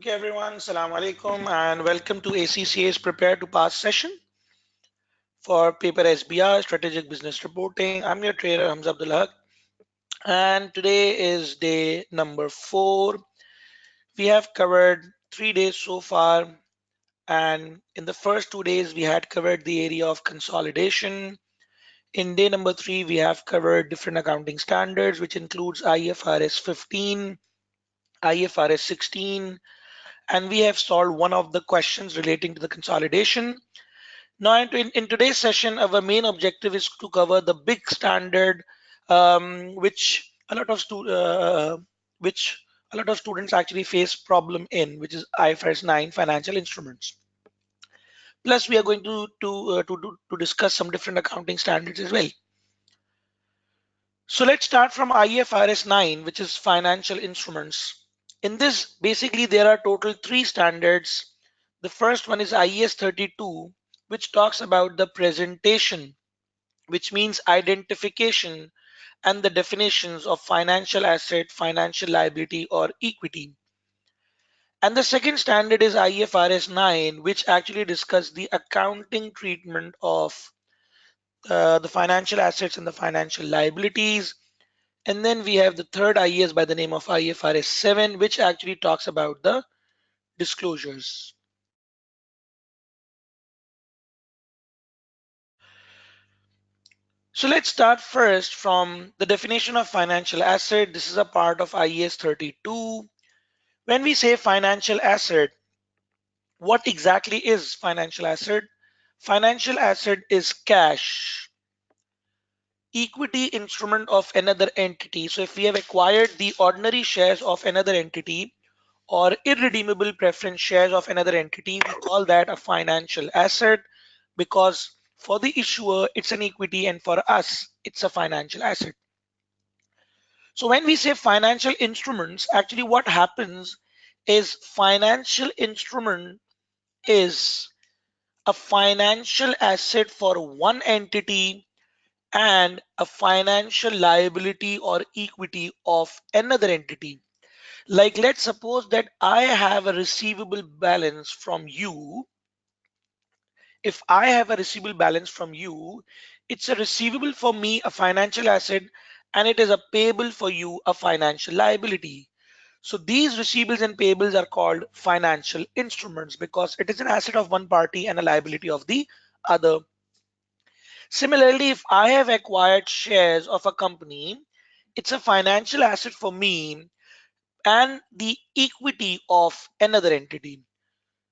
Okay, everyone, Assalamu alaikum, and welcome to ACCA's Prepare to Pass session for paper SBR Strategic Business Reporting. I'm your trader Hamza Abdul Haq, and today is day number 4. We have covered 3 days so far, and in the first 2 days, we had covered the area of consolidation. In day number 3, we have covered different accounting standards, which includes IFRS 15, IFRS 16, and we have solved one of the questions relating to the consolidation. Now, in today's session, our main objective is to cover the big standard, which a lot of students actually face problem in, which is IFRS 9 financial instruments. Plus, we are going to discuss some different accounting standards as well. So let's start from IFRS 9, which is financial instruments. In this, basically, there are total 3 standards. The first one is IAS 32, which talks about the presentation, which means identification and the definitions of financial asset, financial liability, or equity. And the second standard is IFRS 9, which actually discusses the accounting treatment of the financial assets and the financial liabilities. And then we have the third IAS by the name of IFRS 7, which actually talks about the disclosures. So let's start first from the definition of financial asset. This is a part of IAS 32. When we say financial asset, what exactly is financial asset? Financial asset is cash, equity instrument of another entity. So if we have acquired the ordinary shares of another entity or irredeemable preference shares of another entity, we call that a financial asset because for the issuer, it's an equity, and for us, it's a financial asset. So when we say financial instruments, actually what happens is financial instrument is a financial asset for one entity and a financial liability or equity of another entity. Like let's suppose that I have a receivable balance from you. If I have a receivable balance from you, it's a receivable for me, a financial asset, and it is a payable for you, a financial liability. So these receivables and payables are called financial instruments because it is an asset of one party and a liability of the other. Similarly, if I have acquired shares of a company, it's a financial asset for me and the equity of another entity.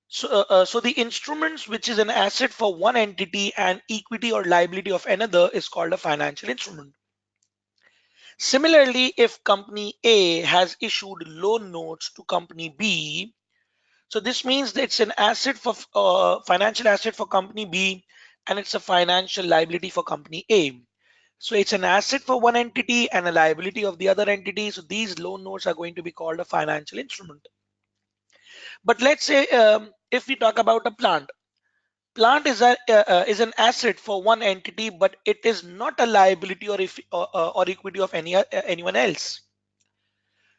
So the instruments, which is an asset for one entity and equity or liability of another, is called a financial instrument. Similarly, if company A has issued loan notes to company B, so this means that it's an asset for financial asset for company B and it's a financial liability for company A. So it's an asset for one entity and a liability of the other entity. So these loan notes are going to be called a financial instrument. But let's say if we talk about a plant is an asset for one entity, but it is not a liability or equity of anyone else.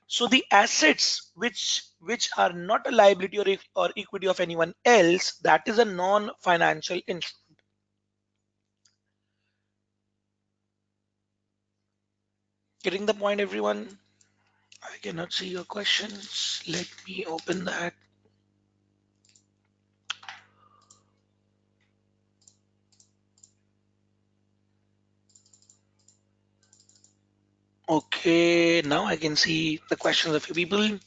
So the assets which are not a liability or equity of anyone else, that is a non-financial instrument. Getting the point, everyone? I cannot see your questions. Let me open that. Okay, now I can see the questions of you people.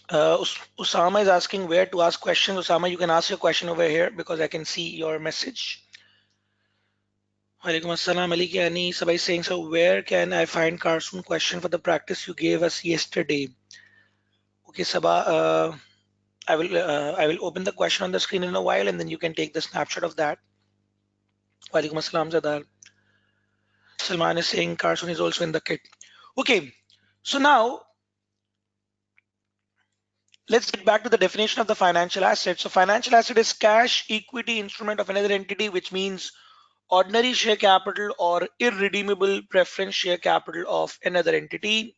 Usama is asking where to ask questions. Usama, you can ask your question over here because I can see your message. Walaikum assalam, Ali Kiani. Sabai saying, so where can I find cartoon question for the practice you gave us yesterday? Okay, Sabah, I will open the question on the screen in a while and then you can take the snapshot of that. Walaikum assalam, Zadar. Salman is saying cartoon is also in the kit. Okay, so now let's get back to the definition of the financial asset. So financial asset is cash, equity, instrument of another entity, which means ordinary share capital or irredeemable preference share capital of another entity.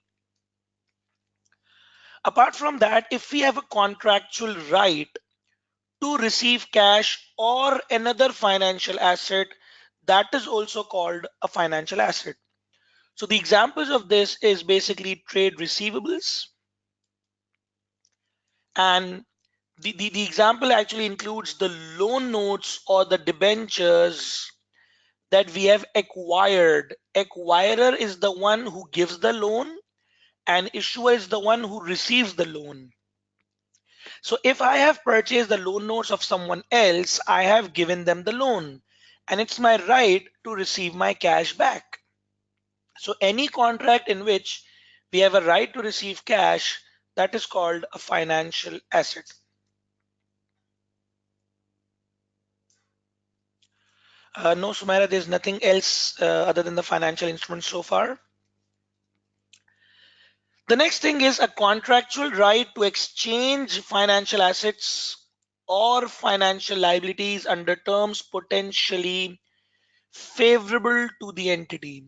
Apart from that, if we have a contractual right to receive cash or another financial asset, that is also called a financial asset. So the examples of this is basically trade receivables, and the example actually includes the loan notes or the debentures that we have acquired. Acquirer is the one who gives the loan, and issuer is the one who receives the loan. So if I have purchased the loan notes of someone else, I have given them the loan, and it's my right to receive my cash back. So any contract in which we have a right to receive cash, that is called a financial asset. No, Sumaira, there's nothing else other than the financial instruments so far. The next thing is a contractual right to exchange financial assets or financial liabilities under terms potentially favorable to the entity.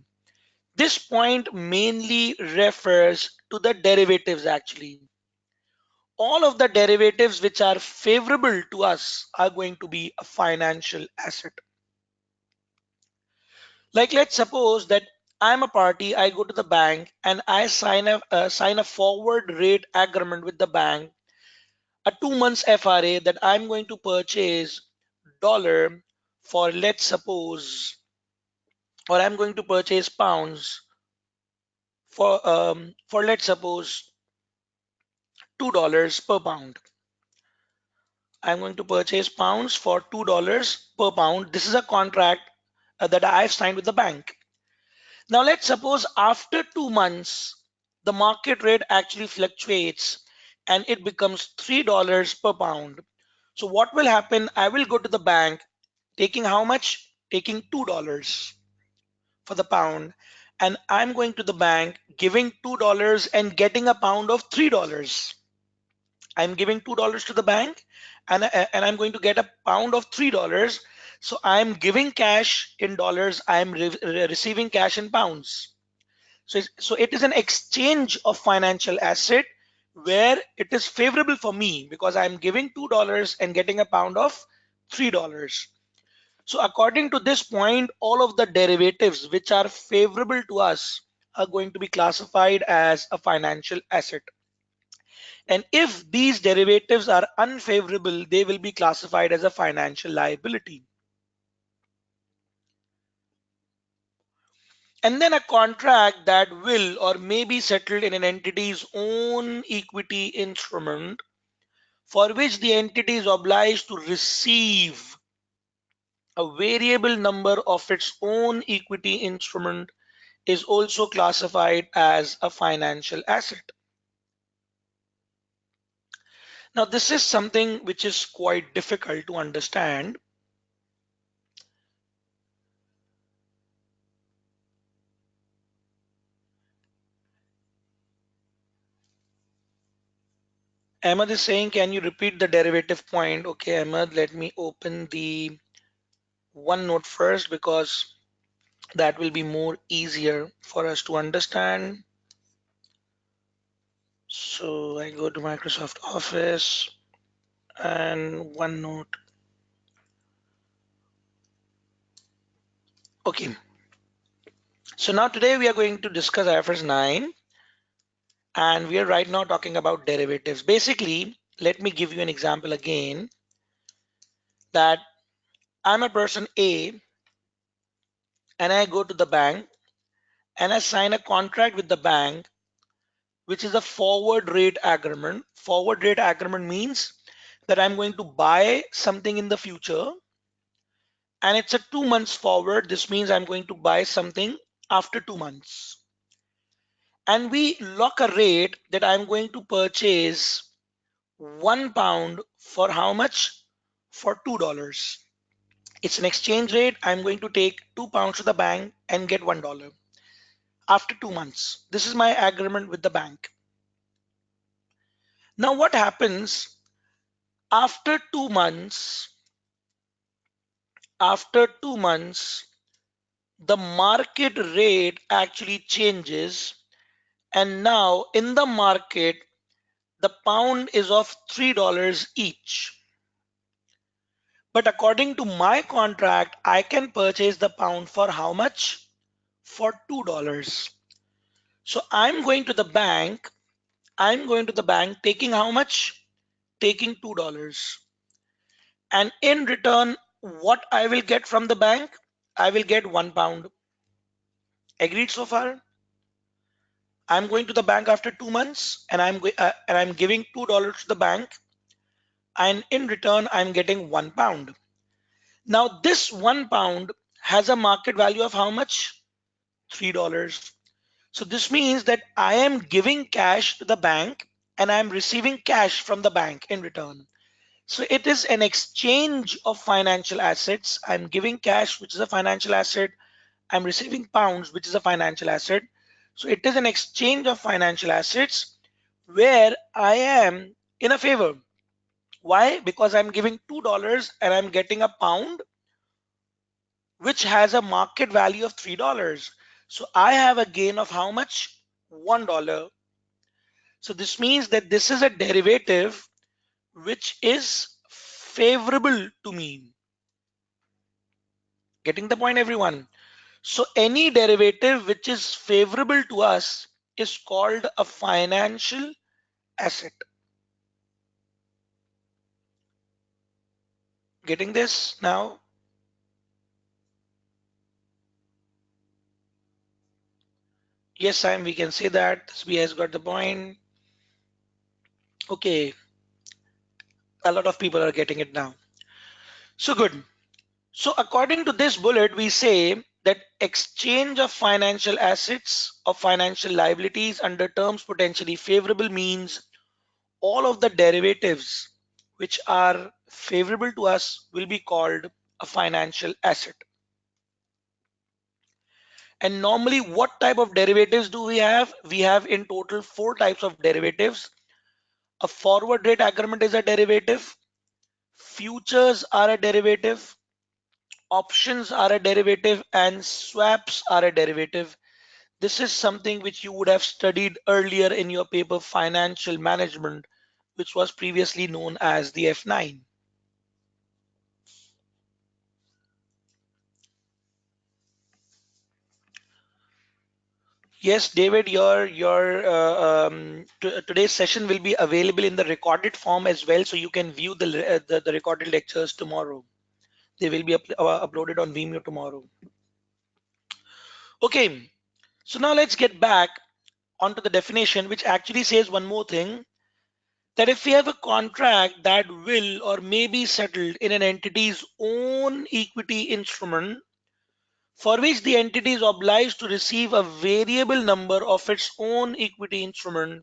This point mainly refers to the derivatives actually. All of the derivatives which are favorable to us are going to be a financial asset. Like let's suppose that I'm a party, I go to the bank and I sign a forward rate agreement with the bank, a 2 months FRA that I'm going to purchase dollar for let's suppose, or I'm going to purchase pounds for let's suppose $2 per pound. I'm going to purchase pounds for $2 per pound. This is a contract that I've signed with the bank. Now let's suppose after 2 months, the market rate actually fluctuates and it becomes $3 per pound. So what will happen? I will go to the bank taking how much? Taking $2 for the pound. And I'm going to the bank giving $2 and getting a pound of $3. I'm giving $2 to the bank and I'm going to get a pound of $3. So I'm giving cash in dollars, I'm receiving cash in pounds. So it is an exchange of financial asset where it is favorable for me because I'm giving $2 and getting a pound of $3. So according to this point, all of the derivatives which are favorable to us are going to be classified as a financial asset. And if these derivatives are unfavorable, they will be classified as a financial liability. And then a contract that will or may be settled in an entity's own equity instrument for which the entity is obliged to receive a variable number of its own equity instrument is also classified as a financial asset. Now, this is something which is quite difficult to understand. Ahmed is saying, can you repeat the derivative point? Okay, Ahmed, let me open the OneNote first because that will be more easier for us to understand. So I go to Microsoft Office and OneNote. Okay, so now today we are going to discuss IFRS 9 and we are right now talking about derivatives. Basically, let me give you an example again that I'm a person A and I go to the bank and I sign a contract with the bank which is a forward rate agreement. Forward rate agreement means that I'm going to buy something in the future and it's a 2 months forward. This means I'm going to buy something after 2 months. And we lock a rate that I'm going to purchase 1 pound for how much? For $2. It's an exchange rate. I'm going to take 2 pounds to the bank and get $1 after 2 months. This is my agreement with the bank. Now what happens after 2 months? After 2 months, the market rate actually changes. And now in the market, the pound is of $3 each. But according to my contract, I can purchase the pound for how much? For $2. So I'm going to the bank. I'm going to the bank taking how much? Taking $2. And in return, what I will get from the bank? I will get £1. Agreed so far? I'm going to the bank after 2 months and I'm giving $2 to the bank, and in return I'm getting £1. Now this £1 has a market value of how much? $3. So this means that I am giving cash to the bank and I'm receiving cash from the bank in return. So it is an exchange of financial assets. I'm giving cash, which is a financial asset. I'm receiving pounds, which is a financial asset. So it is an exchange of financial assets where I am in a favor. Why? Because I'm giving $2 and I'm getting a pound which has a market value of $3. So I have a gain of how much? $1. So this means that this is a derivative which is favorable to me. Getting the point, everyone? So any derivative which is favorable to us is called a financial asset. Getting this now? Yes, Sam, we can say that. SBI has got the point. Okay, a lot of people are getting it now. So good. So according to this bullet, we say that exchange of financial assets or financial liabilities under terms potentially favorable means all of the derivatives which are favorable to us will be called a financial asset. And normally, what type of derivatives do we have? We have in total 4 types of derivatives. A forward rate agreement is a derivative. Futures are a derivative. Options are a derivative, and swaps are a derivative. This is something which you would have studied earlier in your paper financial management, which was previously known as the F9. Yes, David, your today's session will be available in the recorded form as well, so you can view the recorded lectures tomorrow. They will be uploaded on Vimeo tomorrow. Okay, so now let's get back onto the definition, which actually says one more thing, that if we have a contract that will or may be settled in an entity's own equity instrument, for which the entity is obliged to receive a variable number of its own equity instrument,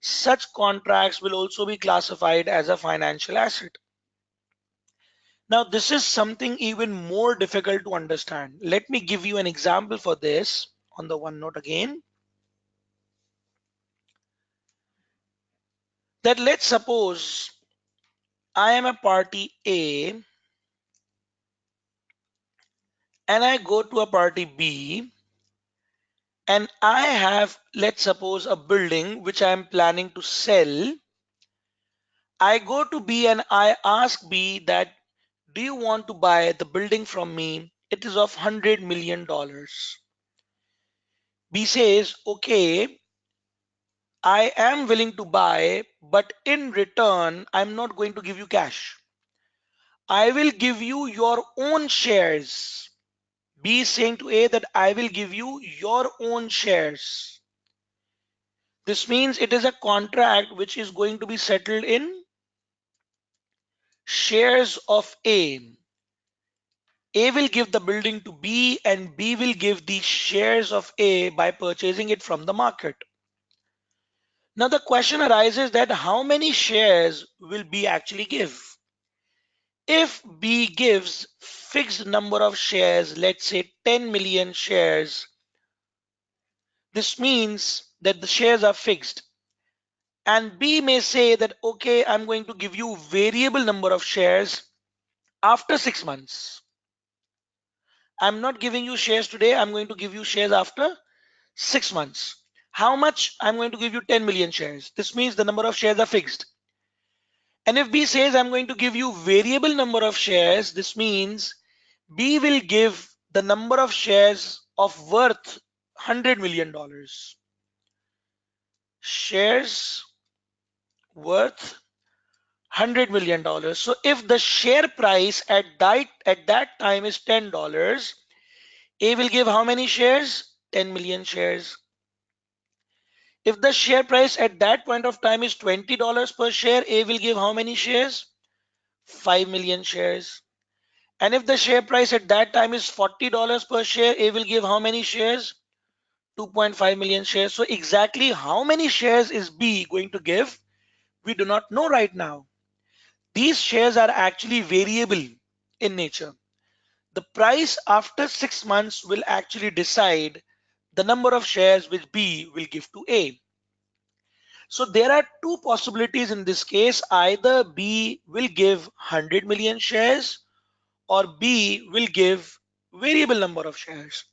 such contracts will also be classified as a financial asset. Now, this is something even more difficult to understand. Let me give you an example for this on the OneNote again. That let's suppose I am a party A and I go to a party B and I have, let's suppose, a building which I am planning to sell. I go to B and I ask B that, do you want to buy the building from me? It is of $100 million. B says, okay, I am willing to buy, but in return, I'm not going to give you cash. I will give you your own shares. B is saying to A that I will give you your own shares. This means it is a contract which is going to be settled in shares of A. A will give the building to B and B will give the shares of A by purchasing it from the market. Now the question arises that how many shares will B actually give? If B gives fixed number of shares, let's say 10 million shares, this means that the shares are fixed. And B may say that, okay, I'm going to give you variable number of shares after 6 months. I'm not giving you shares today. I'm going to give you shares after 6 months. how much? I'm going to give you 10 million shares. This means the number of shares are fixed. And if B says I'm going to give you variable number of shares, this means B will give the number of shares of worth $100 million. Shares worth $100 million. So if the share price at that time is $10, A will give how many shares? 10 million shares. If the share price at that point of time is $20 per share, A will give how many shares? 5 million shares. And if the share price at that time is $40 per share, A will give how many shares? 2.5 million shares. So exactly how many shares is B going to give? We do not know right now. These shares are actually variable in nature. The price after 6 months will actually decide the number of shares which B will give to A. So there are two possibilities in this case. Either B will give 100 million shares or B will give variable number of shares.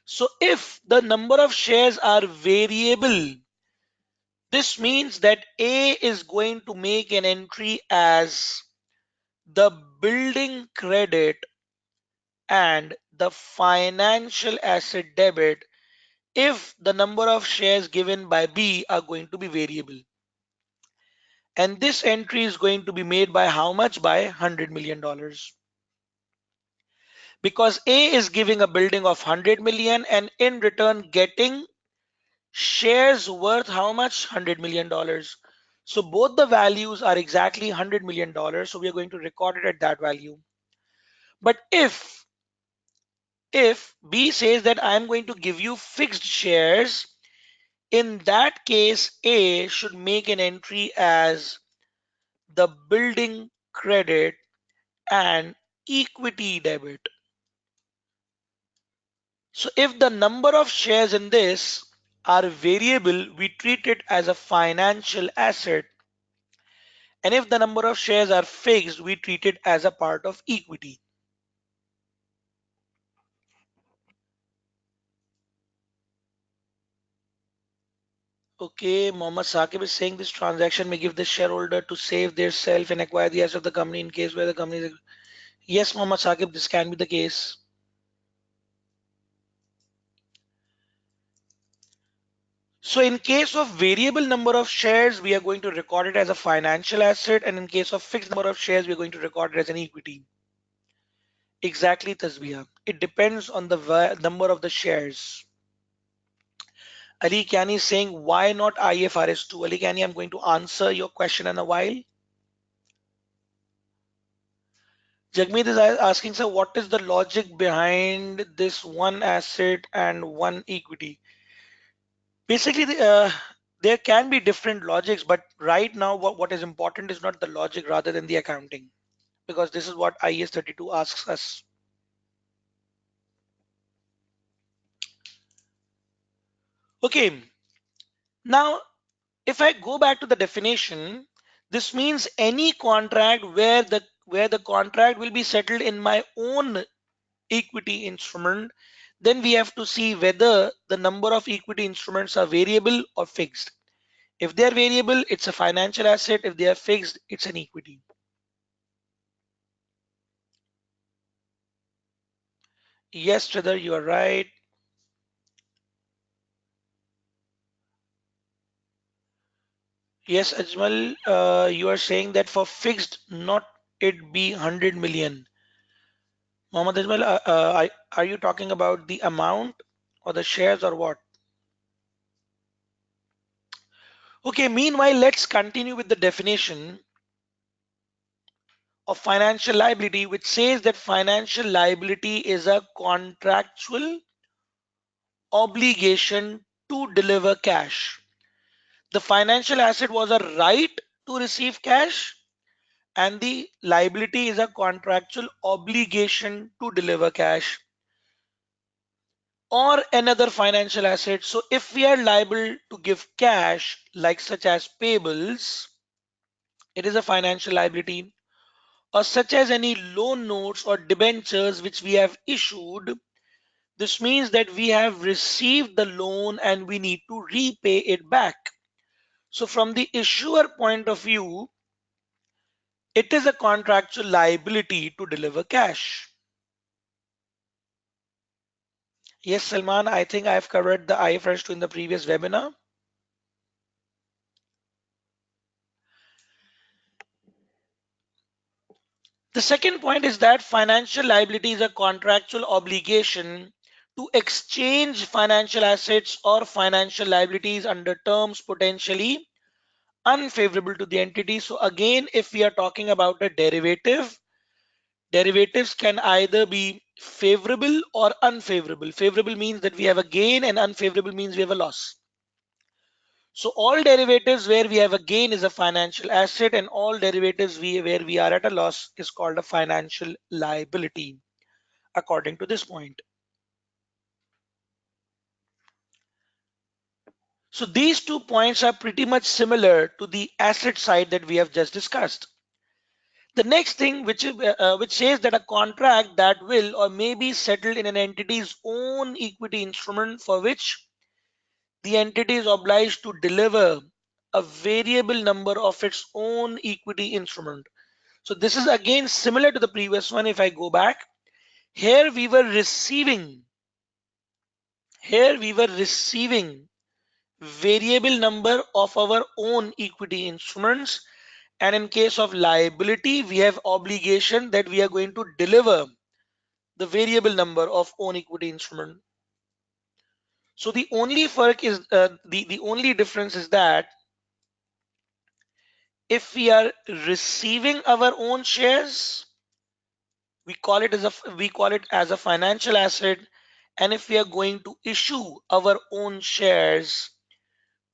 So if the number of shares are variable, this means that A is going to make an entry as the building credit and the financial asset debit if the number of shares given by B are going to be variable. And this entry is going to be made by how much? By $100 million. Because A is giving a building of 100 million and in return getting shares worth how much? $100 million. So both the values are exactly $100 million. So we are going to record it at that value. But if B says that I am going to give you fixed shares, in that case, A should make an entry as the building credit and equity debit. So if the number of shares in this are variable, we treat it as a financial asset. And if the number of shares are fixed, we treat it as a part of equity. Okay, Mohammed Saqib is saying this transaction may give the shareholder to save their self and acquire the assets of the company in case where the company is. Yes, Mohammed Saqib, this can be the case. So in case of variable number of shares, we are going to record it as a financial asset, and in case of fixed number of shares, we are going to record it as an equity. Exactly, Tasbih. It depends on the number of the shares. Ali Kani is saying, why not IFRS 2? Ali Kani, I'm going to answer your question in a while. Jagmeet is asking, sir, what is the logic behind this one asset and one equity? Basically, there can be different logics, but right now, what is important is not the logic rather than the accounting, because this is what IAS 32 asks us. Okay, now if I go back to the definition, this means any contract where the contract will be settled in my own equity instrument, then we have to see whether the number of equity instruments are variable or fixed. If they are variable, it's a financial asset. If they are fixed, it's an equity. Yes, Tridhar, you are right. Yes, Ajmal, you are saying that for fixed, not it be 100 million. Mohammed Ajmal, are you talking about the amount or the shares or what? Okay, meanwhile, let's continue with the definition of financial liability, which says that financial liability is a contractual obligation to deliver cash. The financial asset was a right to receive cash, and the liability is a contractual obligation to deliver cash or another financial asset. So if we are liable to give cash, like such as payables, it is a financial liability, or such as any loan notes or debentures which we have issued, This means that we have received the loan and we need to repay it back. So from the issuer point of view, it is a contractual liability to deliver cash. Yes, Salman, I think I've covered the IFRS 2 in the previous webinar. The second point is that financial liability is a contractual obligation to exchange financial assets or financial liabilities under terms potentially unfavorable to the entity. So again, if we are talking about a derivative, derivatives can either be favorable or unfavorable. Favorable means that we have a gain and unfavorable means we have a loss. So all derivatives where we have a gain is a financial asset, and all derivatives where we are at a loss is called a financial liability according to this point. So these 2 points are pretty much similar to the asset side that we have just discussed. The next thing which says that a contract that will or may be settled in an entity's own equity instrument for which the entity is obliged to deliver a variable number of its own equity instrument. So this is again similar to the previous one. If I go back, here we were receiving, here we were receiving variable number of our own equity instruments, and in case of liability we have obligation that we are going to deliver the variable number of own equity instrument. So the only the only difference is that if we are receiving our own shares, we call it as a financial asset, and if we are going to issue our own shares,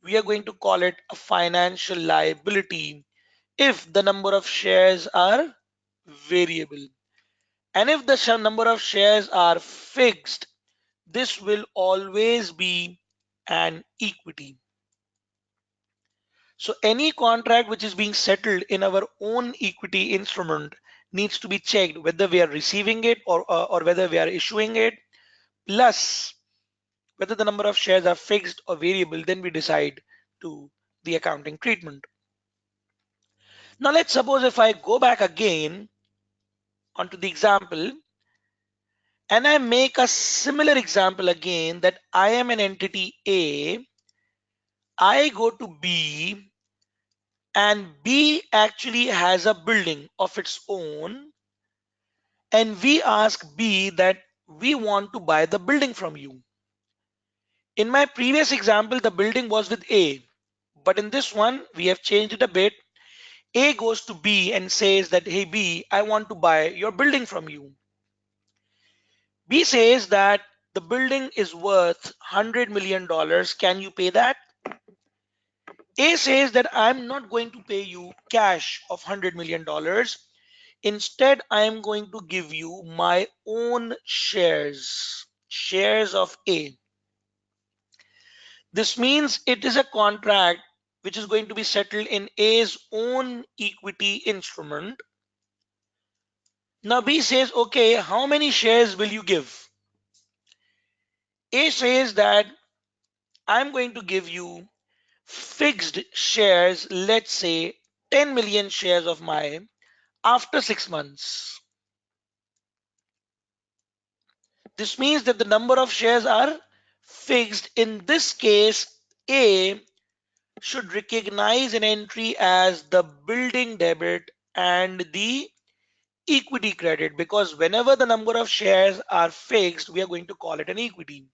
we are going to call it a financial liability if the number of shares are variable. And if the number of shares are fixed, this will always be an equity. So any contract which is being settled in our own equity instrument needs to be checked whether we are receiving it or whether we are issuing it, plus whether the number of shares are fixed or variable. Then we decide to the accounting treatment. Now let's suppose if I go back again onto the example and I make a similar example again, that I am an entity A, I go to B, and B actually has a building of its own, and we ask B that we want to buy the building from you. In my previous example, the building was with A, but in this one, we have changed it a bit. A goes to B and says that, hey B, I want to buy your building from you. B says that the building is worth $100 million. Can you pay that? A says that I'm not going to pay you cash of $100 million. Instead, I am going to give you my own shares, shares of A. This means it is a contract which is going to be settled in A's own equity instrument. Now B says, okay, how many shares will you give? A says that I'm going to give you fixed shares, let's say 10 million shares of mine after 6 months. This means that the number of shares are fixed. In this case, A should recognize an entry as the building debit and the equity credit, because whenever the number of shares are fixed, we are going to call it an equity.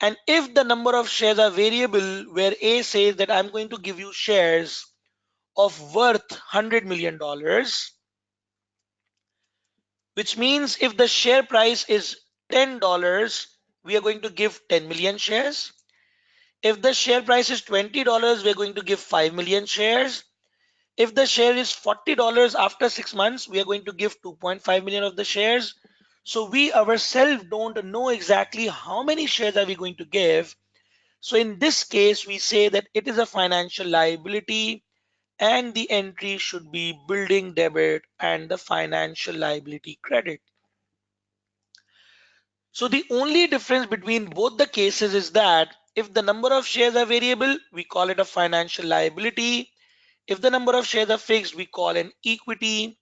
And if the number of shares are variable, where A says that I'm going to give you shares of worth $100 million, which means if the share price is $10, we are going to give 10 million shares. If the share price is $20, we're going to give 5 million shares. If the share is $40 after 6 months, we are going to give 2.5 million of the shares. So we ourselves don't know exactly how many shares are we going to give. So in this case, we say that it is a financial liability and the entry should be building debit and the financial liability credit. So the only difference between both the cases is that if the number of shares are variable, we call it a financial liability. If the number of shares are fixed, we call an equity.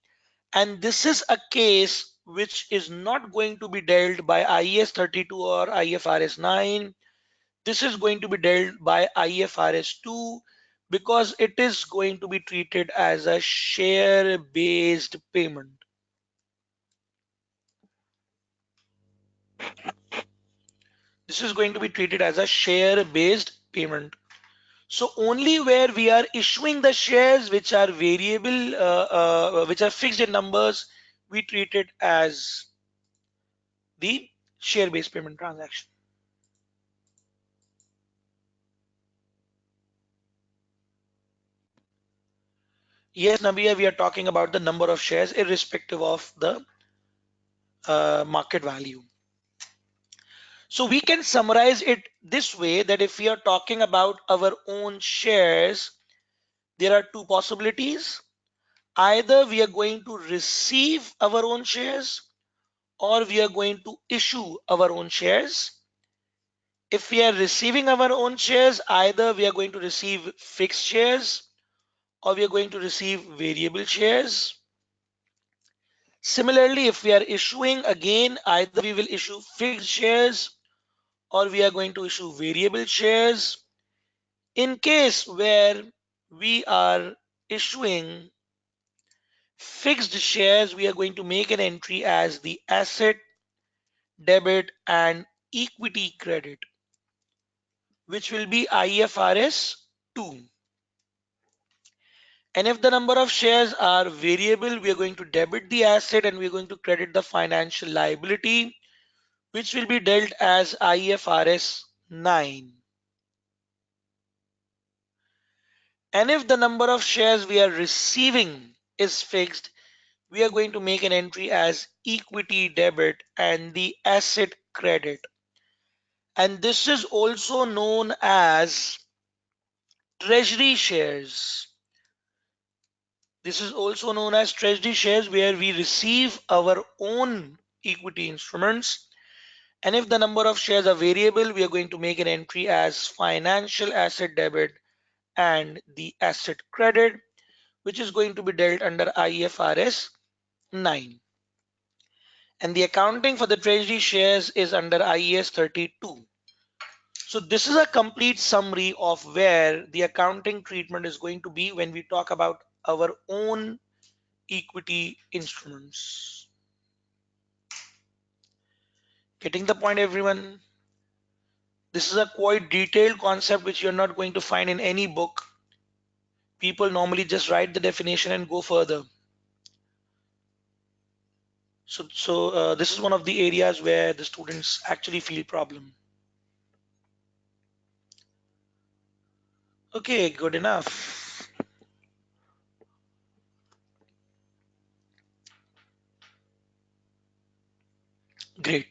And this is a case which is not going to be dealt by IAS 32 or IFRS 9. This is going to be dealt by IFRS 2 because it is going to be treated as a share based payment. This is going to be treated as a share based payment. So only where we are issuing the shares which are variable, which are fixed in numbers, we treat it as the share based payment transaction. Yes, Nabia, we are talking about the number of shares irrespective of the market value. So we can summarize it this way, that if we are talking about our own shares, there are two possibilities. Either we are going to receive our own shares or we are going to issue our own shares. If we are receiving our own shares, either we are going to receive fixed shares or we are going to receive variable shares. Similarly, if we are issuing, again, either we will issue fixed shares or we are going to issue variable shares. In case where we are issuing fixed shares, we are going to make an entry as the asset, debit, and equity credit, which will be IFRS 2. And if the number of shares are variable, we are going to debit the asset and we are going to credit the financial liability, which will be dealt as IFRS 9. And if the number of shares we are receiving is fixed, we are going to make an entry as equity debit and the asset credit. And this is also known as treasury shares. This is also known as treasury shares, where we receive our own equity instruments. And if the number of shares are variable, we are going to make an entry as financial asset debit and the asset credit, which is going to be dealt under IFRS 9. And the accounting for the treasury shares is under IAS 32. So this is a complete summary of where the accounting treatment is going to be when we talk about our own equity instruments. Getting the point, everyone? This is a quite detailed concept which you're not going to find in any book. People normally just write the definition and go further. So this is one of the areas where the students actually feel problem. Okay, good enough. Great.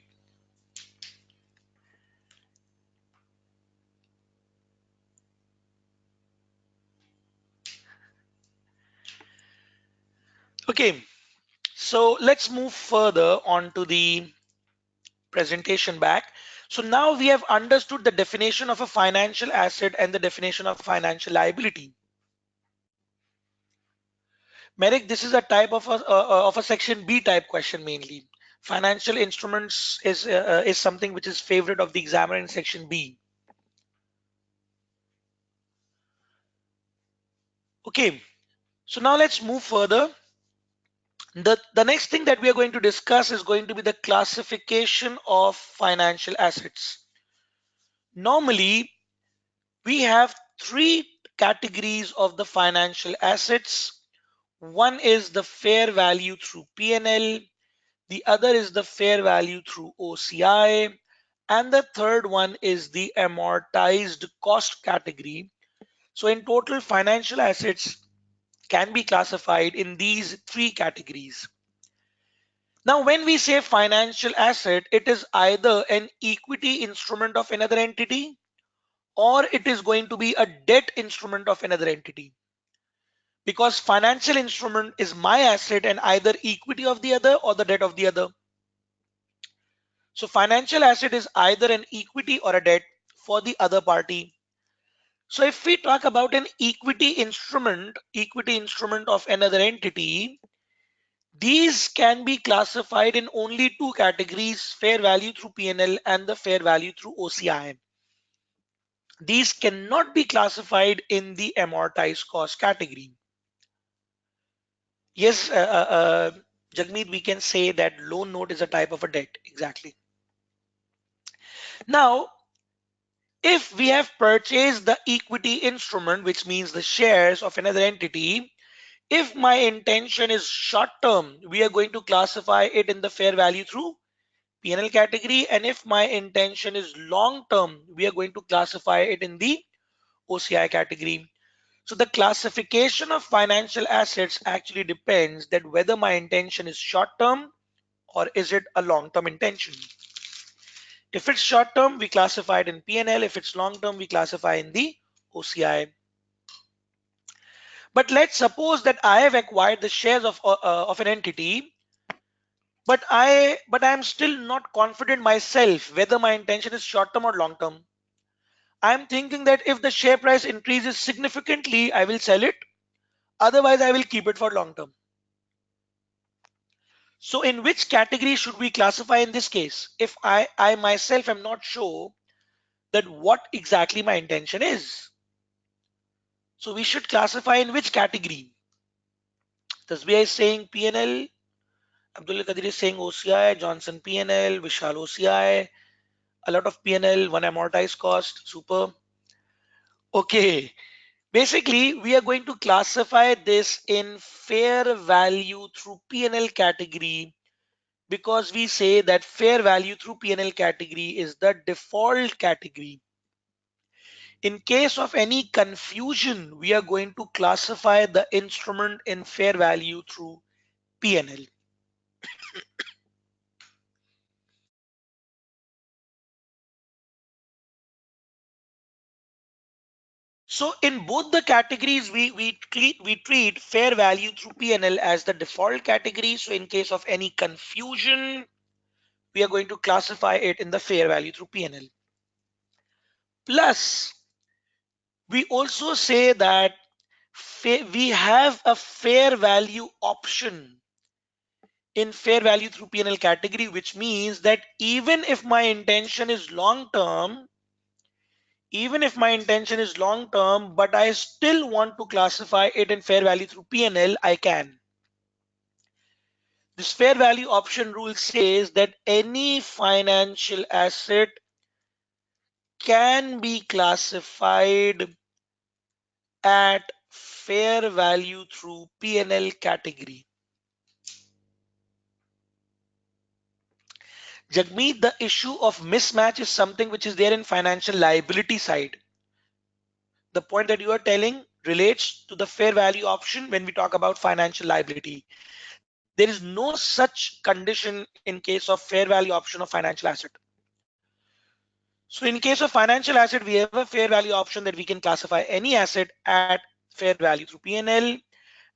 Okay, so let's move further on to the presentation back. So now we have understood the definition of a financial asset and the definition of financial liability. Merrick, this is a type of a section B type question mainly. Financial instruments is something which is favorite of the examiner in section B. Okay, so now let's move further. The next thing that we are going to discuss is going to be the classification of financial assets. Normally, we have three categories of the financial assets. One is the fair value through P&L, the other is the fair value through OCI, and the third one is the amortized cost category. So in total, financial assets can be classified in these three categories. Now, when we say financial asset, it is either an equity instrument of another entity or it is going to be a debt instrument of another entity. Because financial instrument is my asset and either equity of the other or the debt of the other. So financial asset is either an equity or a debt for the other party. So if we talk about an equity instrument of another entity, these can be classified in only two categories: fair value through P&L and the fair value through OCI. These cannot be classified in the amortized cost category. Yes, Jagmeet, we can say that loan note is a type of a debt. Exactly. Now, if we have purchased the equity instrument, which means the shares of another entity, if my intention is short term, we are going to classify it in the fair value through P&L category. And if my intention is long term, we are going to classify it in the OCI category. So the classification of financial assets actually depends that whether my intention is short term or is it a long term intention. If it's short term, we classify it in P&L. If it's long term, we classify in the OCI. But let's suppose that I have acquired the shares of an entity, but I'm still not confident myself whether my intention is short term or long term. I'm thinking that if the share price increases significantly, I will sell it. Otherwise, I will keep it for long term. So in which category should we classify in this case? If I myself am not sure that what exactly my intention is. So we should classify in which category? Tasbih is saying PNL, Abdul Qadir is saying OCI, Johnson PNL, Vishal OCI, a lot of PNL, one amortized cost, super. Okay, basically we are going to classify this in fair value through PNL category because we say that fair value through P&L category is the default category. In case of any confusion, we are going to classify the instrument in fair value through P&L. So in both the categories, we treat fair value through P&L as the default category. So in case of any confusion, we are going to classify it in the fair value through P&L. Plus, we also say that we have a fair value option in fair value through P&L category, which means that even if my intention is long term, but I still want to classify it in fair value through P&L, I can. This fair value option rule says that any financial asset can be classified at fair value through P&L category. Jagmeet, the issue of mismatch is something which is there in financial liability side. The point that you are telling relates to the fair value option when we talk about financial liability. There is no such condition in case of fair value option of financial asset. So in case of financial asset, we have a fair value option that we can classify any asset at fair value through P&L.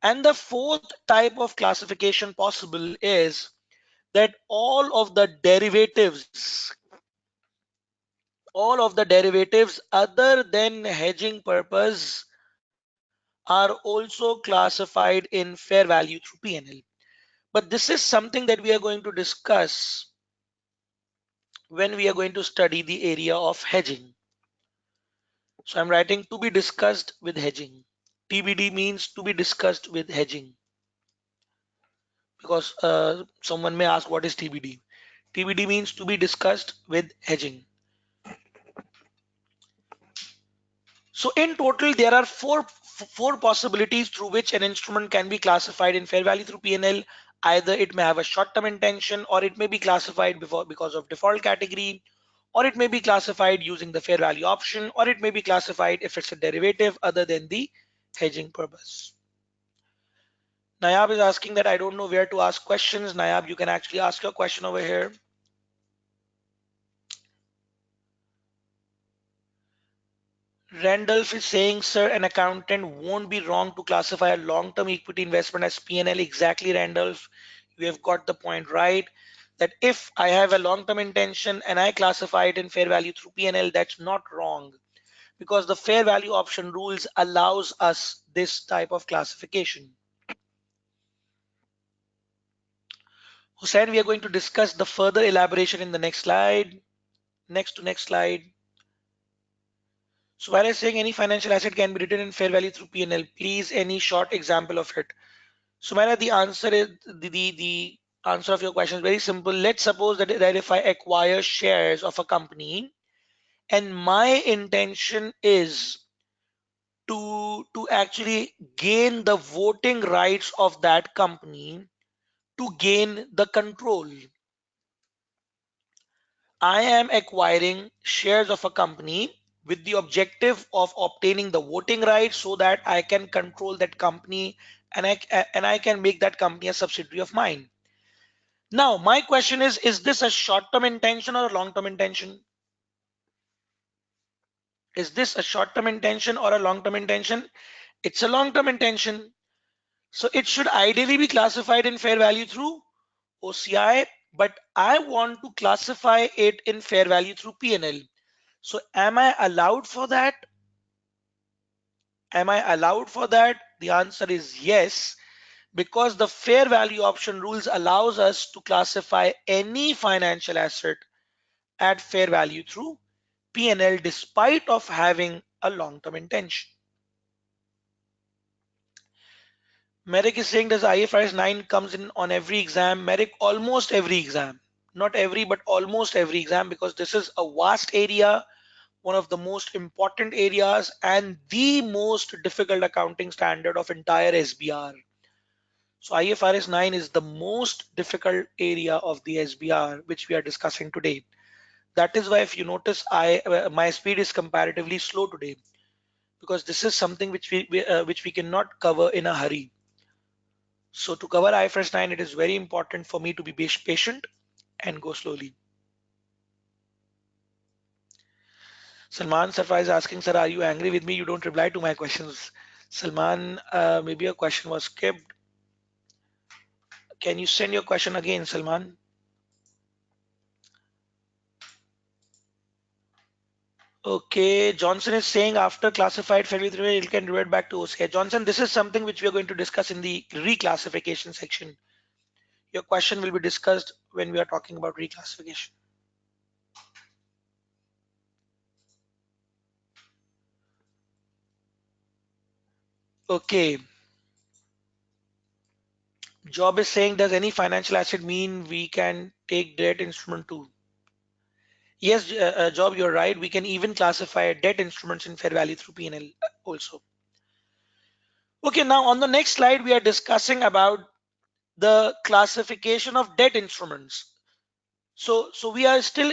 And the fourth type of classification possible is that all of the derivatives other than hedging purpose are also classified in fair value through P&L. But this is something that we are going to discuss when we are going to study the area of hedging. So I'm writing to be discussed with hedging. TBD means to be discussed with hedging, because someone may ask what is TBD. TBD means to be discussed with hedging. So in total, there are four possibilities through which an instrument can be classified in fair value through P&L. Either it may have a short-term intention, or it may be classified because of default category, or it may be classified using the fair value option, or it may be classified if it's a derivative other than the hedging purpose. Nayab is asking that I don't know where to ask questions. Nayab, you can actually ask your question over here. Randolph is saying, sir, an accountant won't be wrong to classify a long-term equity investment as P&L. Exactly, Randolph. You have got the point right. that if I have a long-term intention and I classify it in fair value through P&L, that's not wrong, because the fair value option rules allows us this type of classification. Hussein, we are going to discuss the further elaboration in the next slide. Next slide. So while I'm saying any financial asset can be written in fair value through P&L, please any short example of it. Sumaira, the answer is the answer of your question is very simple. Let's suppose that if I acquire shares of a company and my intention is to actually gain the voting rights of that company, to gain the control. I am acquiring shares of a company with the objective of obtaining the voting rights so that I can control that company, and I can make that company a subsidiary of mine. Now, my question is this a short-term intention or a long-term intention? Is this a short-term intention or a long-term intention? It's a long-term intention. So it should ideally be classified in fair value through OCI, but I want to classify it in fair value through P&L. So am I allowed for that? Am I allowed for that? The answer is yes, because the fair value option rules allows us to classify any financial asset at fair value through P&L despite of having a long-term intention. Merrick is saying, does IFRS 9 comes in on every exam? Merrick, almost every exam. Not every, but almost every exam, because this is a vast area, one of the most important areas and the most difficult accounting standard of entire SBR. So IFRS 9 is the most difficult area of the SBR which we are discussing today. That is why if you notice my speed is comparatively slow today, because this is something which we cannot cover in a hurry. So to cover IFRS 9, it is very important for me to be patient and go slowly. Salman Sarfar is asking, sir, are you angry with me? You don't reply to my questions. Salman, maybe your question was skipped. Can you send your question again, Salman? Okay, Johnson is saying after classified fairly through it can revert back to OCI. Johnson, this is something which we are going to discuss in the reclassification section. Your question will be discussed when we are talking about reclassification. Okay, Job is saying, does any financial asset mean we can take debt instrument too? Yes, Job, you're right. We can even classify debt instruments in fair value through P&L also. Okay, now on the next slide, we are discussing about the classification of debt instruments. So we are still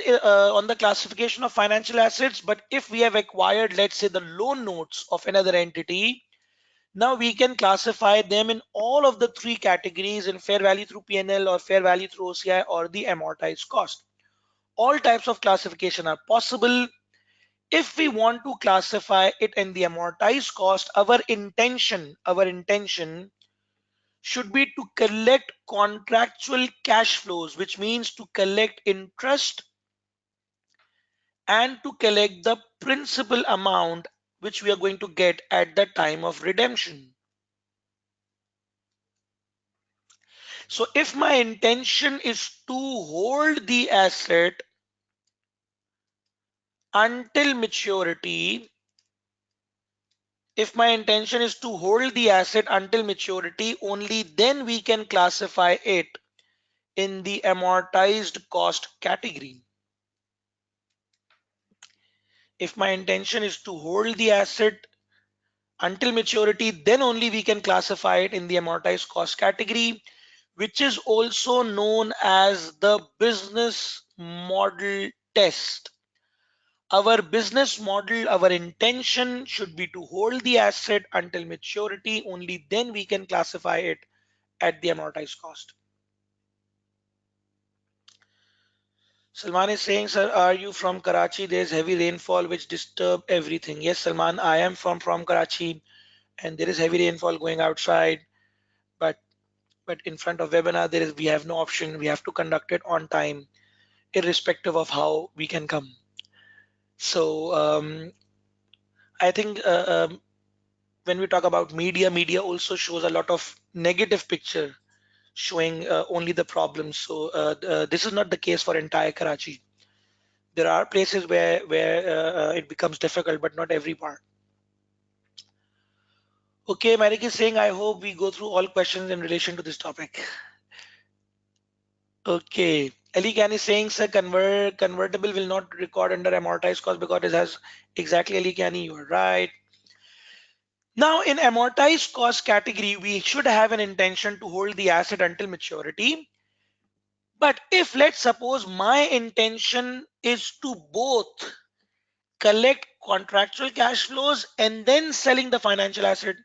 on the classification of financial assets, but if we have acquired, let's say, the loan notes of another entity, now we can classify them in all of the three categories in fair value through P&L or fair value through OCI or the amortized cost. All types of classification are possible. If we want to classify it in the amortized cost, our intention should be to collect contractual cash flows, which means to collect interest and to collect the principal amount which we are going to get at the time of redemption. So if my intention is to hold the asset until maturity, if my intention is to hold the asset until maturity, only then we can classify it in the amortized cost category. If my intention is to hold the asset until maturity, then only we can classify it in the amortized cost category, which is also known as the business model test. Our business model, our intention should be to hold the asset until maturity, only then we can classify it at the amortized cost. Salman is saying, sir, are you from Karachi? There's heavy rainfall which disturb everything. Yes, Salman, I am from Karachi and there is heavy rainfall going outside, but but in front of webinar, we have no option. We have to conduct it on time, irrespective of how we can come. So I think when we talk about media also shows a lot of negative picture, showing only the problems. So this is not the case for entire Karachi. There are places where it becomes difficult, but not every part. Okay, Marik is saying, I hope we go through all questions in relation to this topic. Okay. Ali Khan is saying, sir, convertible will not record under amortized cost because it has exactly Ali Khan, you are right. Now, in amortized cost category, we should have an intention to hold the asset until maturity. But if let's suppose my intention is to both collect contractual cash flows and then selling the financial asset,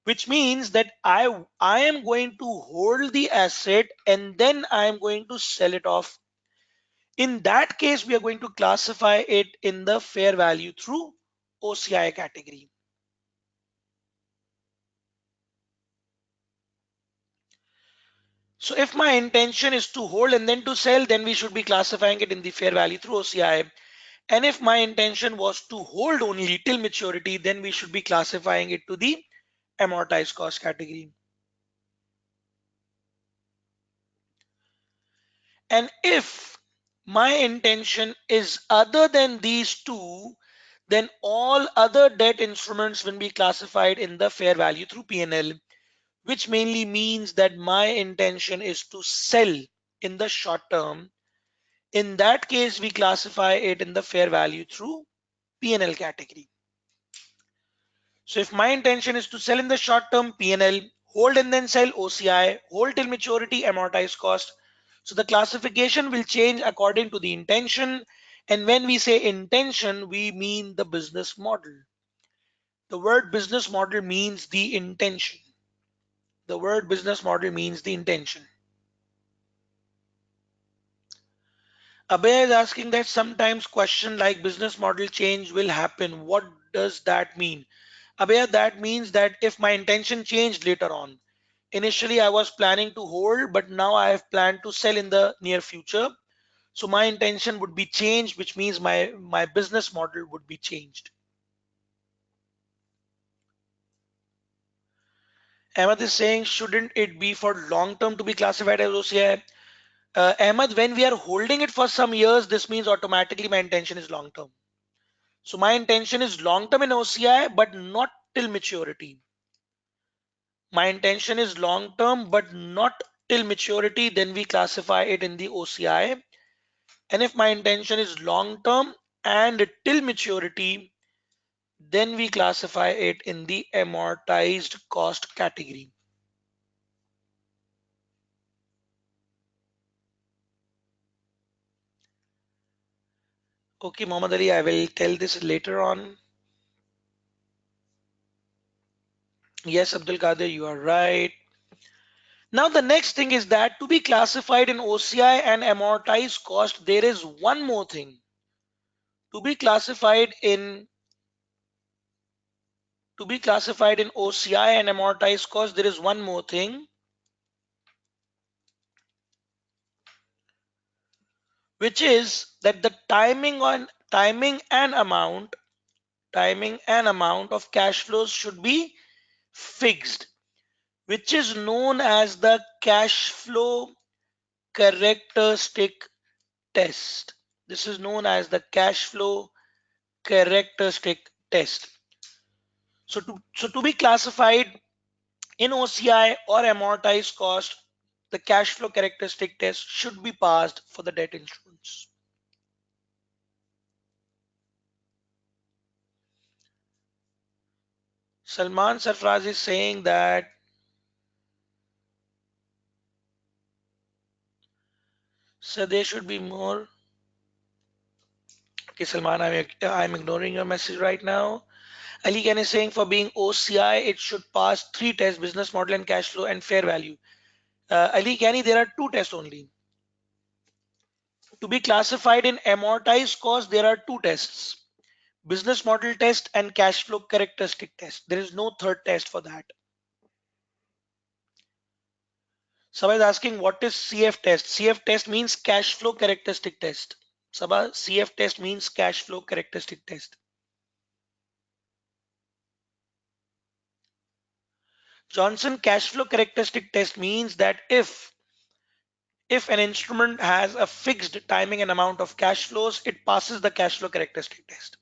which means that I am going to hold the asset and then I am going to sell it off. In that case, we are going to classify it in the fair value through OCI category. So if my intention is to hold and then to sell, then we should be classifying it in the fair value through OCI. And if my intention was to hold only till maturity, then we should be classifying it to the amortized cost category. And if my intention is other than these two, then all other debt instruments will be classified in the fair value through P&L, which mainly means that my intention is to sell in the short term. In that case, we classify it in the fair value through P&L category. So if my intention is to sell in the short term, P&L, hold and then sell, OCI, hold till maturity, amortized cost. So the classification will change according to the intention. And when we say intention, we mean the business model. The word business model means the intention. The word business model means the intention. Abhay is asking that sometimes question like business model change will happen. What does that mean? Abhay, that means that if my intention changed later on, initially I was planning to hold, but now I have planned to sell in the near future. So my intention would be changed, which means my business model would be changed. Ahmad is saying, shouldn't it be for long term to be classified as OCI? Ahmad, when we are holding it for some years, this means automatically my intention is long term. So my intention is long term in OCI, but not till maturity. My intention is long term, but not till maturity, then we classify it in the OCI. And if my intention is long term and till maturity, then we classify it in the amortized cost category. Okay, Mohammad Ali, I will tell this later on. Yes, Abdul Qadir, you are right. Now the next thing is that to be classified in OCI and amortized cost, there is one more thing. To be classified in OCI and amortized cost, there is one more thing, which is that the timing and amount of cash flows should be fixed, which is known as the cash flow characteristic test. This is known as the cash flow characteristic test. So to be classified in OCI or amortized cost, the cash flow characteristic test should be passed for the debt instruments. Salman Sarfraz is saying that so there should be more. Okay, Salman, I'm ignoring your message right now. Ali Khan is saying for being OCI, it should pass three tests: business model and cash flow and fair value. Ali Khani, there are two tests only. To be classified in amortized cost, there are two tests: business model test and cash flow characteristic test. There is no third test for that. Sabha is asking what is CF test? CF test means cash flow characteristic test. Sabha, CF test means cash flow characteristic test. Johnson, cash flow characteristic test means that if an instrument has a fixed timing and amount of cash flows, it passes the cash flow characteristic test.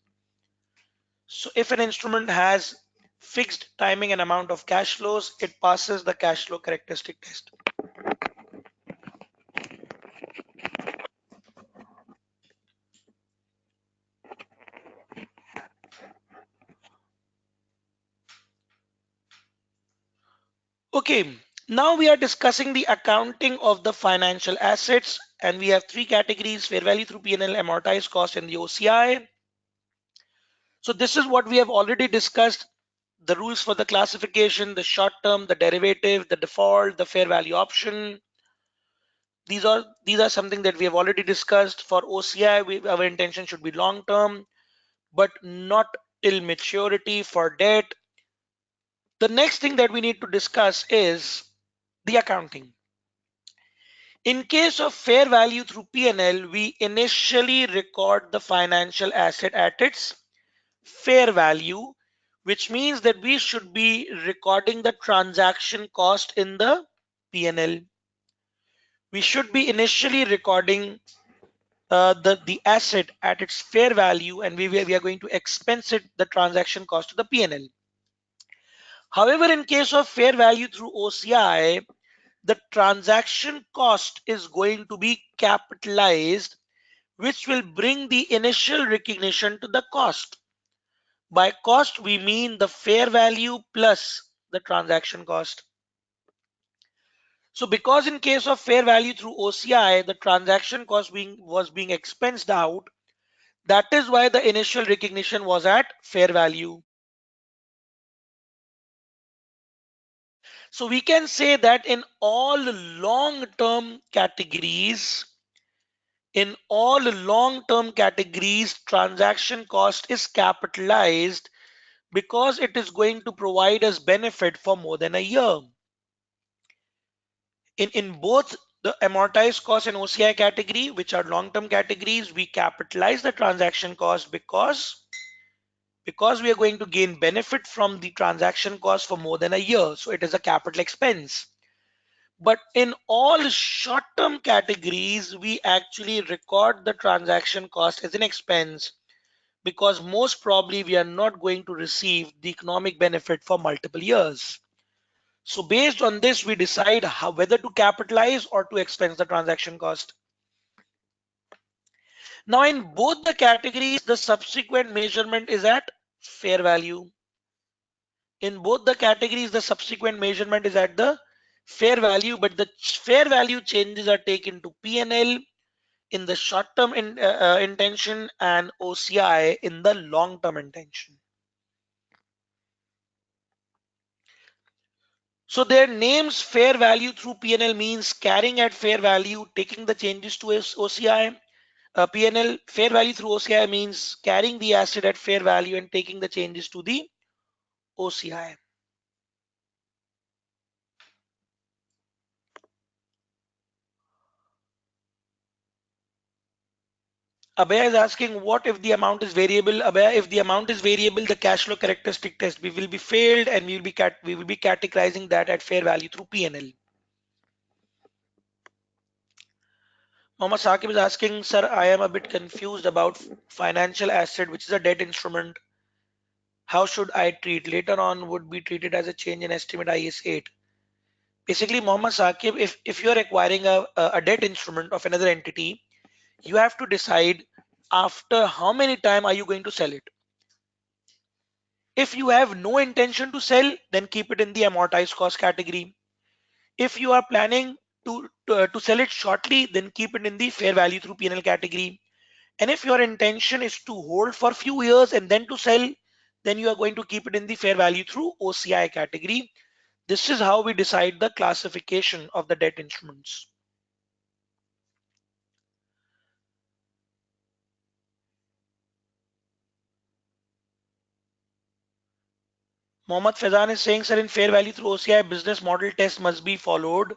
So if an instrument has fixed timing and amount of cash flows, it passes the cash flow characteristic test. Okay, now we are discussing the accounting of the financial assets, and we have three categories: fair value through P&L, amortized cost, and the OCI. So this is what we have already discussed: the rules for the classification, the short term, the derivative, the default, the fair value option. These are something that we have already discussed. For OCI, our intention should be long term, but not till maturity. For debt, the next thing that we need to discuss is the accounting. In case of fair value through P&L, we initially record the financial asset at its fair value, which means that we should be recording the transaction cost in the P&L. We should be initially recording the asset at its fair value, and we are going to expense it, the transaction cost, to the P&L. However, in case of fair value through OCI, the transaction cost is going to be capitalized, which will bring the initial recognition to the cost. By cost, we mean the fair value plus the transaction cost. So because in case of fair value through OCI, the transaction cost was being expensed out, that is why the initial recognition was at fair value. So we can say that in all long-term categories, transaction cost is capitalized because it is going to provide us benefit for more than a year. In both the amortized cost and OCI category, which are long-term categories, we capitalize the transaction cost because we are going to gain benefit from the transaction cost for more than a year. So it is a capital expense. But in all short-term categories, we actually record the transaction cost as an expense because most probably we are not going to receive the economic benefit for multiple years. So based on this, we decide whether to capitalize or to expense the transaction cost. Now in both the categories, the subsequent measurement is at fair value. In both the categories, the subsequent measurement is at the fair value, but the fair value changes are taken to P&L in the short-term intention and OCI in the long-term intention. So their names, fair value through P&L means carrying at fair value, taking the changes to OCI. P&L fair value through OCI means carrying the asset at fair value and taking the changes to the OCI. Abhay is asking what if the amount is variable? Abhay, if the amount is variable, the cash flow characteristic test we will be failed, and we will be categorizing that at fair value through P&L. Mohammed Saqib is asking, sir, I am a bit confused about financial asset, which is a debt instrument. How should I treat? Later on would be treated as a change in estimate IS 8. Basically, Mohammed Saqib, if you're acquiring a debt instrument of another entity, you have to decide after how many time are you going to sell it. If you have no intention to sell, then keep it in the amortized cost category. If you are planning to sell it shortly, then keep it in the fair value through P&L category. And if your intention is to hold for a few years and then to sell, then you are going to keep it in the fair value through OCI category. This is how we decide the classification of the debt instruments. Mohammad Faizan is saying, sir, in fair value through OCI, business model test must be followed.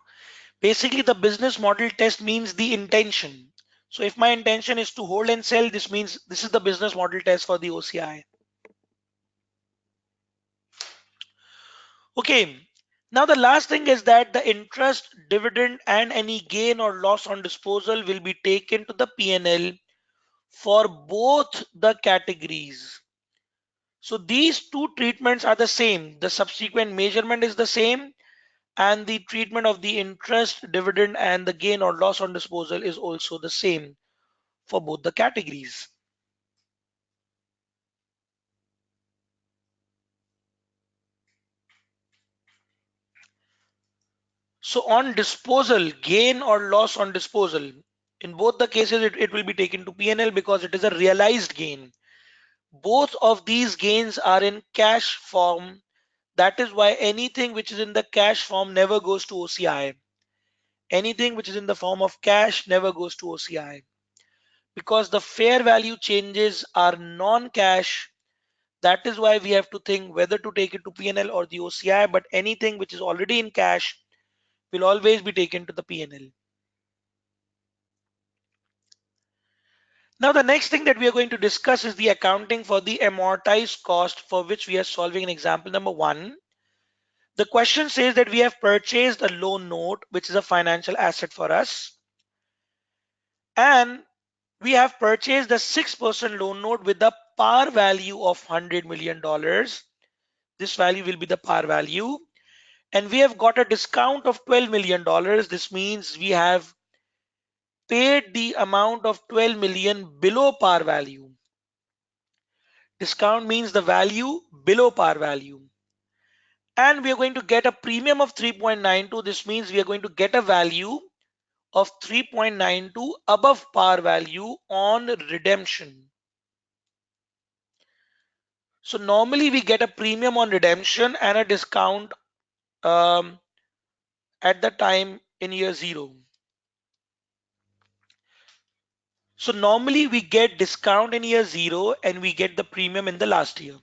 Basically, the business model test means the intention. So if my intention is to hold and sell, this means this is the business model test for the OCI. Okay. Now the last thing is that the interest, dividend, and any gain or loss on disposal will be taken to the P&L for both the categories. So these two treatments are the same. The subsequent measurement is the same, and the treatment of the interest, dividend, and the gain or loss on disposal is also the same for both the categories. So on disposal, gain or loss on disposal, in both the cases, it will be taken to P&L because it is a realized gain. Both of these gains are in cash form. That is why anything which is in the cash form never goes to OCI. Anything which is in the form of cash never goes to OCI because the fair value changes are non-cash. That is why we have to think whether to take it to P&L or the OCI, but anything which is already in cash will always be taken to the P&L. Now the next thing that we are going to discuss is the accounting for the amortized cost, for which we are solving an example number 1. The question says that we have purchased a loan note, which is a financial asset for us, and we have purchased a 6% loan note with a par value of $100 million. This value will be the par value. And we have got a discount of $12 million. This means we have paid the amount of 12 million below par value. Discount means the value below par value. And we are going to get a premium of 3.92. This means we are going to get a value of 3.92 above par value on redemption. So normally we get a premium on redemption and a discount um, at the time in year 0. So normally we get discount in year 0 and we get the premium in the last year.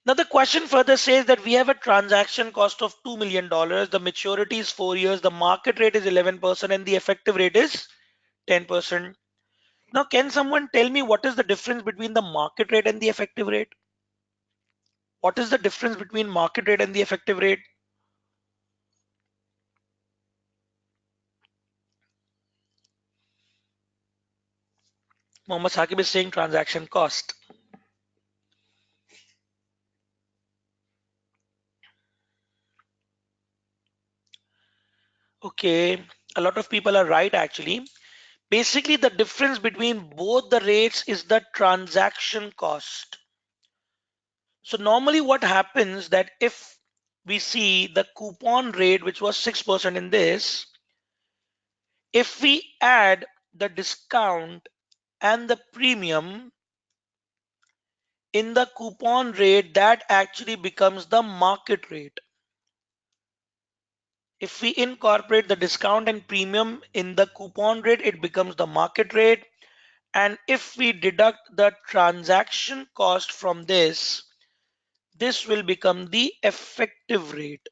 Now the question further says that we have a transaction cost of $2 million. The maturity is 4 years. The market rate is 11% and the effective rate is 10%. Now can someone tell me what is the difference between the market rate and the effective rate? What is the difference between market rate and the effective rate? Mohammed Saqib is saying transaction cost. Okay, a lot of people are right actually. Basically, the difference between both the rates is the transaction cost. So normally what happens that if we see the coupon rate, which was 6% in this, if we add the discount and the premium in the coupon rate, that actually becomes the market rate. If we incorporate the discount and premium in the coupon rate, it becomes the market rate. And if we deduct the transaction cost from this, this will become the effective rate.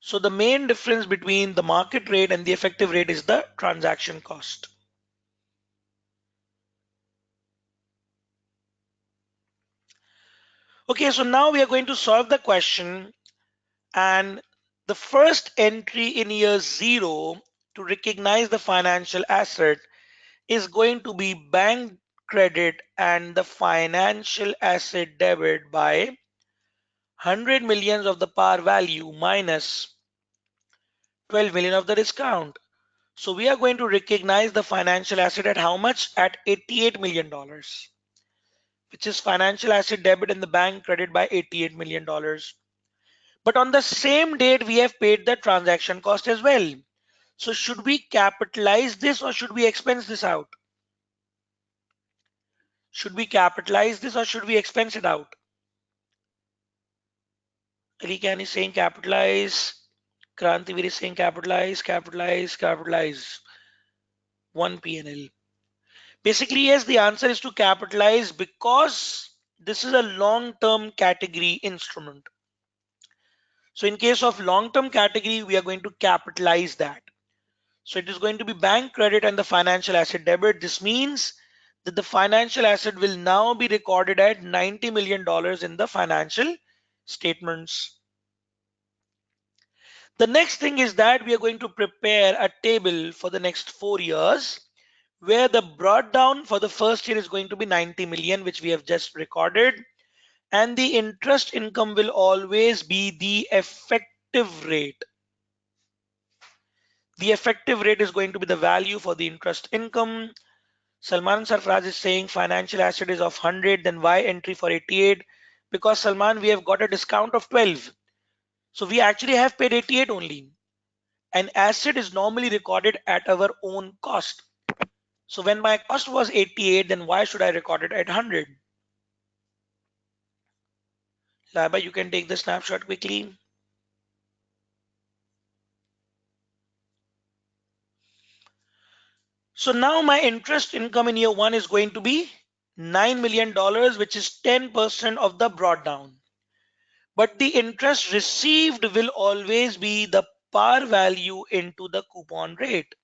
So the main difference between the market rate and the effective rate is the transaction cost. Okay, so now we are going to solve the question, and the first entry in year 0 to recognize the financial asset is going to be bank credit and the financial asset debit by 100 millions of the par value minus 12 million of the discount. So we are going to recognize the financial asset at how much? At $88 million, which is financial asset debit and the bank credit by $88 million. But on the same date, we have paid the transaction cost as well. So should we capitalize this or should we expense this out? Should we capitalize this or should we expense it out? Rikan is saying capitalize. Krantivir is saying capitalize, capitalize, capitalize. One P&L. Basically, yes, the answer is to capitalize because This is a long-term category instrument. So in case of long-term category, we are going to capitalize that. So it is going to be bank credit and the financial asset debit. This means that the financial asset will now be recorded at $90 million in the financial statements. The next thing is that we are going to prepare a table for the next 4 years where the brought down for the first year is going to be 90 million, which we have just recorded. And the interest income will always be the effective rate. The effective rate is going to be the value for the interest income. Salman Sarfraz is saying financial asset is of 100, then why entry for 88? Because Salman, we have got a discount of 12. So we actually have paid 88 only. An asset is normally recorded at our own cost. So when my cost was 88, then why should I record it at 100? Laba, you can take the snapshot quickly. So now my interest income in year one is going to be $9 million, which is 10% of the brought down. But the interest received will always be the par value into the coupon rate,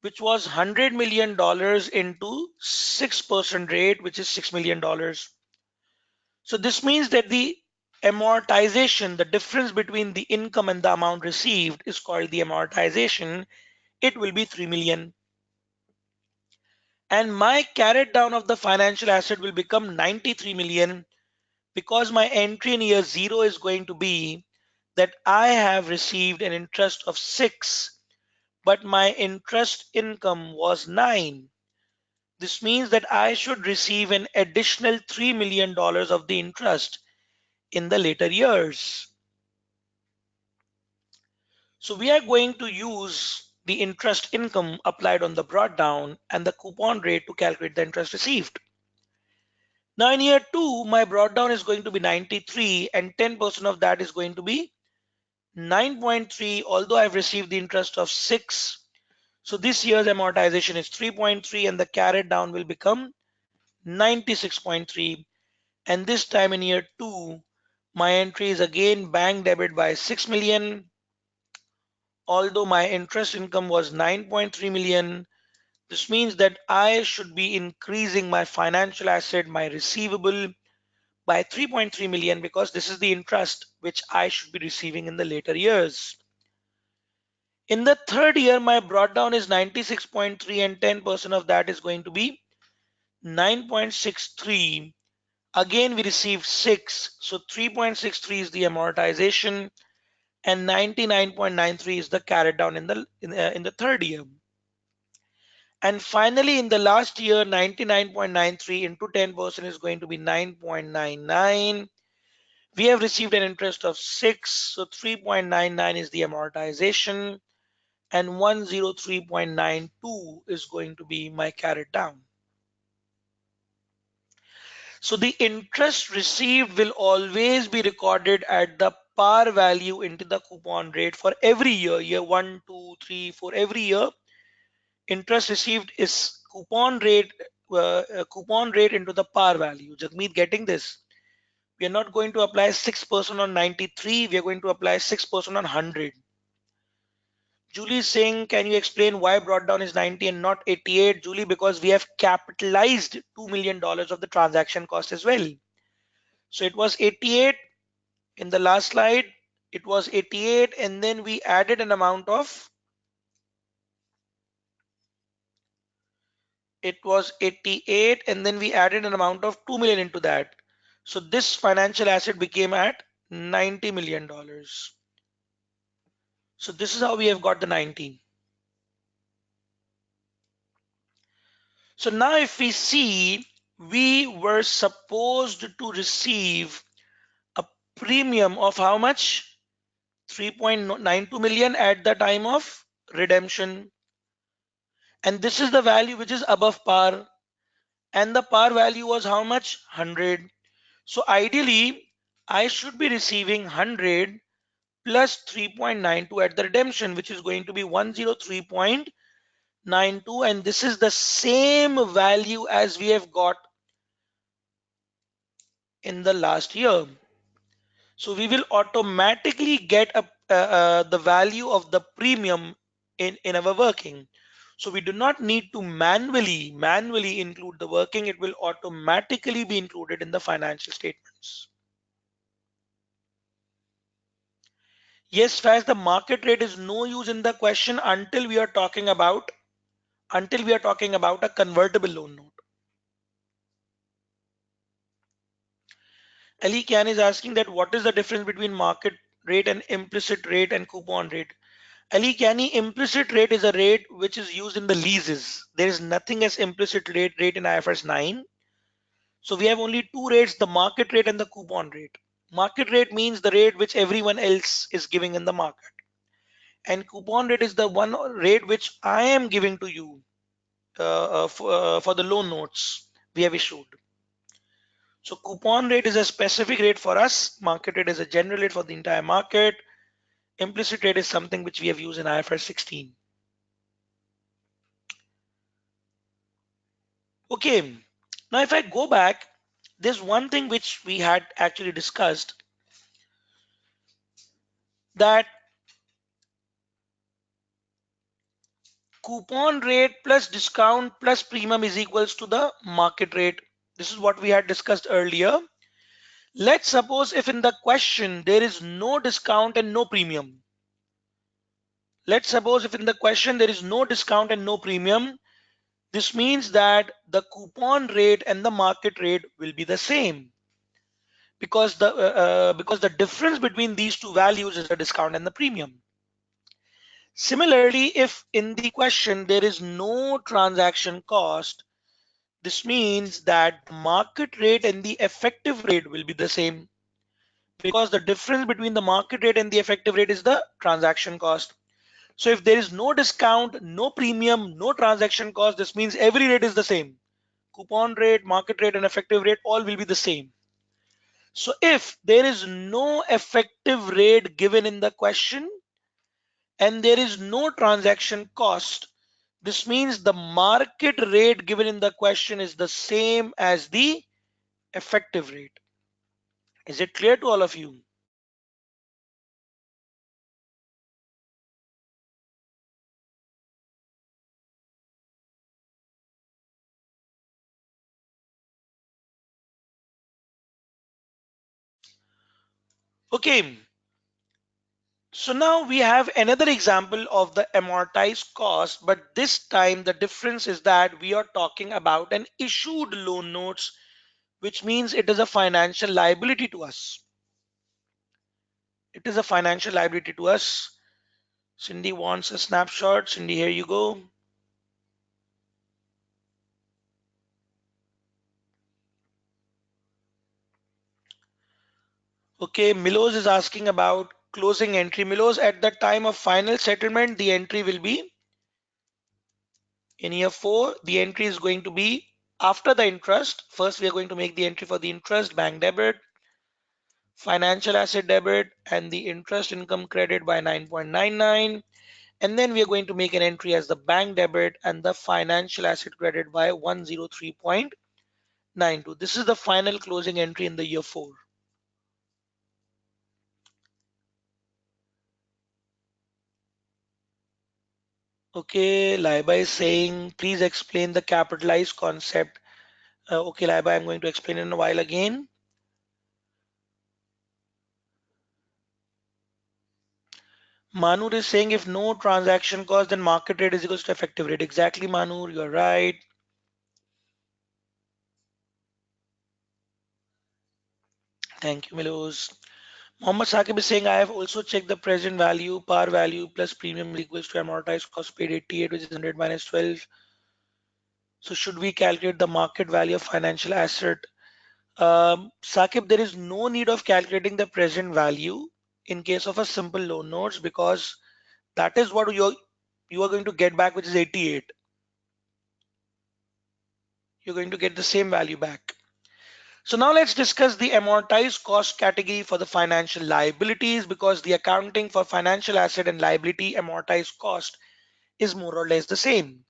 which was $100 million into 6% rate, which is $6 million. So this means that the amortization, the difference between the income and the amount received, is called the amortization. It will be 3 million. And my carried down of the financial asset will become 93 million because my entry in year zero is going to be that I have received an interest of 6, but my interest income was 9. This means that I should receive an additional $3 million of the interest in the later years. So we are going to use the interest income applied on the brought down and the coupon rate to calculate the interest received. Now in year 2, my brought down is going to be 93 and 10% of that is going to be 9.3, although I've received the interest of 6. So this year's amortization is 3.3 and the carried down will become 96.3. And this time in year 2, my entry is again bank debit by 6 million. Although my interest income was 9.3 million, this means that I should be increasing my financial asset, my receivable, by 3.3 million because this is the interest which I should be receiving in the later years. In the third year, my brought down is 96.3 and 10% of that is going to be 9.63. Again, we received 6, so 3.63 is the amortization and 99.93 is the carried down in the third year. And finally, in the last year, 99.93 into 10% is going to be 9.99. We have received an interest of 6, so 3.99 is the amortization, and 103.92 is going to be my carried down. So the interest received will always be recorded at the par value into the coupon rate for every year, year 1, 2, 3, 4, every year. Interest received is coupon rate into the par value. Jagmeet, getting this? We are not going to apply 6% on 93. We are going to apply 6% on 100. Julie is saying, can you explain why brought down is 90 and not 88? Julie, because we have capitalized $2 million of the transaction cost as well. So it was 88 in the last slide. It was 88 and then we added an amount of, it was 88 and then we added an amount of 2 million into that. So this financial asset became at $90 million. So this is how we have got the 19. So now if we see, we were supposed to receive a premium of how much? 3.92 million at the time of redemption. And this is the value which is above par. And the par value was how much? 100. So ideally, I should be receiving 100 plus 3.92 at the redemption, which is going to be 103.92. And this is the same value as we have got in the last year. So we will automatically get the value of the premium in our working. So we do not need to manually include the working. It will automatically be included in the financial statements. Yes, Faz, the market rate is no use in the question until we are talking about a convertible loan note. Ali Khan is asking that what is the difference between market rate and implicit rate and coupon rate? Ali Kani, implicit rate is a rate which is used in the leases. There is nothing as implicit rate in IFRS 9. So we have only two rates, the market rate and the coupon rate. Market rate means the rate which everyone else is giving in the market. And coupon rate is the one rate which I am giving to you for the loan notes we have issued. So coupon rate is a specific rate for us. Market rate is a general rate for the entire market. Implicit rate is something which we have used in IFRS 16. Okay, now if I go back, there's one thing which we had actually discussed, that coupon rate plus discount plus premium is equals to the market rate. This is what we had discussed earlier. Let's suppose if in the question there is no discount and no premium. Let's suppose if in the question there is no discount and no premium, this means that the coupon rate and the market rate will be the same, because the difference between these two values is the discount and the premium. Similarly, if in the question there is no transaction cost, this means that the market rate and the effective rate will be the same, because the difference between the market rate and the effective rate is the transaction cost. So if there is no discount, no premium, no transaction cost, this means every rate is the same. Coupon rate, market rate, and effective rate all will be the same. So if there is no effective rate given in the question and there is no transaction cost, this means the market rate given in the question is the same as the effective rate. Is it clear to all of you? Okay, so now we have another example of the amortized cost, but this time the difference is that we are talking about an issued loan notes, which means it is a financial liability to us. It is a financial liability to us. Cindy wants a snapshot. Cindy, here you go. Okay, Milos is asking about closing entry. Milos, at the time of final settlement, the entry will be in year 4. The entry is going to be after the interest. First, we are going to make the entry for the interest, bank debit, financial asset debit, and the interest income credit by 9.99. And then we are going to make an entry as the bank debit and the financial asset credit by 103.92. This is the final closing entry in the year 4. Okay, Laiba is saying, please explain the capitalized concept. Okay, Laiba, I'm going to explain in a while again. Manur is saying if no transaction cost, then market rate is equals to effective rate. Exactly, Manur, you're right. Thank you, Milos. Mohammed Saqib is saying I have also checked the present value, par value plus premium equals to amortized cost paid 88, which is 100 minus 12. So should we calculate the market value of financial asset? Saqib, there is no need of calculating the present value in case of a simple loan notes, because that is what you are going to get back, which is 88. You're going to get the same value back. So now let's discuss the amortized cost category for the financial liabilities, because the accounting for financial asset and liability amortized cost is more or less the same.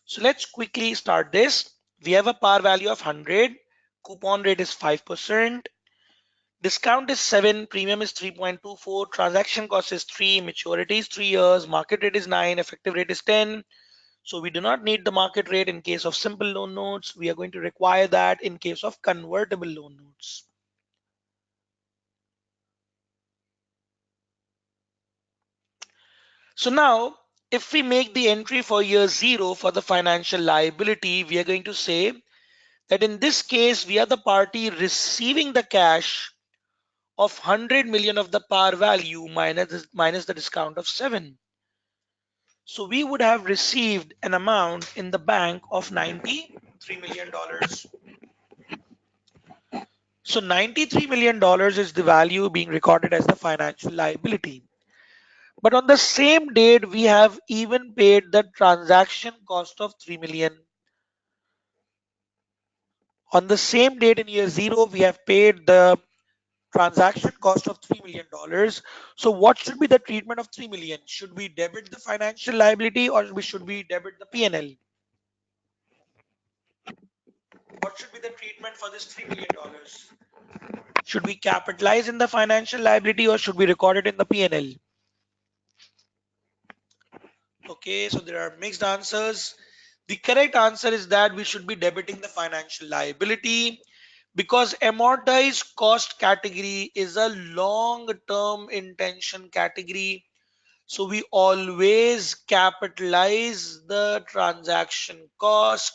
So let's quickly start this. We have a par value of 100. Coupon rate is 5%. Discount is 7, premium is 3.24, transaction cost is 3, maturity is 3 years, market rate is 9, effective rate is 10. So we do not need the market rate in case of simple loan notes. We are going to require that in case of convertible loan notes. So now, if we make the entry for year 0 for the financial liability, we are going to say that in this case, we are the party receiving the cash of 100 million of the par value minus the discount of 7. So we would have received an amount in the bank of $93 million. So $93 million is the value being recorded as the financial liability. But on the same date, we have even paid the transaction cost of 3 million. On the same date in year 0, we have paid the transaction cost of $3 million. So what should be the treatment of 3 million? Should we debit the financial liability or should we debit the P&L? What should be the treatment for this $3 million? Should we capitalize in the financial liability or should we record it in the P&L? Okay, so there are mixed answers. The correct answer is that we should be debiting the financial liability because amortized cost category is a long-term intention category. So we always capitalize the transaction cost,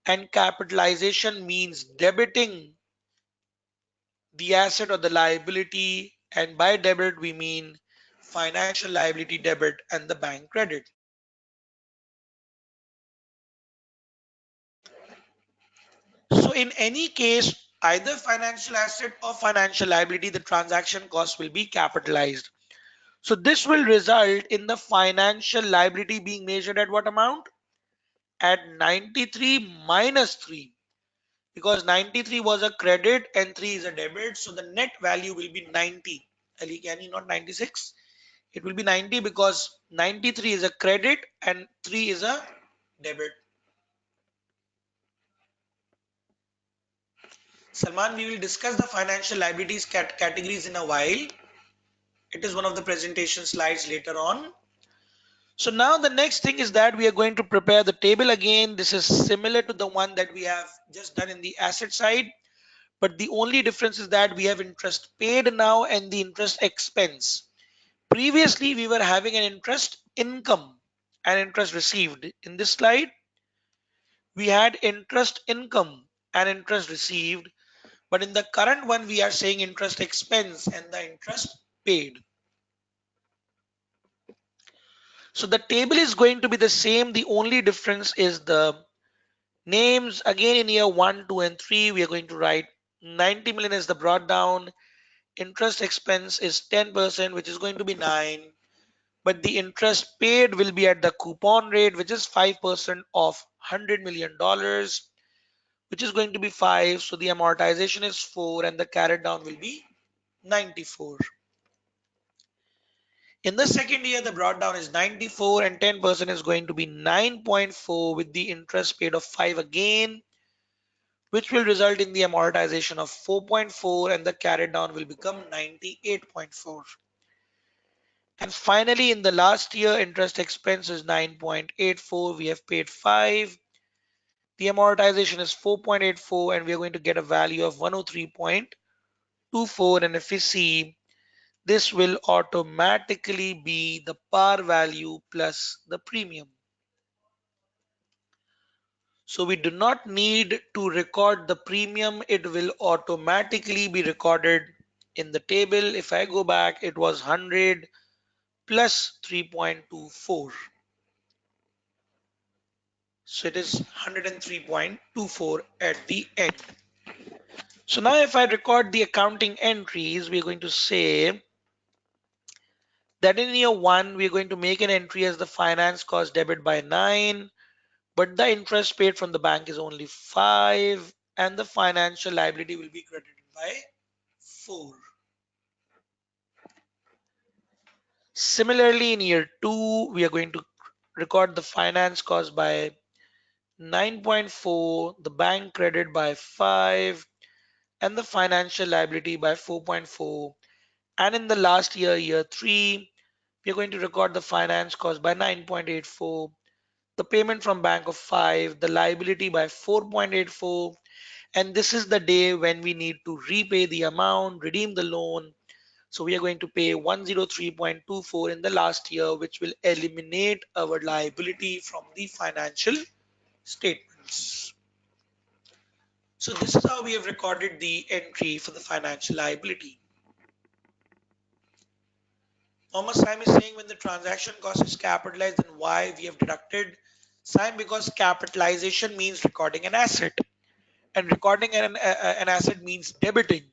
and capitalization means debiting the asset or the liability, and by debit we mean financial liability debit and the bank credit. So in any case, either financial asset or financial liability, the transaction cost will be capitalized. So this will result in the financial liability being measured at what amount? At 93 minus 3, because 93 was a credit and 3 is a debit. So the net value will be 90. Ali, can you not 96? It will be 90 because 93 is a credit and 3 is a debit. Salman, we will discuss the financial liabilities categories in a while. It is one of the presentation slides later on. So now the next thing is that we are going to prepare the table again. This is similar to the one that we have just done in the asset side, but the only difference is that we have interest paid now and the interest expense. Previously, we were having an interest income and interest received. In this slide, we had interest income and interest received, but in the current one, we are saying interest expense and the interest paid. So the table is going to be the same. The only difference is the names. Again, in year 1, 2, and 3, we are going to write 90 million is the brought down. Interest expense is 10%, which is going to be 9. But the interest paid will be at the coupon rate, which is 5% of $100 million, which is going to be 5. So the amortization is 4 and the carried down will be 94. In the second year, the brought down is 94 and 10% is going to be 9.4 with the interest paid of 5 again, which will result in the amortization of 4.4 and the carried down will become 98.4. And finally, in the last year, interest expense is 9.84. We have paid 5. The amortization is 4.84 and we are going to get a value of 103.24. And if we see, this will automatically be the par value plus the premium. So we do not need to record the premium. It will automatically be recorded in the table. If I go back, it was 100 plus 3.24. So it is 103.24 at the end. So now if I record the accounting entries, we're going to say that in year 1, we're going to make an entry as the finance cost debit by 9, but the interest paid from the bank is only 5, and the financial liability will be credited by 4. Similarly, in year 2, we are going to record the finance cost by 9.4, the bank credit by 5, and the financial liability by 4.4. And in the last year, year 3, we're going to record the finance cost by 9.84, the payment from bank of 5, the liability by 4.84, and this is the day when we need to repay the amount, redeem the loan. So we are going to pay 103.24 in the last year, which will eliminate our liability from the financial statements. So this is how we have recorded the entry for the financial liability. Thomas Sam is saying when the transaction cost is capitalized, then why we have deducted Sam? Because capitalization means recording an asset, and recording an asset means debiting.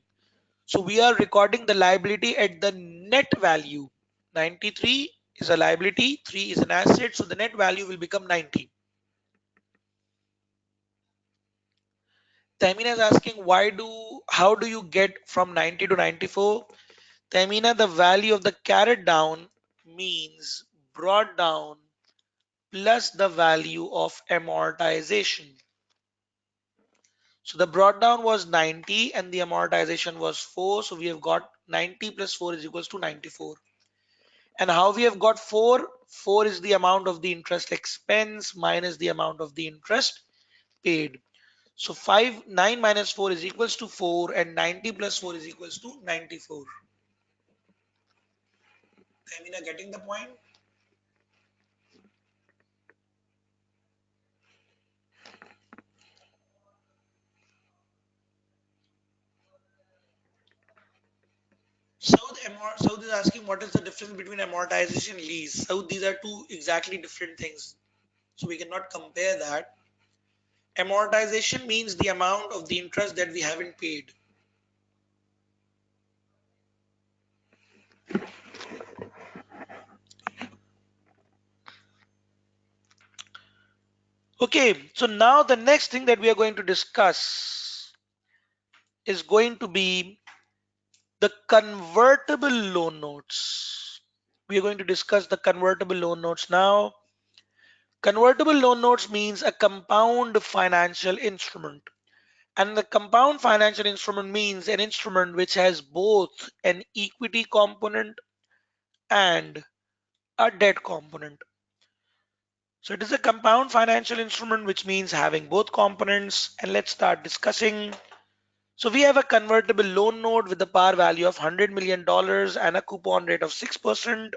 So we are recording the liability at the net value. 93 is a liability, 3 is an asset, so the net value will become 90. Tamina is asking how do you get from 90 to 94? Tamina, the value of the carried down means brought down plus the value of amortization. So the brought down was 90 and the amortization was 4. So we have got 90 plus 4 is equals to 94. And how we have got 4? 4 is the amount of the interest expense minus the amount of the interest paid. So 9 minus 4 is equals to 4 and 90 plus 4 is equals to 94. Tamina, getting the point? South is asking what is the difference between amortization and lease. South, these are two exactly different things. So we cannot compare that. Amortization means the amount of the interest that we haven't paid. Okay, so now the next thing that we are going to discuss is going to be the convertible loan notes. We are going to discuss the convertible loan notes now. Convertible loan notes means a compound financial instrument. And the compound financial instrument means an instrument which has both an equity component and a debt component. So it is a compound financial instrument, which means having both components. And let's start discussing. So we have a convertible loan note with a par value of $100 million and a coupon rate of 6%.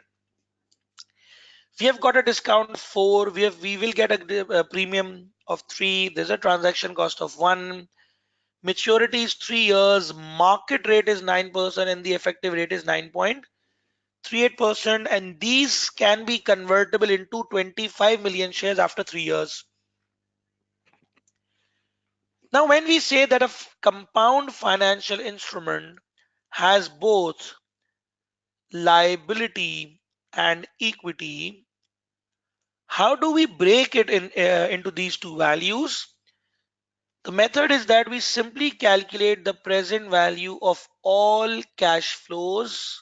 We have got a discount of 4. We will get a premium of 3. There's a transaction cost of 1. Maturity is 3 years. Market rate is 9% and the effective rate is 9.38%. And these can be convertible into 25 million shares after 3 years. Now, when we say that a compound financial instrument has both liability and equity, how do we break it into these two values? The method is that we simply calculate the present value of all cash flows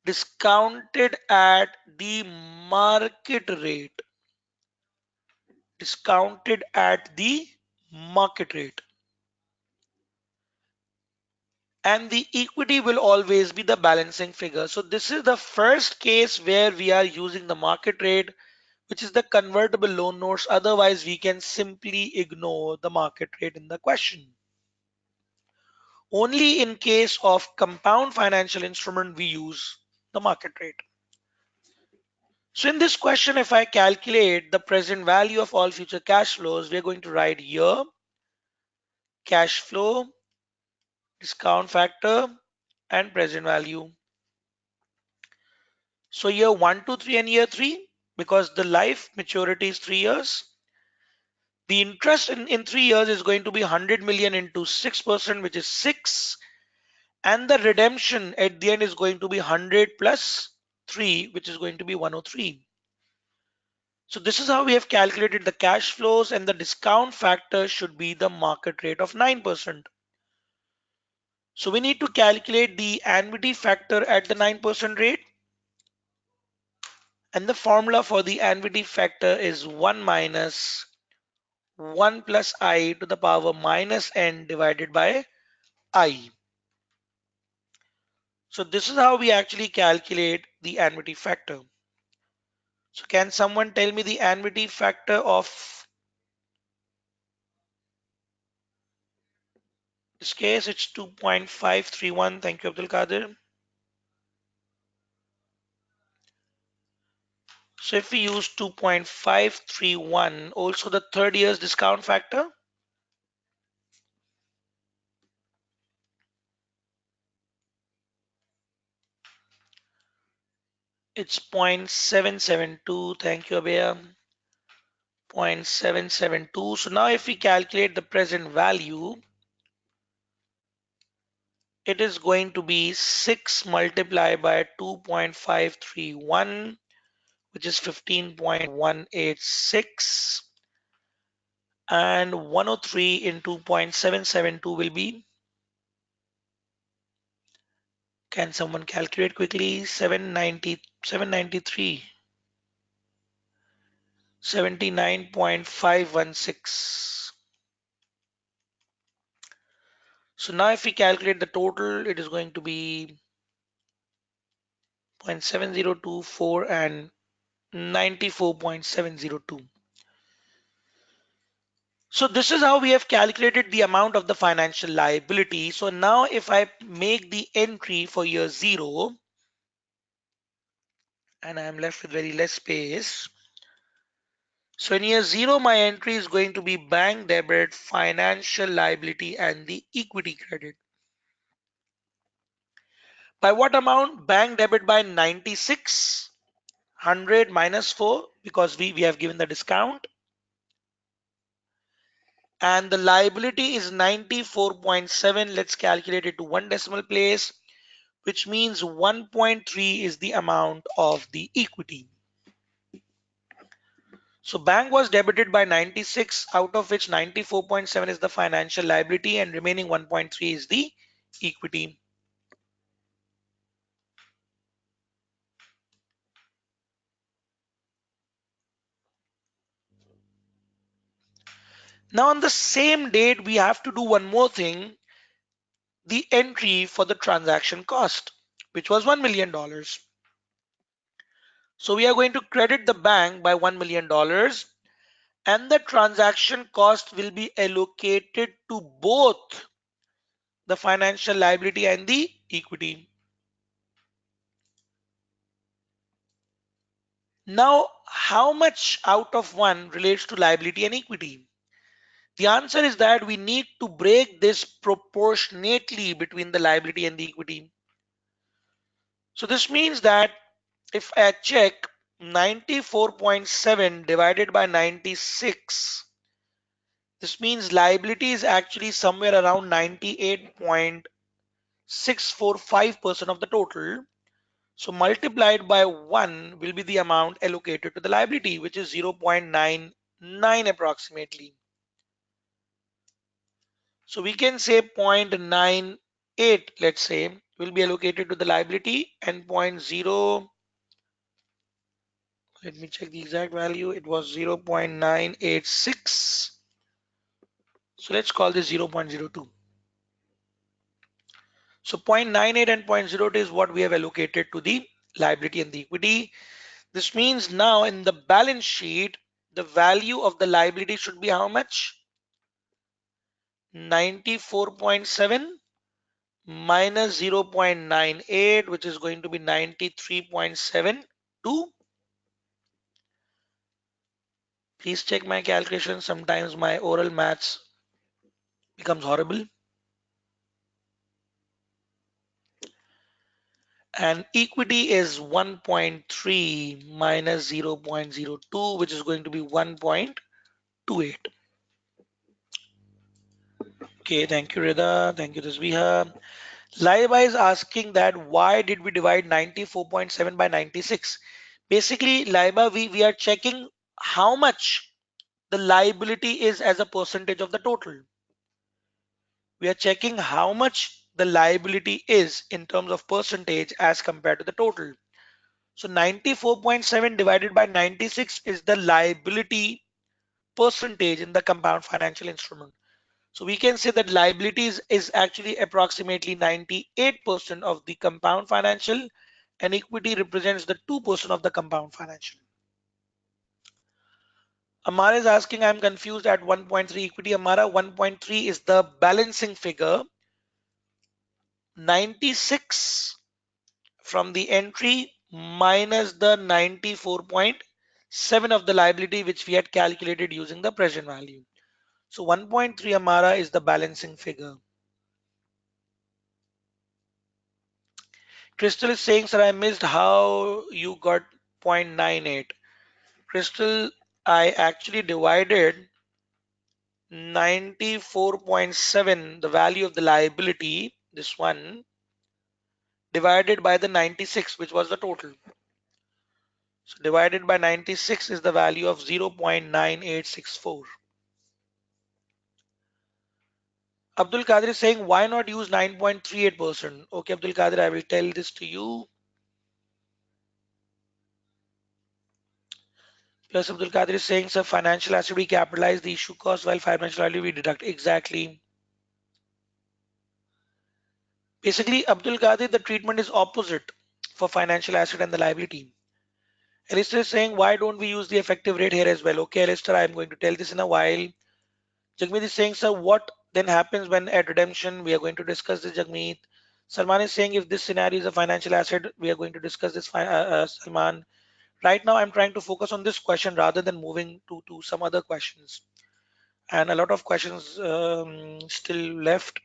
discounted at the market rate. Discounted at the market rate. And the equity will always be the balancing figure. So this is the first case where we are using the market rate, which is the convertible loan notes. Otherwise, we can simply ignore the market rate in the question. Only in case of compound financial instrument, we use the market rate. So in this question, if I calculate the present value of all future cash flows, we're going to write here cash flow, discount factor, and present value. So year 1, 2, 3 and year 3, because the life maturity is 3 years. The interest in 3 years is going to be 100 million into 6%, which is 6. And the redemption at the end is going to be 100 plus 3, which is going to be 103. So this is how we have calculated the cash flows, and the discount factor should be the market rate of 9%. So we need to calculate the annuity factor at the 9% rate. And the formula for the annuity factor is 1 minus 1 plus I to the power minus n divided by I. So this is how we actually calculate the annuity factor. So can someone tell me the annuity factor of this case? It's 2.531. Thank you, Abdul Qadir. So if we use 2.531, also the third year's discount factor, it's 0.772. Thank you, Abhaya. 0.772. So now if we calculate the present value, it is going to be 6 multiplied by 2.531, which is 15.186, and 103 into 0.772 will be, can someone calculate quickly? 793, 79.516. So now if we calculate the total, it is going to be 0.7024 and 94.702. So this is how we have calculated the amount of the financial liability. So now if I make the entry for year 0, and I am left with very less space. So in year 0, my entry is going to be bank debit, financial liability, and the equity credit. By what amount? Bank debit by 96, 100 minus 4, because we have given the discount. And the liability is 94.7. Let's calculate it to one decimal place, which means 1.3 is the amount of the equity. So bank was debited by 96, out of which 94.7 is the financial liability and remaining 1.3 is the equity. Now on the same date, we have to do one more thing, the entry for the transaction cost, which was $1 million. So we are going to credit the bank by $1 million, and the transaction cost will be allocated to both the financial liability and the equity. Now, how much out of one relates to liability and equity? The answer is that we need to break this proportionately between the liability and the equity. So this means that if I check 94.7 divided by 96, this means liability is actually somewhere around 98.645% of the total. So multiplied by 1 will be the amount allocated to the liability, which is 0.99 approximately. So we can say 0.98, let's say, will be allocated to the liability, and zero point 0, let me check the exact value, it was 0.986. So let's call this 0.02. So 0.98 and 0.02 is what we have allocated to the liability and the equity. This means now in the balance sheet, the value of the liability should be how much? 94.7 minus 0.98, which is going to be 93.72. Please check my calculation. Sometimes my oral maths becomes horrible. And equity is 1.3 minus 0.02, which is going to be 1.28. Okay, thank you, Rida. Thank you, Tasbiha. Laiba is asking that why did we divide 94.7 by 96? Basically, Laiba, we are checking how much the liability is as a percentage of the total. We are checking how much the liability is in terms of percentage as compared to the total. So 94.7 divided by 96 is the liability percentage in the compound financial instrument. So we can say that liabilities is actually approximately 98% of the compound financial, and equity represents the 2% of the compound financial. Amara is asking, I'm confused at 1.3 equity. Amara, 1.3 is the balancing figure. 96 from the entry minus the 94.7 of the liability which we had calculated using the present value. So 1.3 Amara is the balancing figure. Crystal is saying, sir, I missed how you got 0.98. Crystal, I actually divided 94.7, the value of the liability, this one, divided by the 96, which was the total. So divided by 96 is the value of 0.9864. Abdul Qadir is saying, why not use 9.38%? Okay, Abdul Qadir, I will tell this to you. Plus, Abdul Qadir is saying, sir, financial asset we capitalize the issue cost while financial value we deduct. Exactly. Basically, Abdul Qadir, the treatment is opposite for financial asset and the liability. Alistair is saying, why don't we use the effective rate here as well? Okay, Alistair, I'm going to tell this in a while. Jagmeet is saying, sir, what then happens when at redemption? We are going to discuss this, Jagmeet. Salman is saying, if this scenario is a financial asset, we are going to discuss this, Salman. Right now, I'm trying to focus on this question rather than moving to some other questions. And a lot of questions still left.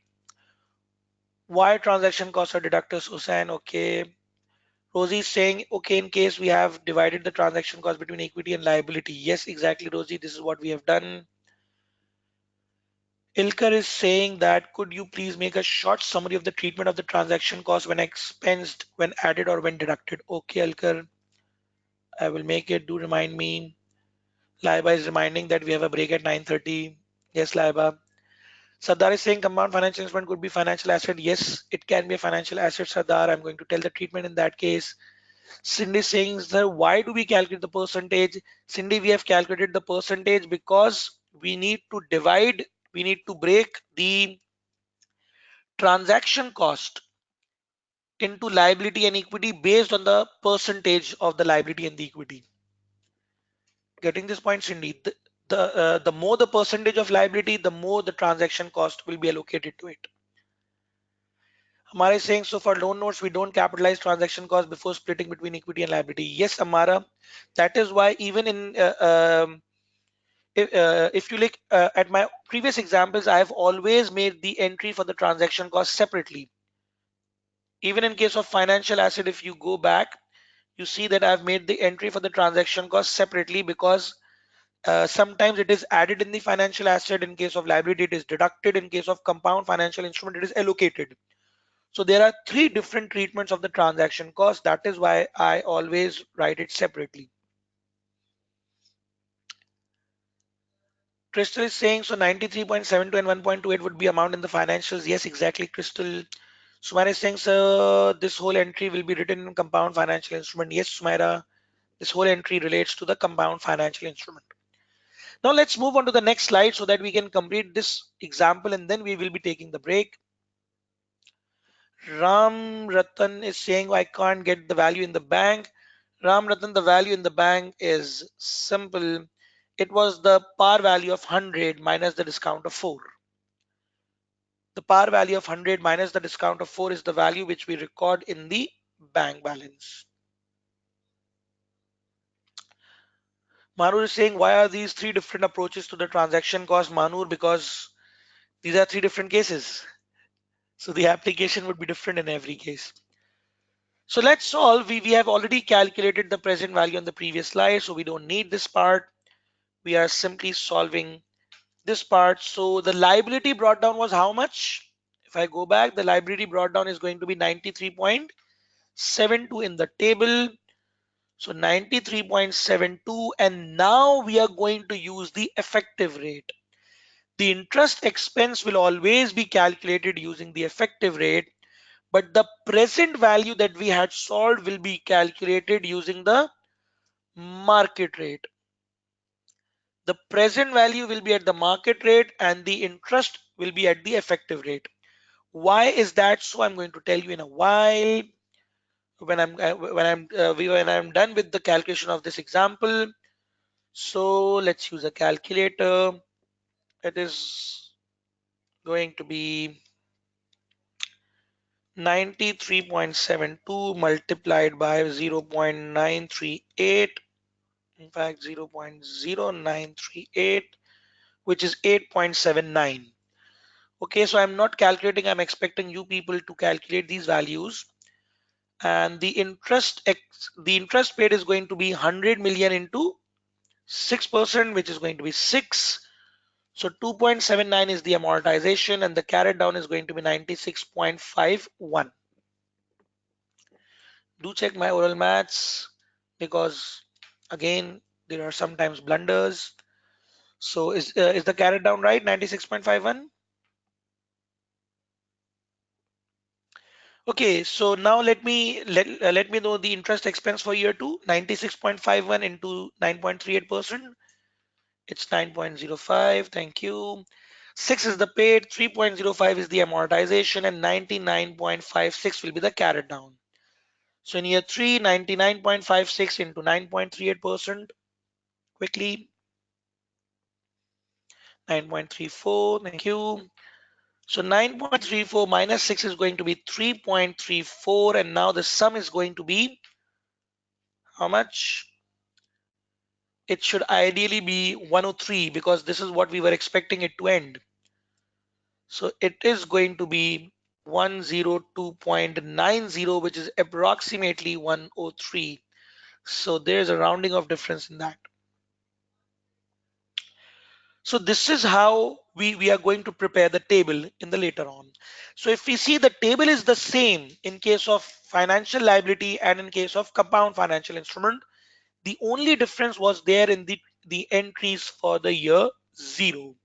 Why transaction costs are deducted, Hussain? Okay. Rosie is saying, okay, in case we have divided the transaction cost between equity and liability. Yes, exactly, Rosie. This is what we have done. Ilkar is saying that could you please make a short summary of the treatment of the transaction cost when expensed, when added, or when deducted? Okay, Ilkar, I will make it. Do remind me. Laiba is reminding that we have a break at 9:30. Yes, Laiba. Sardar is saying compound financial instrument could be financial asset. Yes, it can be a financial asset, Sardar. I'm going to tell the treatment in that case. Cindy is saying, sir, why do we calculate the percentage? Cindy, we have calculated the percentage because we need to divide, we need to break the transaction cost into liability and equity based on the percentage of the liability and the equity. Getting this point, Cindy? The more the percentage of liability, the more the transaction cost will be allocated to it. Amara is saying, so for loan notes, we don't capitalize transaction cost before splitting between equity and liability. Yes, Amara, that is why even in if you look at my previous examples, I have always made the entry for the transaction cost separately. Even in case of financial asset, if you go back, you see that I've made the entry for the transaction cost separately because sometimes it is added in the financial asset. In case of liability, it is deducted. In case of compound financial instrument, it is allocated. So there are three different treatments of the transaction cost. That is why I always write it separately. Crystal is saying, so 93.72 and 1.28 would be amount in the financials. Yes, exactly, Crystal. Sumaira is saying, so this whole entry will be written in compound financial instrument. Yes, Sumaira, this whole entry relates to the compound financial instrument. Now let's move on to the next slide so that we can complete this example and then we will be taking the break. Ram Ratan is saying, I can't get the value in the bank. Ram Ratan, the value in the bank is simple. It was the par value of 100 minus the discount of 4. The par value of 100 minus the discount of 4 is the value which we record in the bank balance. Manur is saying, why are these three different approaches to the transaction cost? Manur, because these are three different cases. So the application would be different in every case. So let's solve. We have already calculated the present value on the previous slide, so we don't need this part. We are simply solving this part. So the liability brought down was how much? If I go back, the liability brought down is going to be 93.72 in the table. So 93.72, and now we are going to use the effective rate. The interest expense will always be calculated using the effective rate, but the present value that we had solved will be calculated using the market rate. The present value will be at the market rate and the interest will be at the effective rate. Why is that so? I'm going to tell you in a while when I'm done with the calculation of this example. So let's use a calculator. It is going to be 93.72 multiplied by 0.938, in fact 0.0938, which is 8.79. Okay, so I'm not calculating, I'm expecting you people to calculate these values. And the interest paid is going to be 100 million into 6%, which is going to be 6. So 2.79 is the amortization, and the carried down is going to be 96.51. Do check my oral maths, because again there are sometimes blunders. So is the carried down right? 96.51. Okay, so now let me know the interest expense for year 2. 96.51 into 9.38%. It's 9.05. Thank you. 6 is the paid, 3.05 is the amortization, and 99.56 will be the carried down. So in year 3, 99.56 into 9.38%. Quickly, 9.34. Thank you. So 9.34 minus 6 is going to be 3.34, and now the sum is going to be how much? It should ideally be 103, because this is what we were expecting it to end. So it is going to be 102.90, which is approximately 103. So there's a rounding of difference in that. So this is how we are going to prepare the table in the later on. So if we see, the table is the same in case of financial liability and in case of compound financial instrument. The only difference was there in the entries for the year 0.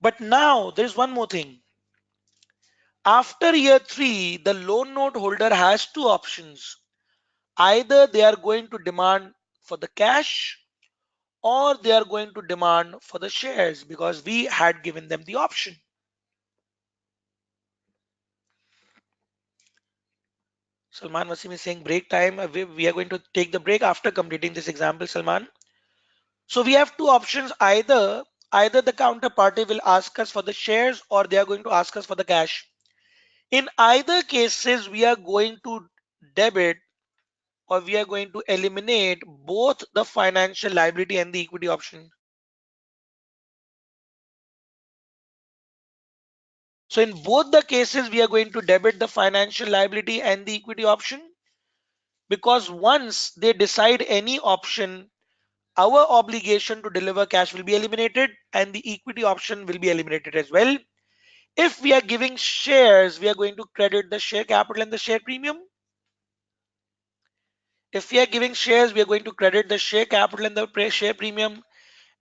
But now there's one more thing. After year 3, the loan note holder has two options. Either they are going to demand for the cash, or they are going to demand for the shares, because we had given them the option. Salman Wasim is saying break time. We are going to take the break after completing this example, Salman. So we have two options. Either the counterparty will ask us for the shares, or they are going to ask us for the cash. In either cases, we are going to debit, or we are going to eliminate both the financial liability and the equity option. So in both the cases, we are going to debit the financial liability and the equity option, because once they decide any option, our obligation to deliver cash will be eliminated and the equity option will be eliminated as well. If we are giving shares, we are going to credit the share capital and the share premium. If we are giving shares, we are going to credit the share capital and the share premium.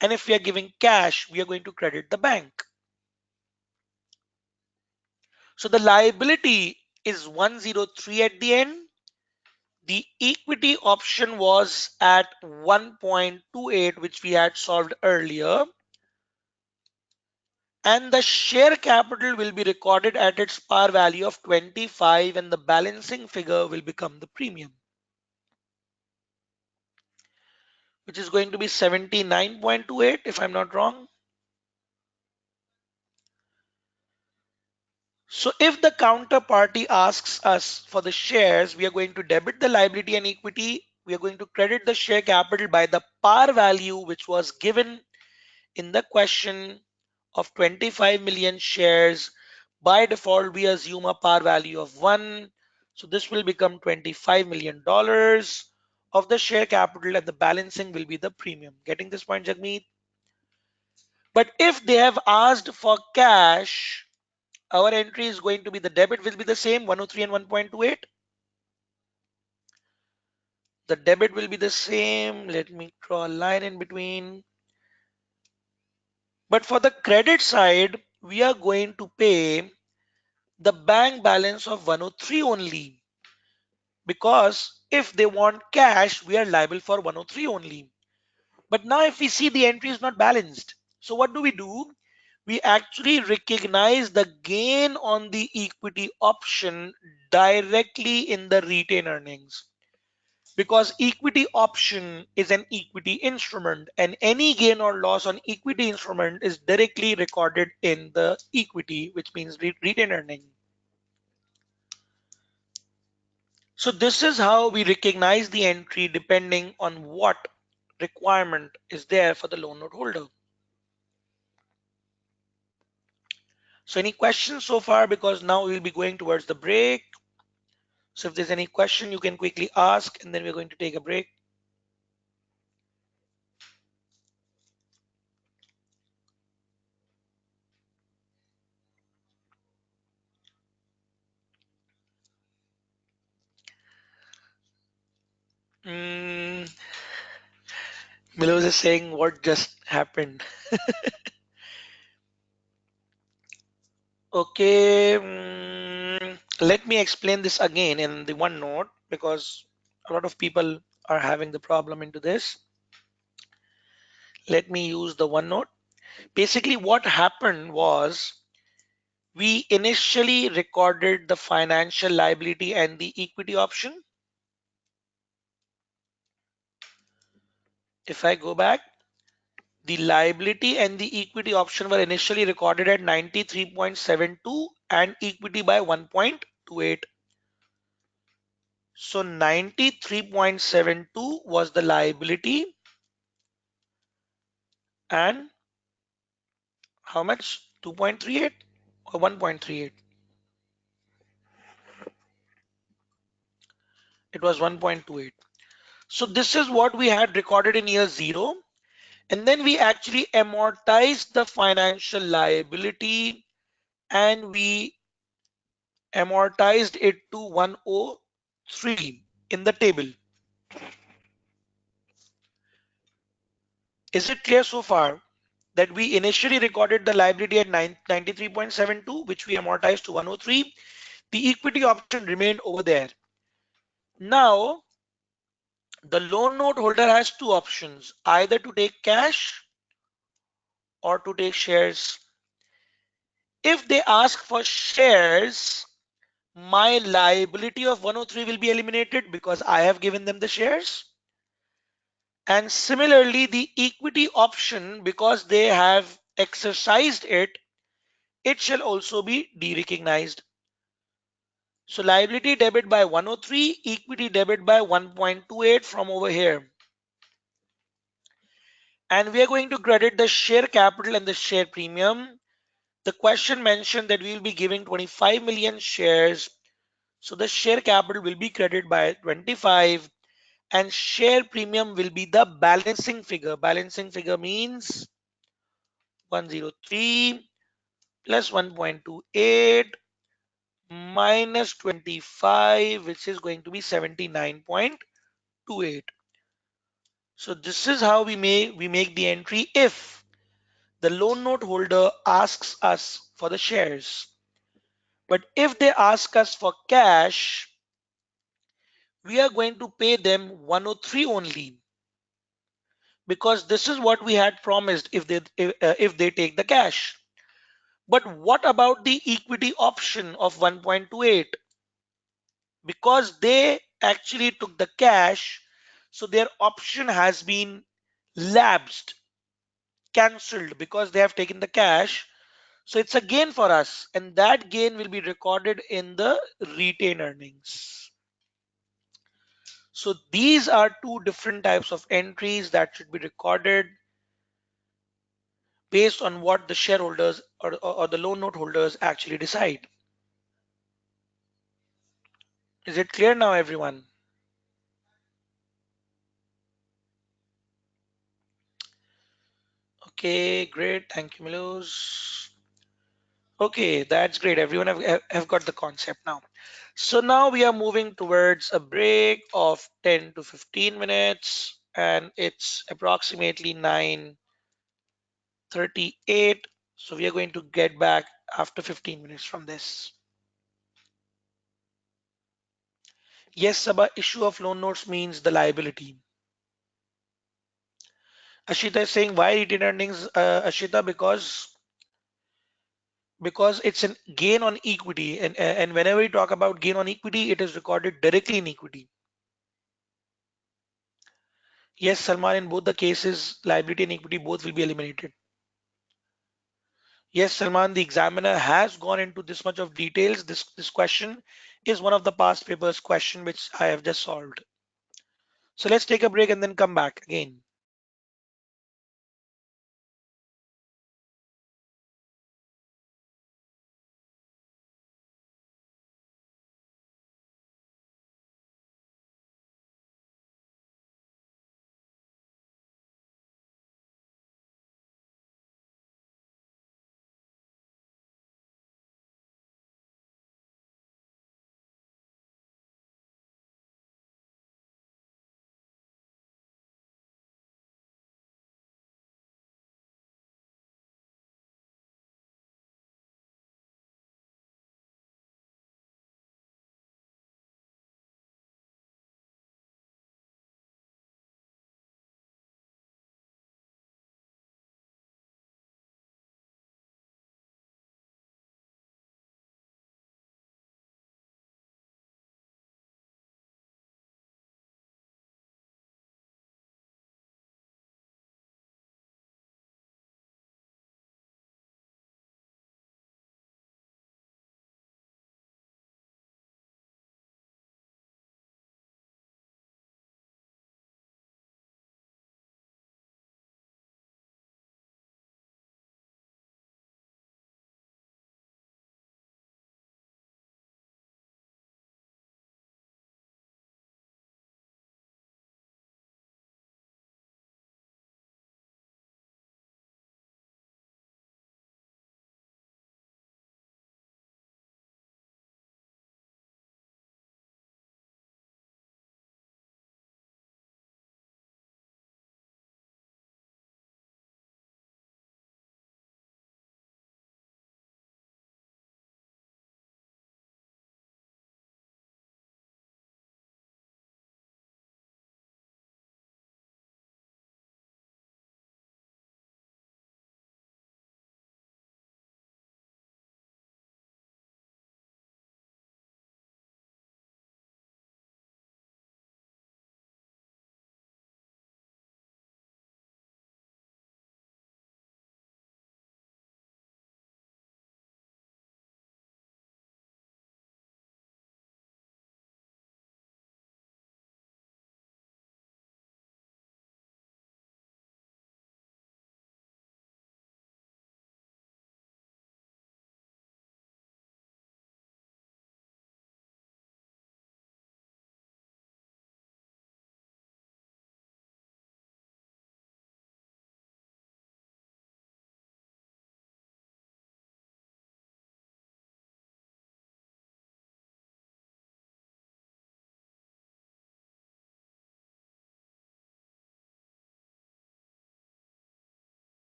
And if we are giving cash, we are going to credit the bank. So the liability is 103 at the end. The equity option was at 1.28, which we had solved earlier. And the share capital will be recorded at its par value of 25, and the balancing figure will become the premium, which is going to be 79.28 if I'm not wrong. So if the counterparty asks us for the shares, we are going to debit the liability and equity. We are going to credit the share capital by the par value which was given in the question of 25 million shares. By default, we assume a par value of 1. So this will become $25 million of the share capital, and the balancing will be the premium. Getting this point, Jagmeet? But if they have asked for cash, our entry is going to be, the debit will be the same, 103 and 1.28. The debit will be the same. Let me draw a line in between. But for the credit side, we are going to pay the bank balance of 103 only, because if they want cash, we are liable for 103 only. But now if we see the entry is not balanced, so what do? We actually recognize the gain on the equity option directly in the retained earnings, because equity option is an equity instrument and any gain or loss on equity instrument is directly recorded in the equity, which means retained earning. So this is how we recognize the entry depending on what requirement is there for the loan note holder. So any questions so far? Because now we'll be going towards the break. So if there's any question, you can quickly ask, and then we're going to take a break. Mm, Milos is saying what just happened. Okay, let me explain this again in the OneNote, because a lot of people are having the problem into this. Let me use the OneNote. Basically, what happened was we initially recorded the financial liability and the equity option. If I go back, the liability and the equity option were initially recorded at 93.72 and equity by 1.28. So 93.72 was the liability, and how much? 2.38 or 1.38? It was 1.28. So this is what we had recorded in year zero. And then we actually amortized the financial liability and we amortized it to 103 in the table. Is it clear so far that we initially recorded the liability at 93.72, which we amortized to 103? The equity option remained over there. Now, the loan note holder has two options, either to take cash or to take shares. If they ask for shares, my liability of 103 will be eliminated because I have given them the shares. And similarly, the equity option, because they have exercised it, it shall also be derecognized. So liability debit by 103, equity debit by 1.28 from over here. And we are going to credit the share capital and the share premium. The question mentioned that we will be giving 25 million shares. So the share capital will be credited by 25 and share premium will be the balancing figure. Balancing figure means 103 plus 1.28 minus 25, which is going to be 79.28. So this is how we make the entry if the loan note holder asks us for the shares. But if they ask us for cash, we are going to pay them 103 only, because this is what we had promised if they take the cash. But what about the equity option of 1.28? Because they actually took the cash, so their option has been lapsed, cancelled, because they have taken the cash. So it's a gain for us, and that gain will be recorded in the retained earnings. So these are two different types of entries that should be recorded based on what the shareholders or the loan note holders actually decide. Is it clear now, everyone? Okay, great. Thank you, Milos. Okay, that's great. Everyone have got the concept now. So now we are moving towards a break of 10 to 15 minutes, and it's approximately 9:38. So we are going to get back after 15 minutes from this. Yes, Sabha, issue of loan notes means the liability. Ashita is saying why retained earnings, Ashita, because it's a gain on equity, and whenever we talk about gain on equity, it is recorded directly in equity. Yes, Salman, in both the cases, liability and equity both will be eliminated. Yes, Salman, the examiner has gone into this much of details. This question is one of the past papers question which I have just solved. So let's take a break and then come back again.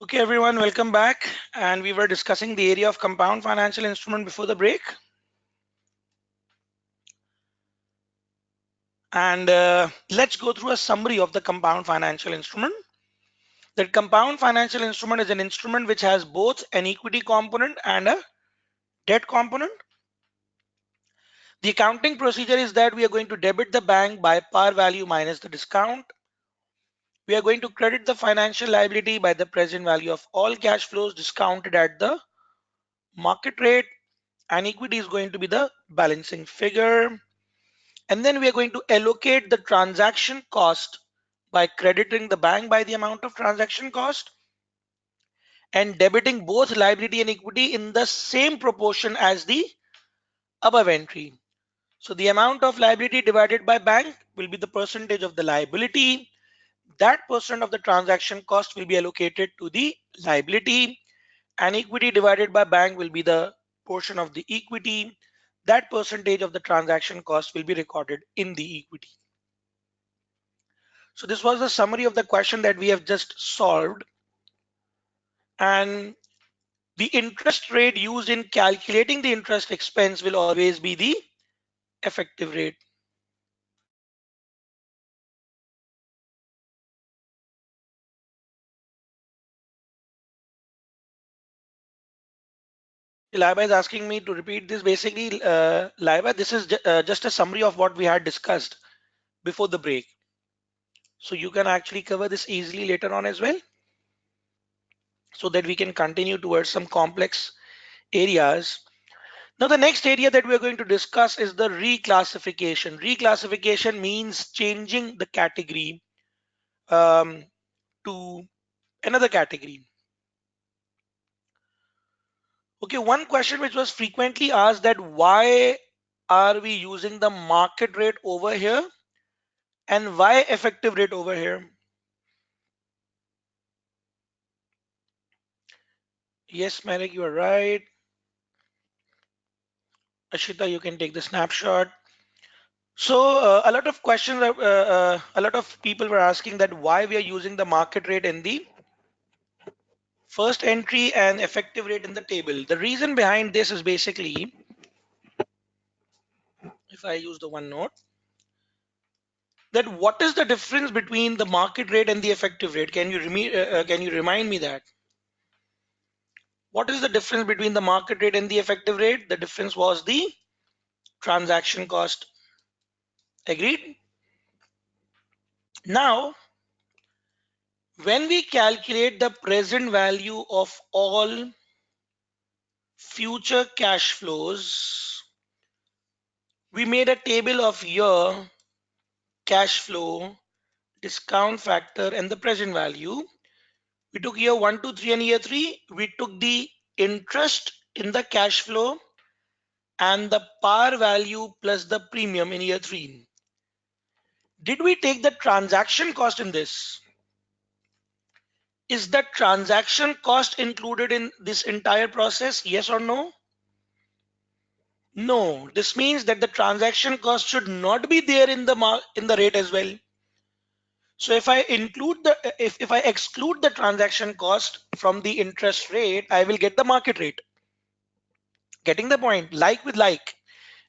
Okay, everyone, welcome back. And we were discussing the area of compound financial instrument before the break. And let's go through a summary of the compound financial instrument. The compound financial instrument is an instrument which has both an equity component and a debt component. The accounting procedure is that we are going to debit the bank by par value minus the discount. We are going to credit the financial liability by the present value of all cash flows discounted at the market rate, and equity is going to be the balancing figure. And then we are going to allocate the transaction cost by crediting the bank by the amount of transaction cost and debiting both liability and equity in the same proportion as the above entry. So the amount of liability divided by bank will be the percentage of the liability. That percent of the transaction cost will be allocated to the liability, and equity divided by bank will be the portion of the equity. That percentage of the transaction cost will be recorded in the equity. So this was the summary of the question that we have just solved. And the interest rate used in calculating the interest expense will always be the effective rate. Laiba is asking me to repeat this. Basically, Laiba, this is just a summary of what we had discussed before the break. So you can actually cover this easily later on as well, so that we can continue towards some complex areas. Now, the next area that we're going to discuss is the reclassification. Reclassification means changing the category to another category. Okay, one question which was frequently asked, that why are we using the market rate over here and why effective rate over here? Yes, Marek, you are right. Ashita, you can take the snapshot. So a lot of questions, a lot of people were asking that why we are using the market rate in the first entry and effective rate in the table. The reason behind this is basically, if I use the OneNote, that what is the difference between the market rate and the effective rate? Can you remind me that? What is the difference between the market rate and the effective rate? The difference was the transaction cost. Agreed? Now, when we calculate the present value of all future cash flows, we made a table of year, cash flow, discount factor, and the present value. We took year 1, 2, 3, and year 3. We took the interest in the cash flow and the par value plus the premium in year 3. Did we take the transaction cost in this? Is the transaction cost included in this entire process? Yes or no? No. This means that the transaction cost should not be there in the rate as well. So if I include the if I exclude the transaction cost from the interest rate, I will get the market rate. Getting the point? Like with like.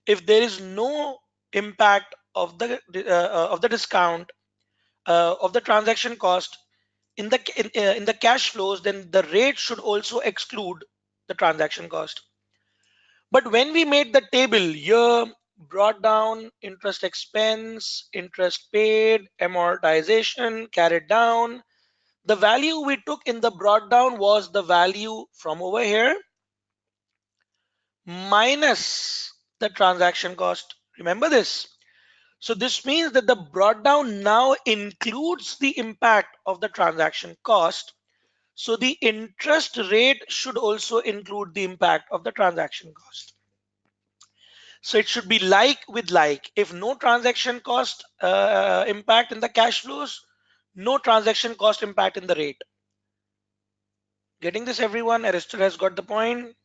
If there is no impact of the discount of the transaction cost in the cash flows, then the rate should also exclude the transaction cost. But when we made the table here, brought down interest expense, interest paid, amortization carried down, the value we took in the brought down was the value from over here minus the transaction cost. Remember this. So this means that the brought down now includes the impact of the transaction cost. So the interest rate should also include the impact of the transaction cost. So it should be like with like. If no transaction cost impact in the cash flows, no transaction cost impact in the rate. Getting this, everyone? Aristotle has got the point.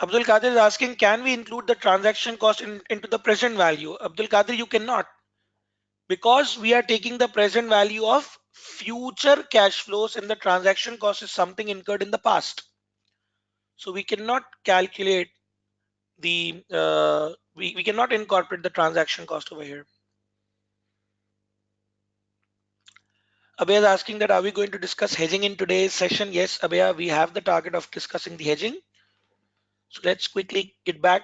Abdul Qadir is asking, can we include the transaction cost into the present value? Abdul Qadir, you cannot, because we are taking the present value of future cash flows and the transaction cost is something incurred in the past. So we cannot calculate we cannot incorporate the transaction cost over here. Abhay is asking that are we going to discuss hedging in today's session? Yes, Abhay, we have the target of discussing the hedging. So let's quickly get back.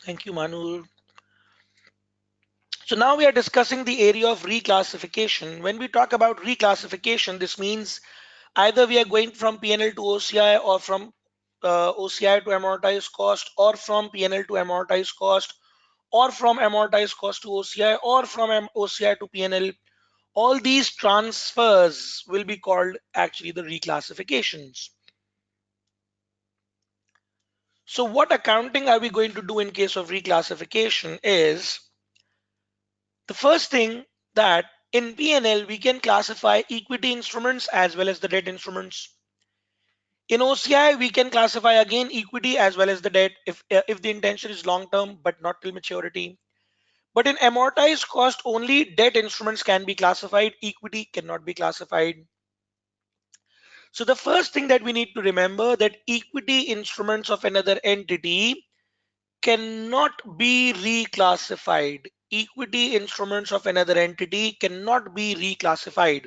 Thank you, Manul. So now we are discussing the area of reclassification. When we talk about reclassification, this means either we are going from P&L to OCI or from OCI to amortized cost or from P&L to amortized cost or from amortized cost to OCI or from OCI to P&L. All these transfers will be called actually the reclassifications. So what accounting are we going to do in case of reclassification is the first thing that in P&L we can classify equity instruments as well as the debt instruments. In OCI we can classify again equity as well as the debt if the intention is long term but not till maturity. But in amortized cost only debt instruments can be classified, equity cannot be classified. So the first thing that we need to remember that equity instruments of another entity cannot be reclassified. Equity instruments of another entity cannot be reclassified.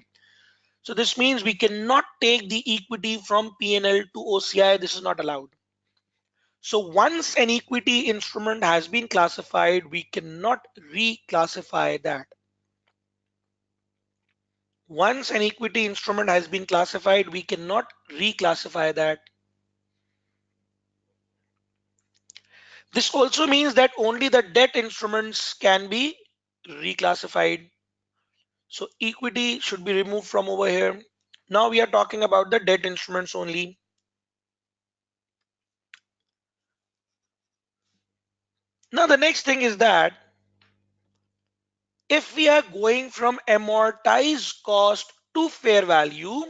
So this means we cannot take the equity from P&L to OCI. This is not allowed. So once an equity instrument has been classified, we cannot reclassify that. Once an equity instrument has been classified, we cannot reclassify that. This also means that only the debt instruments can be reclassified. So equity should be removed from over here. Now we are talking about the debt instruments only. Now the next thing is that if we are going from amortized cost to fair value,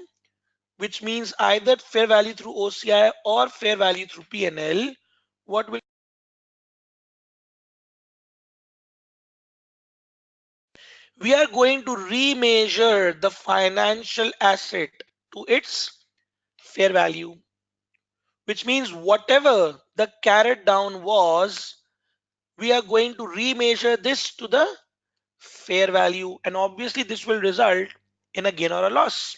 which means either fair value through OCI or fair value through P&L, what will we are going to remeasure the financial asset to its fair value, which means whatever the carried down was, we are going to remeasure this to the fair value, and obviously this will result in a gain or a loss,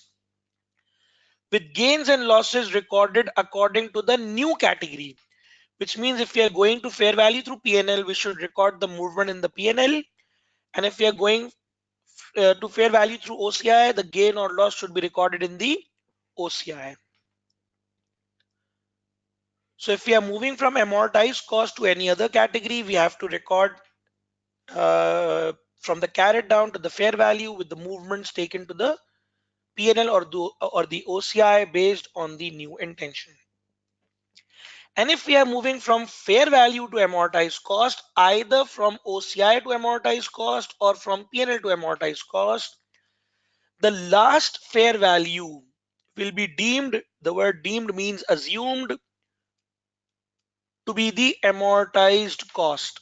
with gains and losses recorded according to the new category, which means if we are going to fair value through P&L, we should record the movement in the P&L, and if we are going to fair value through OCI, the gain or loss should be recorded in the OCI. So if we are moving from amortized cost to any other category, we have to record from the carried down to the fair value with the movements taken to the P&L or the OCI based on the new intention. And if we are moving from fair value to amortized cost, either from OCI to amortized cost or from P&L to amortized cost, the last fair value will be deemed, the word deemed means assumed, to be the amortized cost.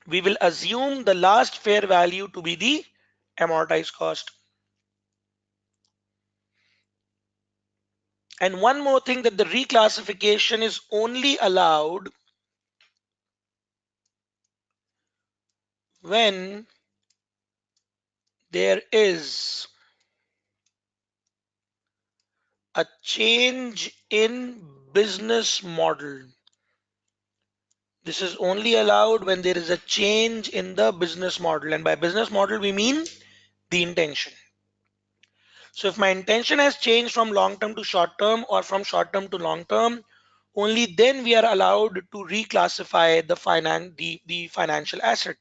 We will assume the last fair value to be the amortized cost. And one more thing, that the reclassification is only allowed when there is a change in business model. This is only allowed when there is a change in the business model, and by business model we mean the intention. So if my intention has changed from long term to short term or from short term to long term, only then we are allowed to reclassify the financial asset.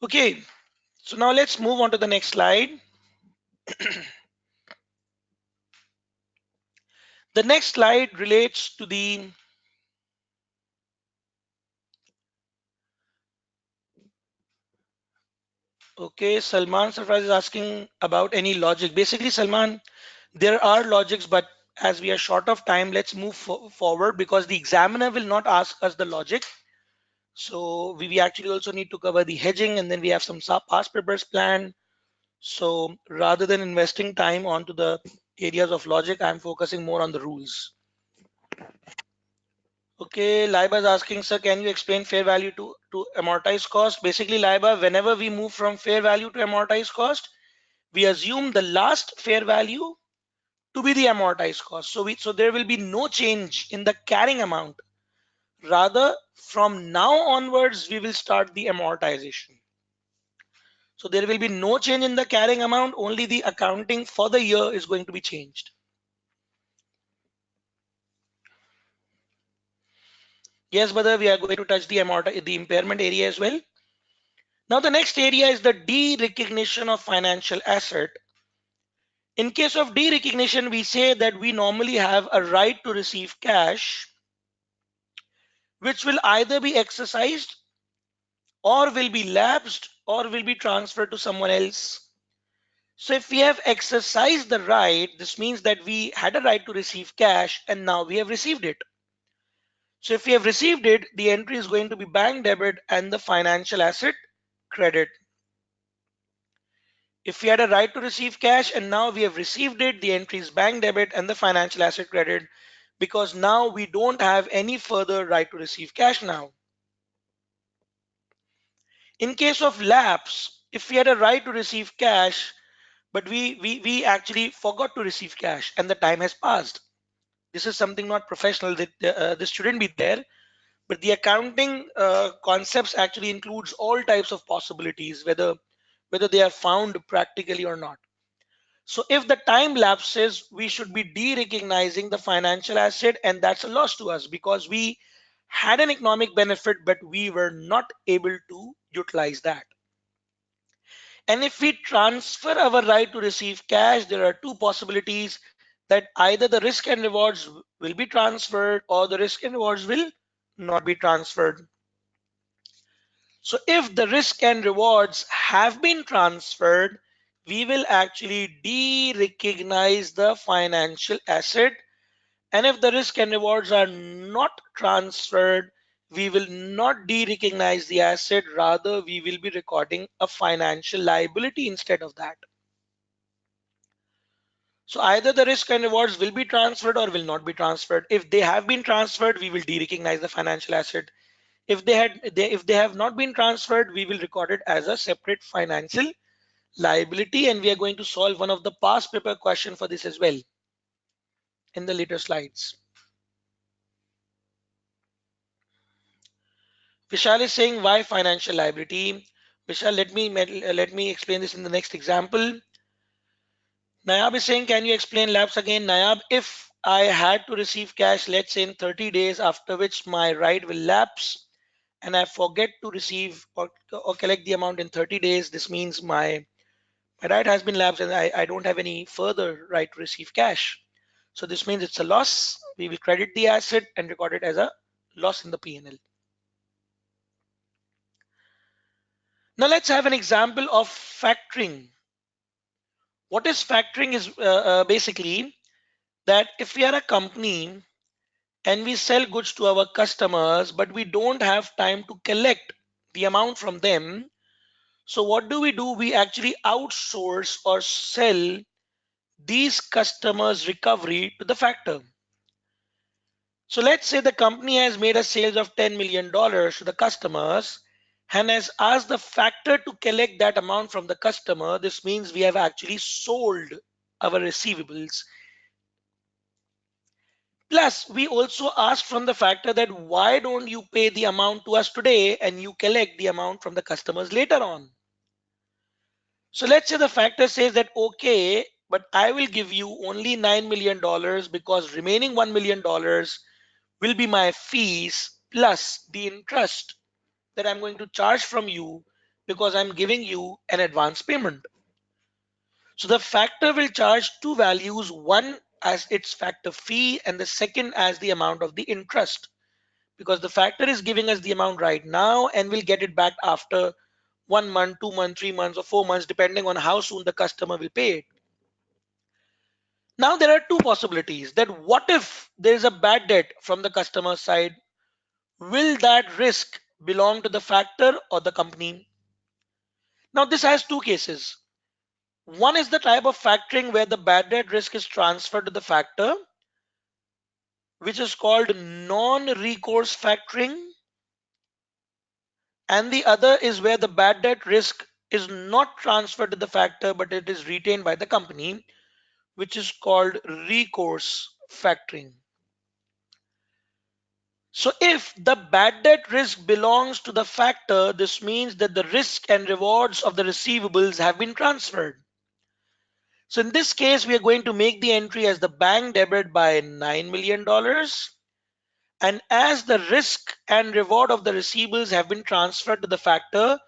Okay, so now let's move on to the next slide. The next slide relates to the Okay, Salman Sarfraz is asking about any logic. Basically, Salman, there are logics, but as we are short of time, let's move forward because the examiner will not ask us the logic. So we actually also need to cover the hedging, and then we have some past papers planned. So rather than investing time onto the areas of logic, I'm focusing more on the rules. Okay, Laiba is asking, sir, can you explain fair value to amortized cost? Basically, Laiba, whenever we move from fair value to amortized cost, we assume the last fair value to be the amortized cost. So there will be no change in the carrying amount. Rather, from now onwards, we will start the amortization. So there will be no change in the carrying amount, only the accounting for the year is going to be changed. Yes, brother, we are going to touch the impairment area as well. Now the next area is the de-recognition of financial asset. In case of de-recognition, we say that we normally have a right to receive cash, which will either be exercised or will be lapsed or will be transferred to someone else. So if we have exercised the right, this means that we had a right to receive cash and now we have received it. So if we have received it, the entry is going to be bank debit and the financial asset credit. If we had a right to receive cash and now we have received it, the entry is bank debit and the financial asset credit, because now we don't have any further right to receive cash now. In case of lapse, if we had a right to receive cash, but we actually forgot to receive cash and the time has passed. This is something not professional, that this shouldn't be there, but the accounting concepts actually includes all types of possibilities, whether they are found practically or not. So if the time lapses, we should be de-recognizing the financial asset, and that's a loss to us because we had an economic benefit, but we were not able to utilize that. And if we transfer our right to receive cash, there are two possibilities, that either the risk and rewards will be transferred or the risk and rewards will not be transferred. So if the risk and rewards have been transferred, we will actually de-recognize the financial asset. And if the risk and rewards are not transferred, we will not de-recognize the asset. Rather, we will be recording a financial liability instead of that. So either the risk and rewards will be transferred or will not be transferred. If they have been transferred, we will de-recognize the financial asset. If they have not been transferred, we will record it as a separate financial liability, and we are going to solve one of the past paper question for this as well in the later slides. Vishal is saying, why financial liability? Vishal, let me explain this in the next example. Nayab is saying, can you explain lapse again? Nayab, if I had to receive cash, let's say in 30 days, after which my right will lapse, and I forget to receive or collect the amount in 30 days, this means my right has been lapsed and I don't have any further right to receive cash. So this means it's a loss. We will credit the asset and record it as a loss in the P&L. Now let's have an example of factoring. What is factoring is basically that if we are a company and we sell goods to our customers, but we don't have time to collect the amount from them. So what do? We actually outsource or sell these customers' recovery to the factor. So let's say the company has made a sales of $10 million to the customers and has asked the factor to collect that amount from the customer. This means we have actually sold our receivables. Plus, we also ask from the factor that why don't you pay the amount to us today and you collect the amount from the customers later on. So let's say the factor says that, okay, but I will give you only $9 million because remaining $1 million will be my fees plus the interest that I'm going to charge from you because I'm giving you an advance payment. So the factor will charge two values, one as its factor fee and the second as the amount of the interest, because the factor is giving us the amount right now and we'll get it back after 1 month, 2 months, 3 months, or 4 months, depending on how soon the customer will pay it. Now, there are two possibilities that what if there is a bad debt from the customer side? Will that risk belong to the factor or the company? Now, this has two cases. One is the type of factoring where the bad debt risk is transferred to the factor, which is called non-recourse factoring. And the other is where the bad debt risk is not transferred to the factor, but it is retained by the company, which is called recourse factoring. So if the bad debt risk belongs to the factor, this means that the risk and rewards of the receivables have been transferred. So in this case, we are going to make the entry as the bank debit by $9 million. And as the risk and reward of the receivables have been transferred to the factor,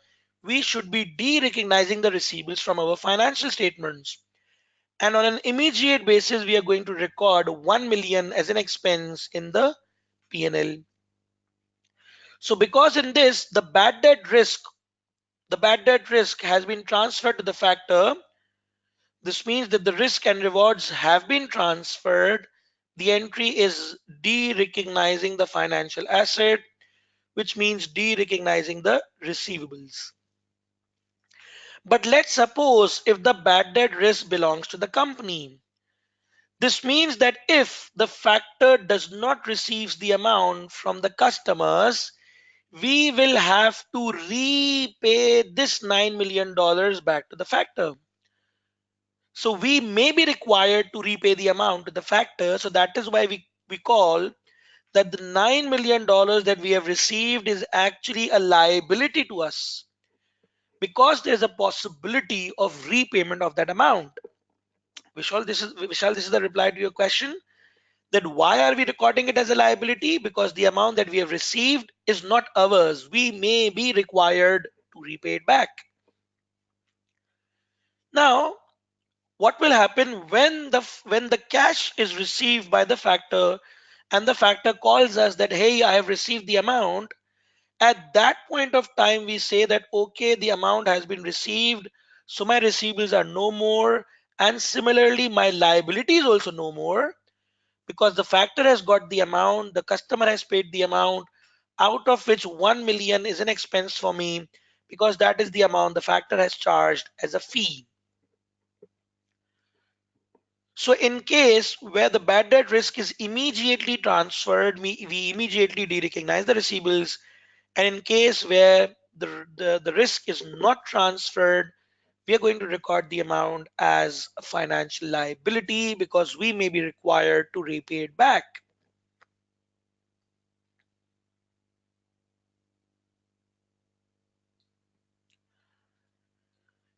we should be de-recognizing the receivables from our financial statements. And on an immediate basis, we are going to record 1 million as an expense in the P&L. So because in this, the bad debt risk has been transferred to the factor, this means that the risk and rewards have been transferred. The entry is de-recognizing the financial asset, which means de-recognizing the receivables. But let's suppose if the bad debt risk belongs to the company. This means that if the factor does not receive the amount from the customers, we will have to repay this $9 million back to the factor. So we may be required to repay the amount to the factor. So that is why we call that the $9 million that we have received is actually a liability to us because there's a possibility of repayment of that amount. Vishal, this is the reply to your question. That why are we recording it as a liability? Because the amount that we have received is not ours. We may be required to repay it back. Now, what will happen when the cash is received by the factor and the factor calls us that, hey, I have received the amount? At that point of time, we say that, okay, the amount has been received, so my receivables are no more, and similarly, my liability is also no more because the factor has got the amount, the customer has paid the amount, out of which 1 million is an expense for me because that is the amount the factor has charged as a fee. So in case where the bad debt risk is immediately transferred, we immediately de-recognize the receivables. And in case where the risk is not transferred, we are going to record the amount as a financial liability because we may be required to repay it back.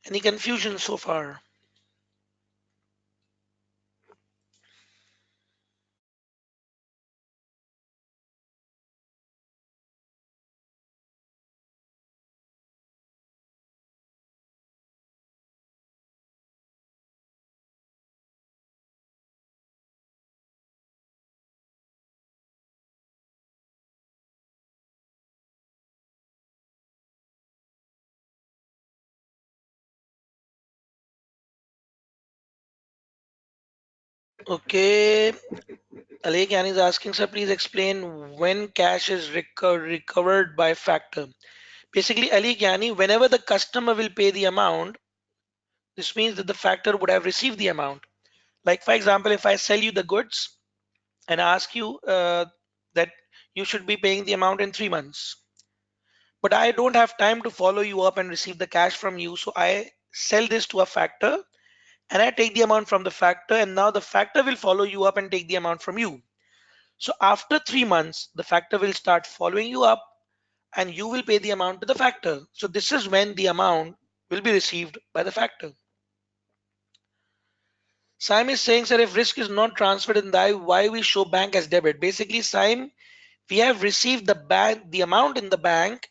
Any confusion so far? Okay, Alekian is asking, sir, please explain when cash is recovered by factor. Basically, Alekiani, whenever the customer will pay the amount, this means that the factor would have received the amount. Like, for example, if I sell you the goods and ask you that you should be paying the amount in 3 months, but I don't have time to follow you up and receive the cash from you, so I sell this to a factor and I take the amount from the factor, and now the factor will follow you up and take the amount from you. So after 3 months, the factor will start following you up and you will pay the amount to the factor. So this is when the amount will be received by the factor. Sim is saying, sir, if risk is not transferred in the why we show bank as debit? Basically, Sim, we have received the amount in the bank,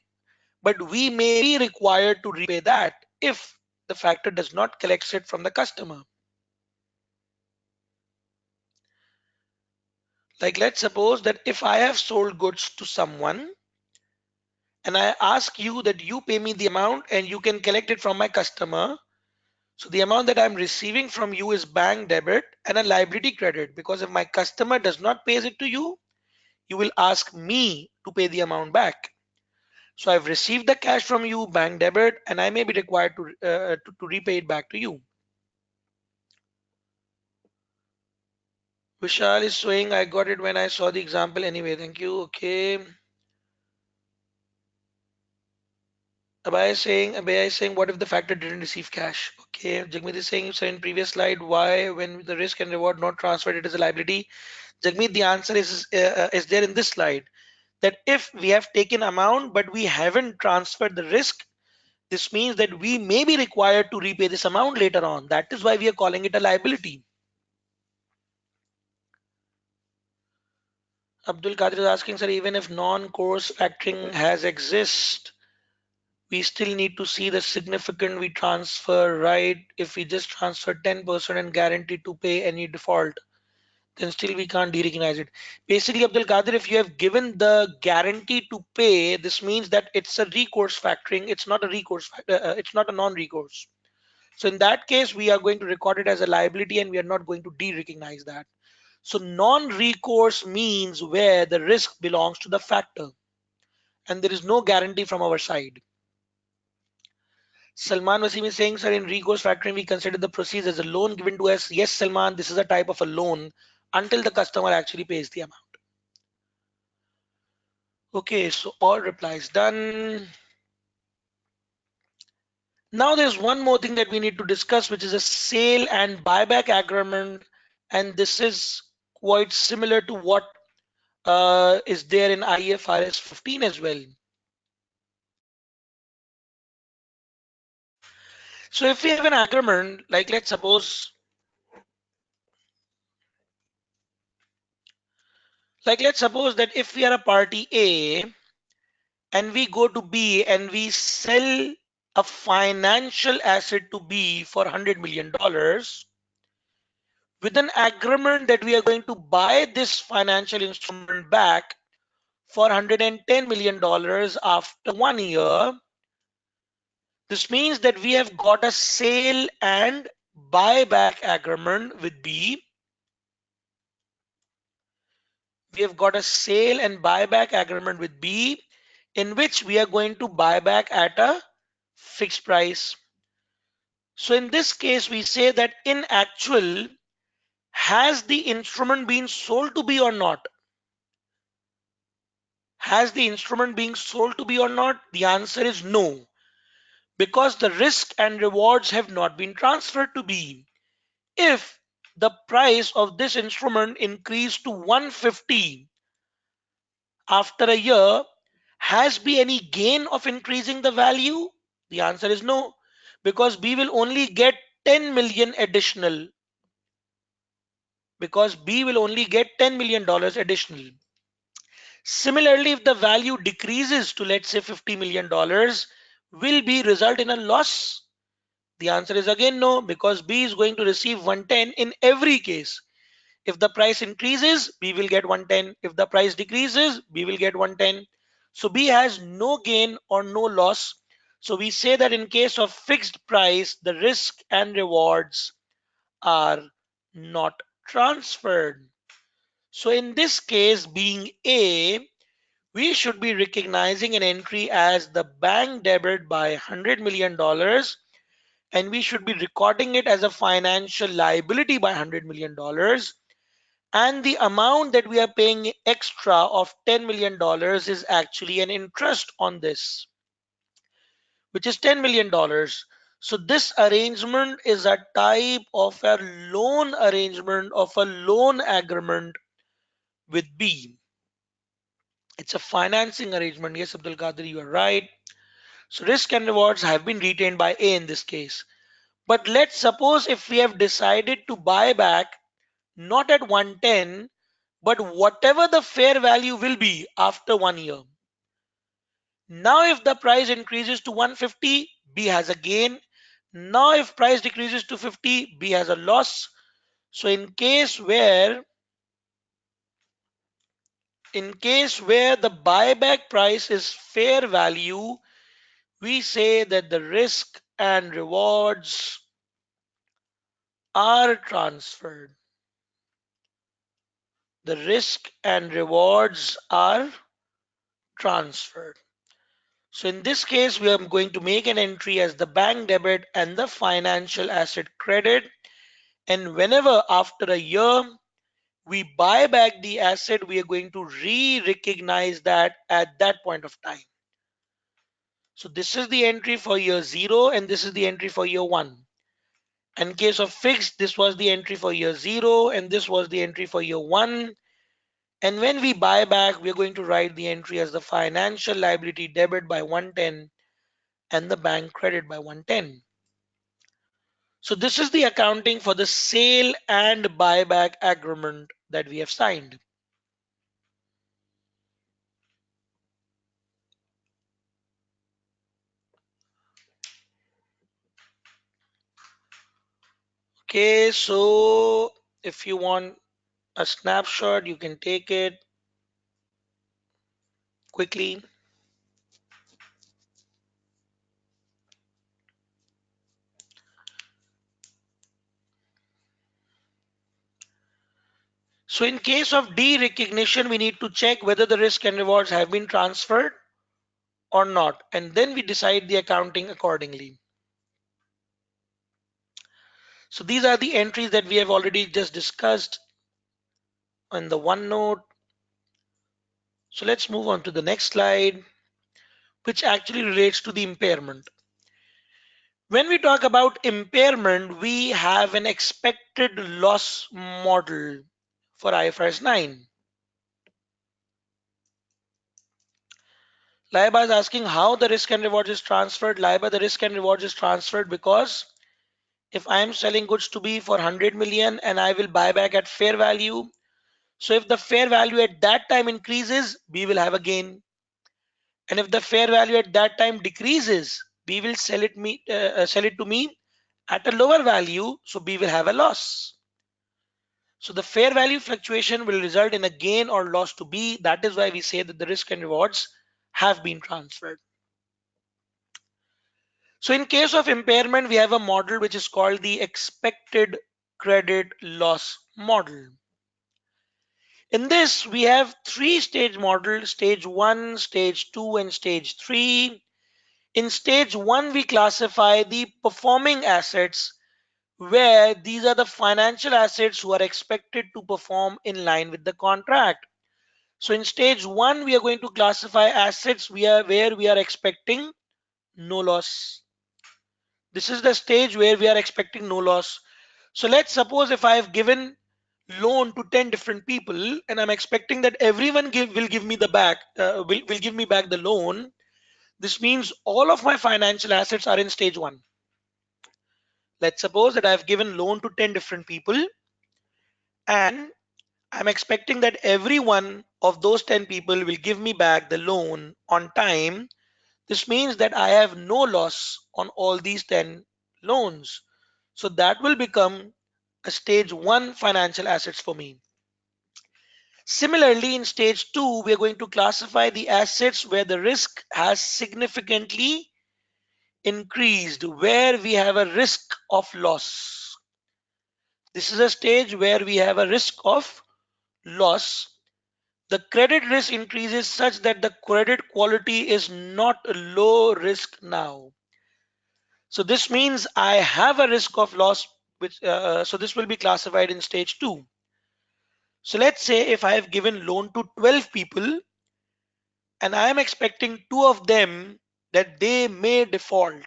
but we may be required to repay that if the factor does not collect it from the customer. Like let's suppose that if I have sold goods to someone and I ask you that you pay me the amount and you can collect it from my customer. So the amount that I'm receiving from you is bank debit and a liability credit, because if my customer does not pay it to you, you will ask me to pay the amount back. So I've received the cash from you, bank debit, and I may be required to repay it back to you. Vishal is saying I got it when I saw the example anyway. Thank you. Okay. Abhay is saying, what if the factor didn't receive cash? Okay. Jagmeet is saying, so in previous slide, why when the risk and reward not transferred, it is a liability? Jagmeet, the answer is there in this slide, that if we have taken amount but we haven't transferred the risk, this means that we may be required to repay this amount later on. That is why we are calling it a liability. Abdul Qadir is asking, sir, even if non-course factoring has exist, we still need to see the significant we transfer, right? If we just transfer 10% and guarantee to pay any default, then still we can't derecognize it. Basically, Abdul Qadir, if you have given the guarantee to pay, this means that it's a recourse factoring. It's not a recourse. It's not a non-recourse. So in that case, we are going to record it as a liability and we are not going to derecognize that. So non-recourse means where the risk belongs to the factor and there is no guarantee from our side. Salman Wasim is saying, sir, in recourse factoring, we consider the proceeds as a loan given to us. Yes, Salman, this is a type of a loan until the customer actually pays the amount. Okay, so all replies done. Now there's one more thing that we need to discuss, which is a sale and buyback agreement. And this is quite similar to what is there in IFRS 15 as well. So if we have an agreement, let's suppose that if we are a party A and we go to B and we sell a financial asset to B for $100 million with an agreement that we are going to buy this financial instrument back for $110 million after 1 year. This means that we have got a sale and buyback agreement with B. We have got a sale and buyback agreement with B in which we are going to buy back at a fixed price. So in this case, we say that in actual, has the instrument been sold to B or not? Has the instrument being sold to B or not? The answer is no, because the risk and rewards have not been transferred to B. If the price of this instrument increased to 150 after a year, has B any gain of increasing the value? The answer is no, because B will only get 10 million additional, because B will only get $10 million additional. Similarly, if the value decreases to, let's say, $50 million, will B result in a loss? The answer is again no, because B is going to receive 110 in every case. If the price increases, B will get 110. If the price decreases, B will get 110. So B has no gain or no loss. So we say that in case of fixed price, the risk and rewards are not transferred. So in this case, being A, we should be recognizing an entry as the bank debit by $100 million, and we should be recording it as a financial liability by $100 million. And the amount that we are paying extra of $10 million is actually an interest on this, which is $10 million. So this arrangement is a type of a loan arrangement, of a loan agreement with B. It's a financing arrangement. Yes, Abdul Qadir, you are right. So risk and rewards have been retained by A in this case. But let's suppose if we have decided to buy back not at 110, but whatever the fair value will be after 1 year. Now if the price increases to 150, B has a gain. Now if price decreases to 50, B has a loss. So in in case where the buyback price is fair value, we say that the risk and rewards are transferred. The risk and rewards are transferred. So in this case, we are going to make an entry as the bank debit and the financial asset credit. And whenever after a year we buy back the asset, we are going to re-recognize that at that point of time. So this is the entry for year 0 and this is the entry for year 1. In case of fixed, this was the entry for year 0 and this was the entry for year 1. And when we buy back, we're going to write the entry as the financial liability debit by 110 and the bank credit by 110. So this is the accounting for the sale and buyback agreement that we have signed. Okay, so if you want a snapshot, you can take it quickly. So in case of derecognition, we need to check whether the risk and rewards have been transferred or not, and then we decide the accounting accordingly. So these are the entries that we have already just discussed on the OneNote. So let's move on to the next slide, which actually relates to the impairment. When we talk about impairment, we have an expected loss model for IFRS 9. Laiba is asking how the risk and reward is transferred. Laiba, the risk and reward is transferred because if I am selling goods to B for 100 million and I will buy back at fair value, so if the fair value at that time increases, B will have a gain. And if the fair value at that time decreases, B will sell it to me at a lower value, so B will have a loss. So the fair value fluctuation will result in a gain or loss to B. That is why we say that the risk and rewards have been transferred. So in case of impairment, we have a model which is called the expected credit loss model. In this, we have three-stage model: stage 1, stage 2, and stage 3. In stage 1, we classify the performing assets, where these are the financial assets who are expected to perform in line with the contract. So in stage 1, we are going to classify assets where we are expecting no loss. This is the stage where we are expecting no loss. So let's suppose if I have given loan to 10 different people and I'm expecting that everyone will give me the back will give me back the loan. This means all of my financial assets are in stage 1. Let's suppose that I've given loan to 10 different people and I'm expecting that every one of those 10 people will give me back the loan on time. This means that I have no loss on all these 10 loans. So that will become a stage 1 financial assets for me. Similarly, in stage 2, we are going to classify the assets where the risk has significantly increased, where we have a risk of loss. This is a stage where we have a risk of loss. The credit risk increases such that the credit quality is not low risk now. So this means I have a risk of loss, so this will be classified in stage 2. So let's say if I have given loan to 12 people and I am expecting 2 of them that they may default.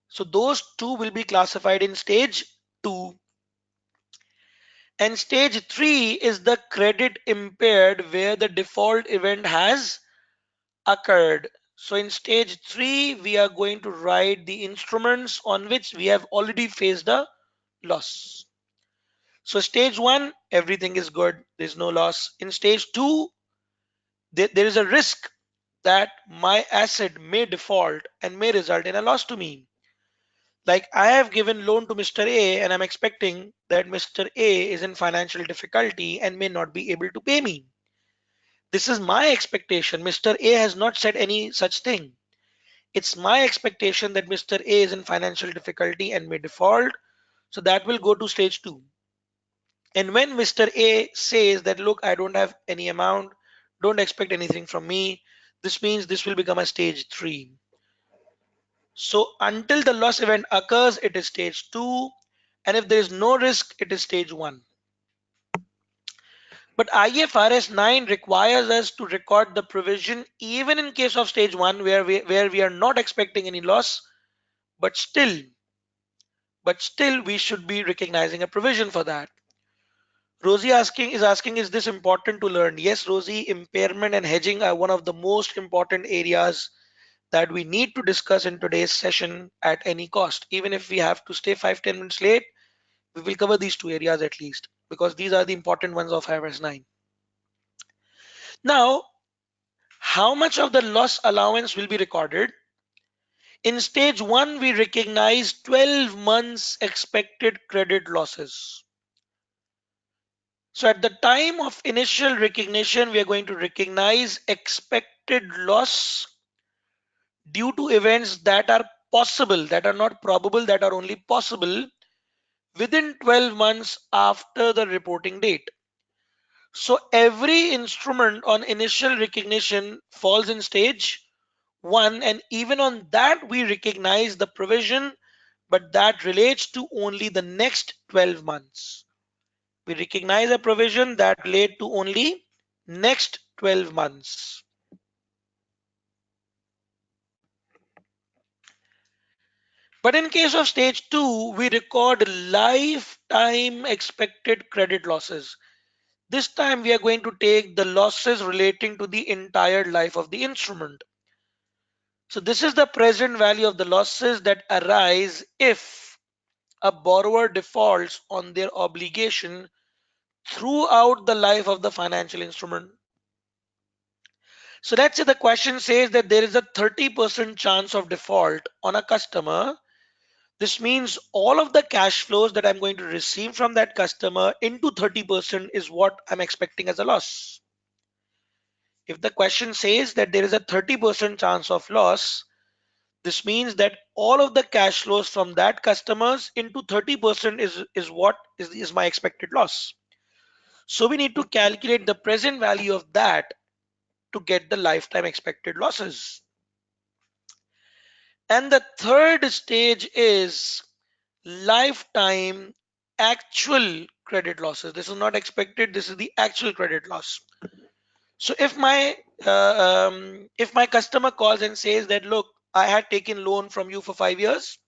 So those 2 will be classified in stage 2. And stage 3 is the credit impaired where the default event has occurred. So in stage 3, we are going to write the instruments on which we have already faced a loss. So stage 1, everything is good, there's no loss. In stage 2, there is a risk that my asset may default and may result in a loss to me. Like I have given loan to Mr. A and I'm expecting that Mr. A is in financial difficulty and may not be able to pay me. This is my expectation. Mr. A has not said any such thing. It's my expectation that Mr. A is in financial difficulty and may default. So that will go to stage 2. And when Mr. A says that, look, I don't have any amount, don't expect anything from me, this means this will become a stage 3. So until the loss event occurs, it is stage 2. And if there is no risk, it is stage 1. But IFRS 9 requires us to record the provision even in case of stage 1 where we are not expecting any loss, but still we should be recognizing a provision for that. Rosie is asking, is this important to learn? Yes, Rosie, impairment and hedging are one of the most important areas that we need to discuss in today's session at any cost. Even if we have to stay 5-10 minutes late, we will cover these two areas at least, because these are the important ones of IFRS 9. Now, how much of the loss allowance will be recorded? In stage 1, we recognize 12 months expected credit losses. So at the time of initial recognition, we are going to recognize expected loss due to events that are possible, that are not probable, that are only possible within 12 months after the reporting date. So every instrument on initial recognition falls in stage 1, and even on that we recognize the provision, but that relates to only the next 12 months. We recognize a provision that relate to only next 12 months. But in case of stage 2, we record lifetime expected credit losses. This time we are going to take the losses relating to the entire life of the instrument. So this is the present value of the losses that arise if a borrower defaults on their obligation throughout the life of the financial instrument. So let's say the question says that there is a 30% chance of default on a customer. This means all of the cash flows that I'm going to receive from that customer into 30% is what I'm expecting as a loss. If the question says that there is a 30% chance of loss, this means that all of the cash flows from that customers into 30% is what is my expected loss. So we need to calculate the present value of that to get the lifetime expected losses. And the third stage is lifetime actual credit losses. This is not expected, this is the actual credit loss. So if my customer calls and says that, look, I had taken loan from you for 5 years,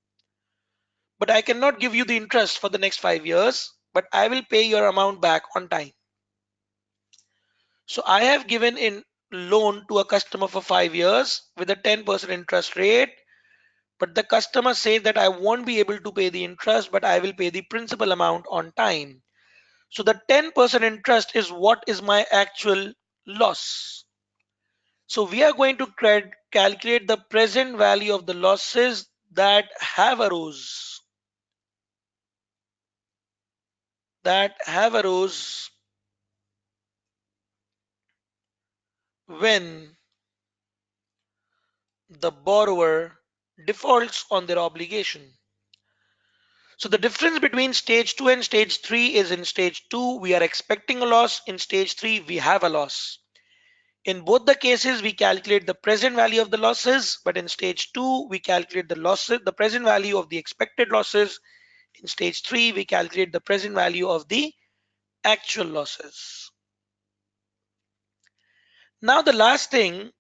but I cannot give you the interest for the next 5 years, but I will pay your amount back on time. So I have given in loan to a customer for 5 years with a 10% interest rate, but the customer says that I won't be able to pay the interest, but I will pay the principal amount on time. So the 10% interest is what is my actual loss. So we are going to calculate the present value of the losses that have arose when the borrower defaults on their obligation. So the difference between stage 2 and stage 3 is in stage 2 we are expecting a loss, in stage 3 we have a loss. In both the cases we calculate the present value of the losses, but in stage 2 we calculate the present value of the expected losses. In stage 3 we calculate the present value of the actual losses. Now the last thing,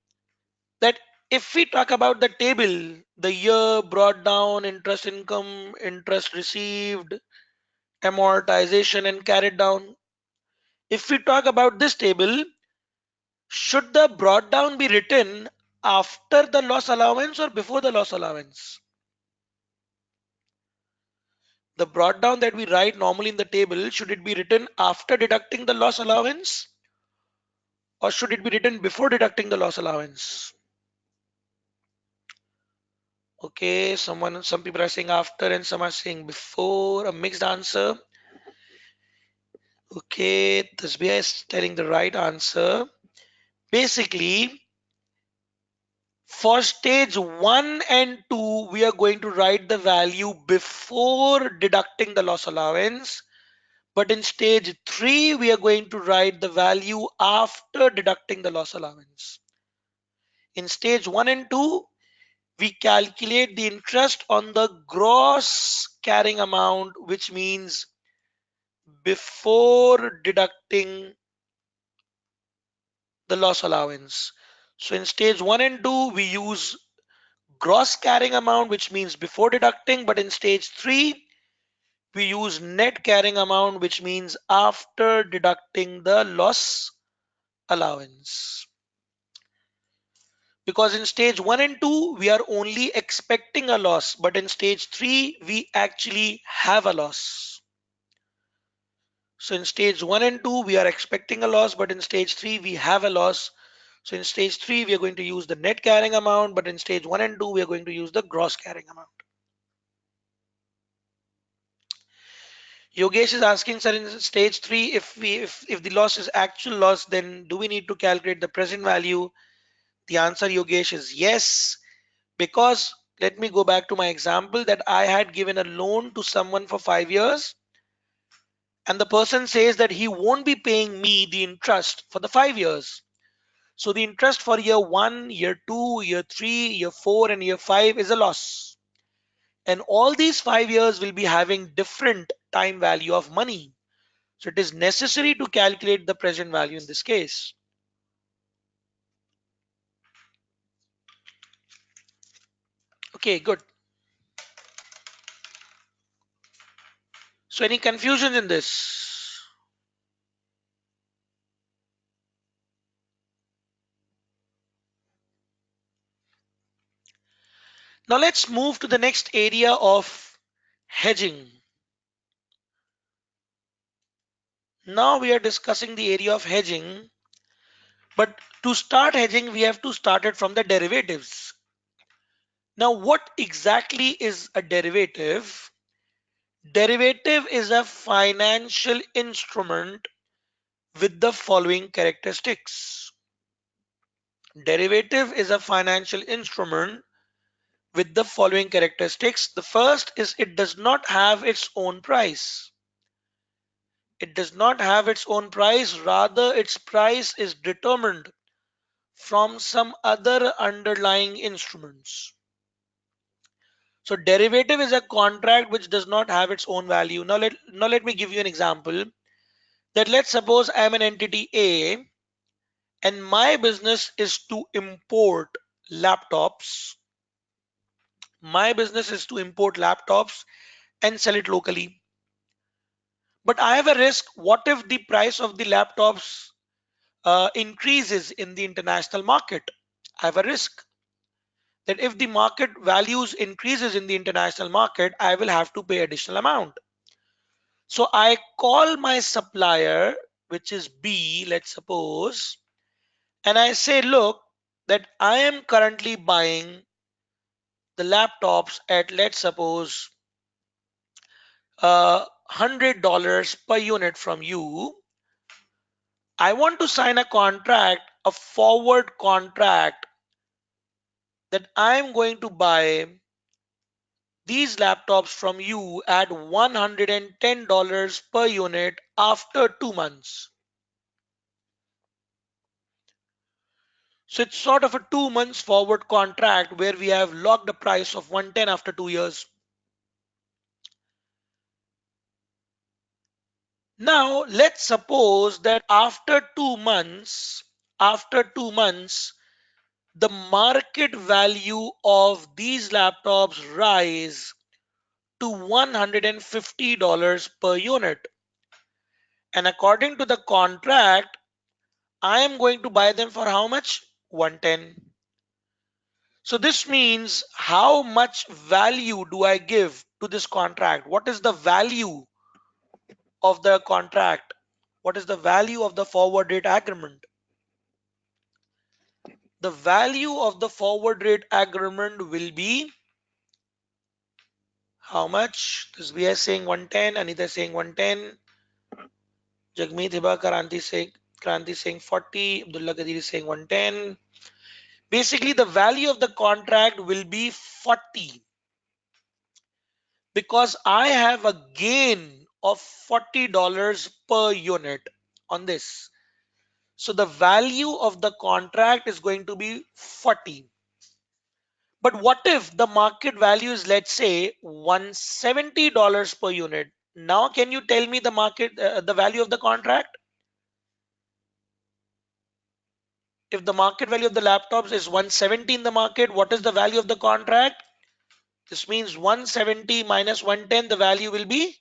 that if we talk about the table, the year brought down, interest income, interest received, amortization and carried down. If we talk about this table, should the brought down be written after the loss allowance or before the loss allowance? The brought down that we write normally in the table, should it be written after deducting the loss allowance or should it be written before deducting the loss allowance? Okay, some people are saying after and some are saying before, a mixed answer. Okay, the SBR is telling the right answer. Basically, for stage 1 and 2, we are going to write the value before deducting the loss allowance. But in stage 3, we are going to write the value after deducting the loss allowance. In stage 1 and 2, we calculate the interest on the gross carrying amount, which means before deducting the loss allowance. So in stage 1 and 2, we use gross carrying amount, which means before deducting, but in stage 3, we use net carrying amount, which means after deducting the loss allowance. Because in stage 1 and 2, we are only expecting a loss, but in stage 3, we actually have a loss. So in stage 1 and 2, we are expecting a loss, but in stage 3, we have a loss. So in stage 3, we are going to use the net carrying amount, but in stage 1 and 2, we are going to use the gross carrying amount. Yogesh is asking, sir, in stage 3, if the loss is actual loss, then do we need to calculate the present value? The answer, Yogesh, is yes, because let me go back to my example that I had given a loan to someone for 5 years, and the person says that he won't be paying me the interest for the 5 years. So the interest for year 1, year 2, year 3, year 4, and year 5 is a loss. And all these 5 years will be having different time value of money. So it is necessary to calculate the present value in this case. Okay, good. So any confusion in this? Now let's move to the next area of hedging. Now we are discussing the area of hedging, but to start hedging, we have to start it from the derivatives. Now, what exactly is a derivative? Derivative is a financial instrument with the following characteristics. Derivative is a financial instrument with the following characteristics. The first is it does not have its own price. It does not have its own price, rather its price is determined from some other underlying instruments. So derivative is a contract which does not have its own value. Now let me give you an example that let's suppose I'm an entity A and my business is to import laptops. My business is to import laptops and sell it locally. But I have a risk. What if the price of the laptops increases in the international market? I have a risk that if the market values increases in the international market, I will have to pay additional amount. So I call my supplier, which is B, let's suppose, and I say, look, that I am currently buying the laptops at, let's suppose, $100 per unit from you. I want to sign a contract, a forward contract, that I'm going to buy these laptops from you at $110 per unit after 2 months. So it's sort of a 2 months forward contract where we have locked the price of 110 after 2 years. Now let's suppose that after 2 months, the market value of these laptops rise to $150 per unit. And according to the contract, I am going to buy them for how much? 110. So this means how much value do I give to this contract? What is the value of the contract? What is the value of the forward rate agreement? The value of the forward rate agreement will be how much? This we are saying 110, Anita is saying 110, Jagmeet Hibakar Aunty is saying. Kranti is saying 40. Abdullah Qadir is saying 110. Basically, the value of the contract will be 40 because I have a gain of $40 per unit on this. So the value of the contract is going to be 40. But what if the market value is, let's say, $170 per unit? Now, can you tell me the value of the contract? If the market value of the laptops is 170 in the market, what is the value of the contract? This means 170 minus 110, the value will be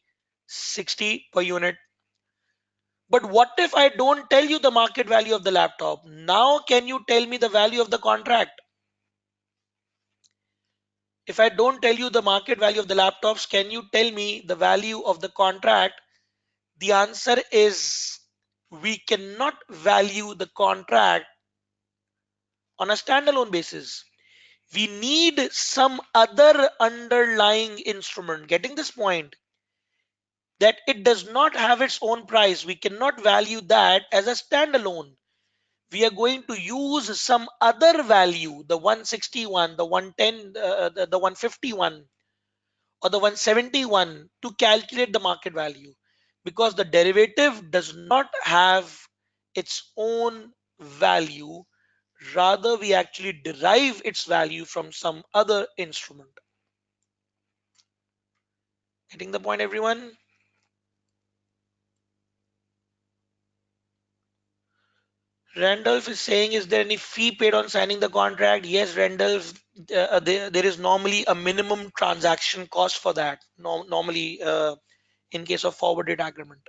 60 per unit. But what if I don't tell you the market value of the laptop? Now, can you tell me the value of the contract? If I don't tell you the market value of the laptops, can you tell me the value of the contract? The answer is we cannot value the contract on a standalone basis. We need some other underlying instrument. Getting this point? That it does not have its own price. We cannot value that as a standalone. We are going to use some other value, the 161, the 110, the 151, or the 171 to calculate the market value because the derivative does not have its own value. Rather, we actually derive its value from some other instrument. Getting the point, everyone? Randolph is saying, is there any fee paid on signing the contract? Yes, Randolph, there is normally a minimum transaction cost for that. Normally, in case of forward rate agreement.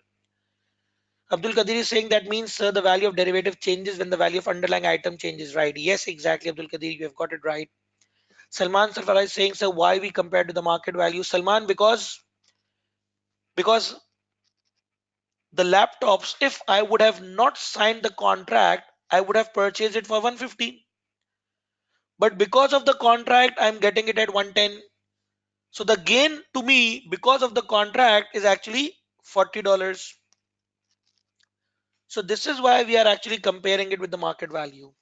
Abdul Qadir is saying that means, sir, the value of derivative changes when the value of underlying item changes, right? Yes, exactly, Abdul Qadir, you have got it right. Salman Sarfara is saying, sir, why we compare to the market value? Salman, because the laptops, if I would have not signed the contract, I would have purchased it for 150. But because of the contract, I'm getting it at 110. So the gain to me because of the contract is actually $40. So this is why we are actually comparing it with the market value.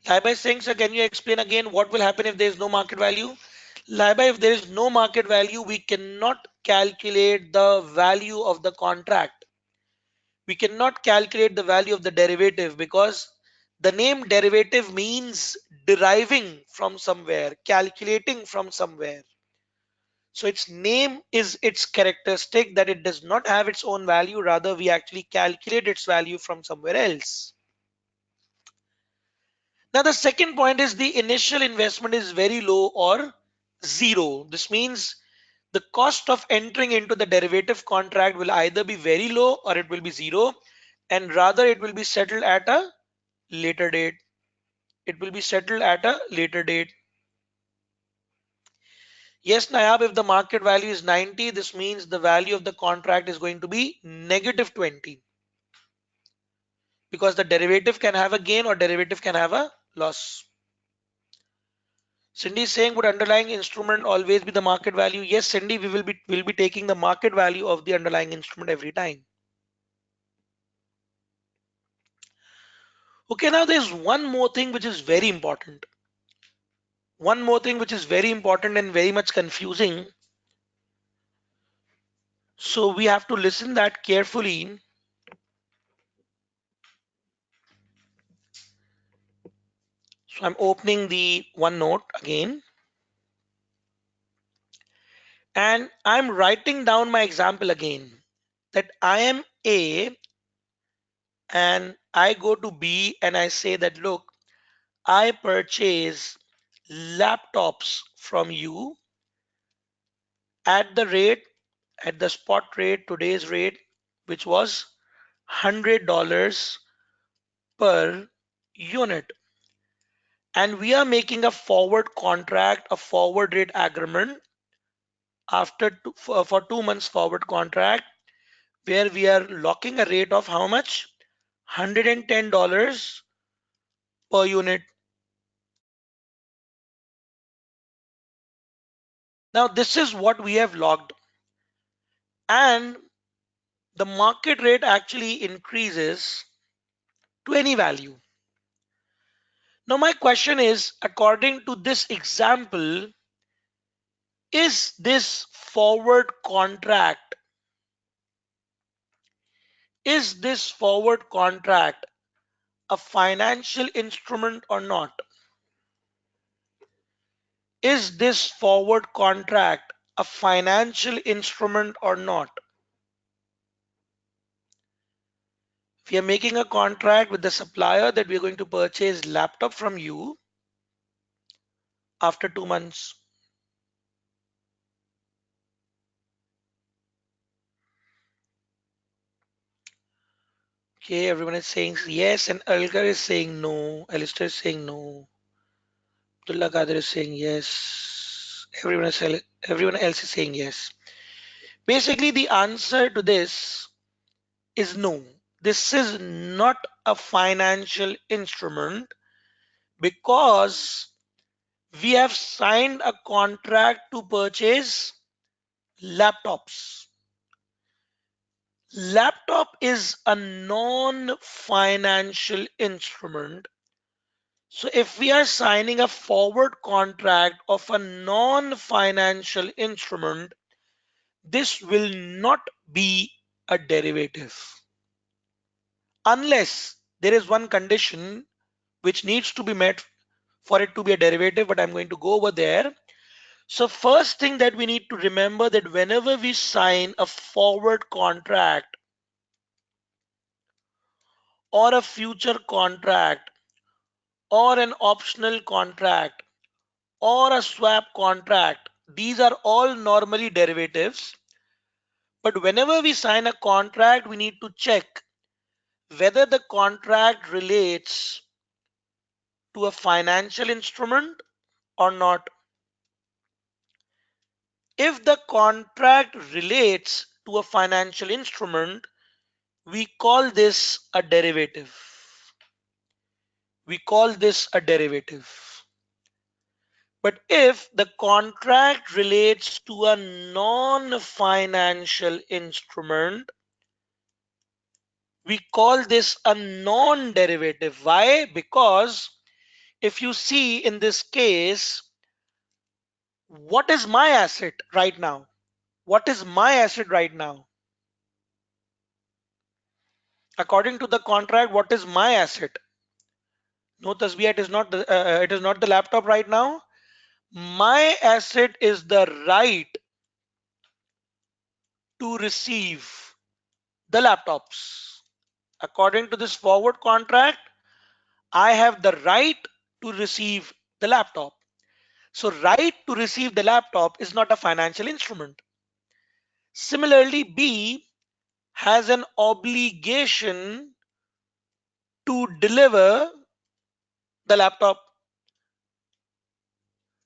Laiba is saying, sir, can you explain again what will happen if there is no market value? Laiba, if there is no market value, we cannot calculate the value of the contract. We cannot calculate the value of the derivative because the name derivative means deriving from somewhere, calculating from somewhere. So its name is its characteristic that it does not have its own value. Rather, we actually calculate its value from somewhere else. Now, the second point is the initial investment is very low or zero. This means the cost of entering into the derivative contract will either be very low or it will be zero, and rather it will be settled at a later date. It will be settled at a later date. Yes, Nayab, if the market value is 90, this means the value of the contract is going to be negative 20 because the derivative can have a gain or derivative can have a loss. Cindy is saying, would underlying instrument always be the market value? Yes, Cindy, we will be taking the market value of the underlying instrument every time. Okay, now there's one more thing which is very important. One more thing which is very important and very much confusing. So we have to listen that carefully. So I'm opening the OneNote again and I'm writing down my example again that I am A and I go to B and I say that, look, I purchase laptops from you at the rate, at the spot rate, today's rate, which was $100 per unit. And we are making a forward contract, a forward rate agreement for 2 months forward contract where we are locking a rate of how much? $110 per unit. Now this is what we have logged, and the market rate actually increases to any value. Now my question is, according to this example, is is this forward contract a financial instrument or not? Is this forward contract a financial instrument or not? We are making a contract with the supplier that we are going to purchase laptop from you after 2 months. Okay, everyone is saying yes, and Algar is saying no. Alistair is saying no. Abdullah Qadir is saying yes. Everyone else is saying yes. Basically, the answer to this is no. This is not a financial instrument because we have signed a contract to purchase laptops. Laptop is a non-financial instrument. So if we are signing a forward contract of a non-financial instrument, this will not be a derivative. Unless there is one condition which needs to be met for it to be a derivative, but I'm going to go over there. So first thing that we need to remember, that whenever we sign a forward contract or a future contract or an optional contract or a swap contract, these are all normally derivatives. But whenever we sign a contract, we need to check whether the contract relates to a financial instrument or not. If the contract relates to a financial instrument, we call this a derivative. We call this a derivative. But if the contract relates to a non-financial instrument, we call this a non-derivative. Why? Because if you see in this case, what is my asset right now? What is my asset right now? According to the contract, what is my asset? No, Tasbih, it is not the laptop right now. My asset is the right to receive the laptops. According to this forward contract, I have the right to receive the laptop. So right to receive the laptop is not a financial instrument. Similarly, B has an obligation to deliver the laptop.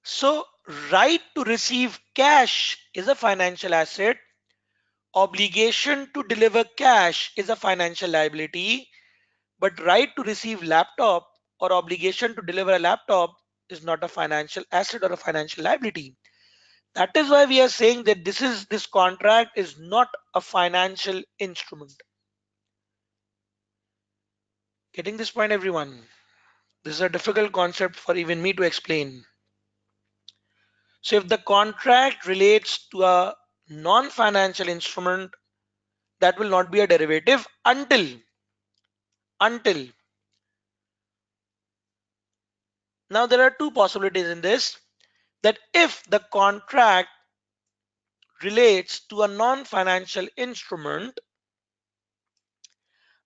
So right to receive cash is a financial asset. Obligation to deliver cash is a financial liability, but right to receive laptop or obligation to deliver a laptop is not a financial asset or a financial liability. That is why we are saying that this contract is not a financial instrument. Getting this point, everyone? This is a difficult concept for even me to explain. So if the contract relates to a non-financial instrument, that will not be a derivative until now there are two possibilities in this, that if the contract relates to a non-financial instrument,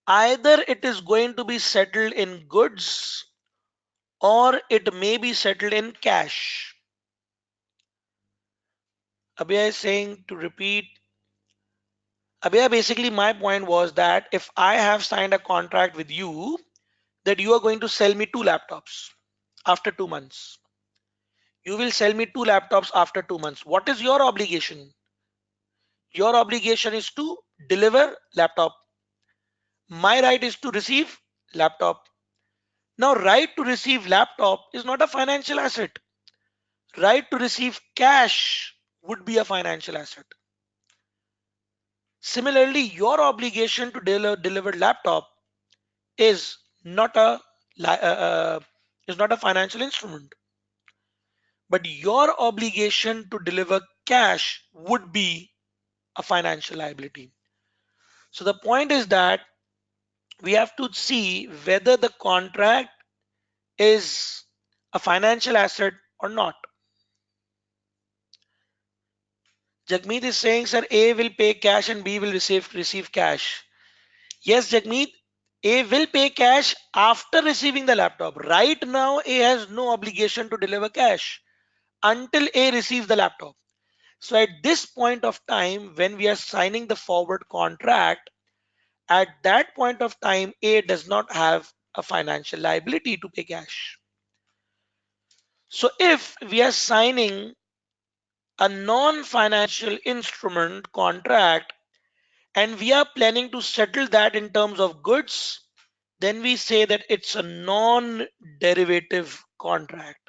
either it is going to be settled in goods or it may be settled in cash. Abhay is saying to repeat. Abhay, basically my point was that if I have signed a contract with you that you are going to sell me two laptops after 2 months. You will sell me two laptops after 2 months. What is your obligation? Your obligation is to deliver laptop. My right is to receive laptop. Now, right to receive laptop is not a financial asset. Right to receive cash. would be a financial asset. Similarly, your obligation to deliver laptop is not a is not a financial instrument, but your obligation to deliver cash would be a financial liability. So the point is that we have to see whether the contract is a financial asset or not. Jagmeet is saying, sir, A will pay cash and B will receive cash. Yes, Jagmeet, A will pay cash after receiving the laptop. Right now, A has no obligation to deliver cash until A receives the laptop. So at this point of time, when we are signing the forward contract, at that point of time, A does not have a financial liability to pay cash. So if we are signing a non-financial instrument contract and we are planning to settle that in terms of goods, then we say that it's a non-derivative contract.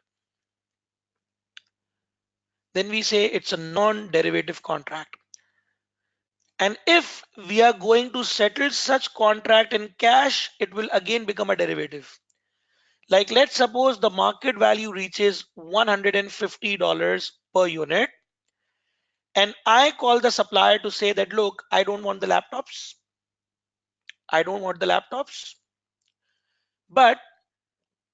Then we say it's a non-derivative contract. And if we are going to settle such contract in cash, it will again become a derivative. Like let's suppose the market value reaches $150 per unit, and I call the supplier to say that, look, I don't want the laptops. I don't want the laptops. But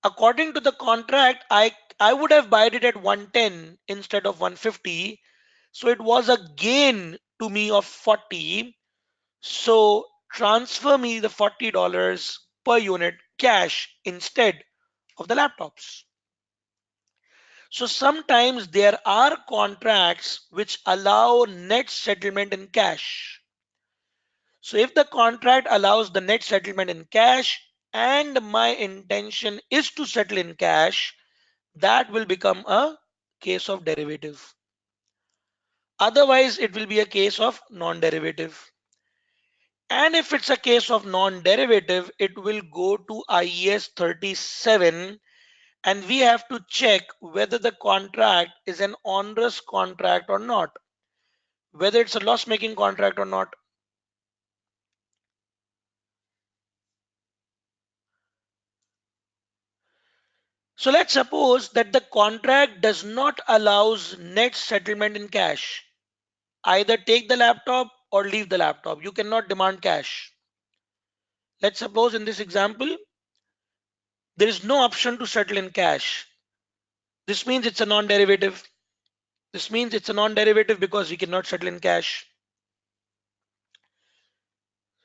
according to the contract, I would have bought it at 110 instead of 150. So it was a gain to me of 40. So transfer me the $40 per unit cash instead of the laptops. So sometimes there are contracts which allow net settlement in cash. So if the contract allows the net settlement in cash and my intention is to settle in cash, that will become a case of derivative. Otherwise, it will be a case of non-derivative. And if it's a case of non-derivative, it will go to IES 37 and we have to check whether the contract is an onerous contract or not, whether it's a loss-making contract or not. So let's suppose that the contract does not allows net settlement in cash. Either take the laptop or leave the laptop. You cannot demand cash. Let's suppose in this example, there is no option to settle in cash. This means it's a non-derivative. This means it's a non-derivative because we cannot settle in cash.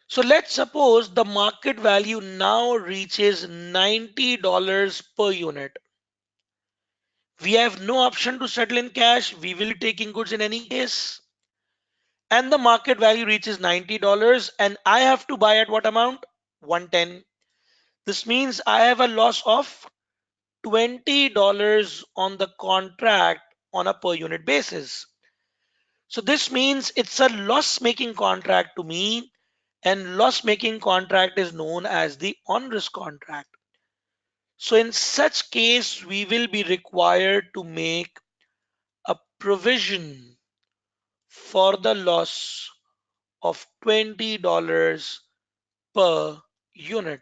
So let's suppose the market value now reaches $90 per unit. We have no option to settle in cash. We will be taking goods in any case. And the market value reaches $90 and I have to buy at what amount? 110. This means I have a loss of $20 on the contract on a per unit basis. So this means it's a loss making contract to me, and loss making contract is known as the on-risk contract. So in such case, we will be required to make a provision for the loss of $20 per unit.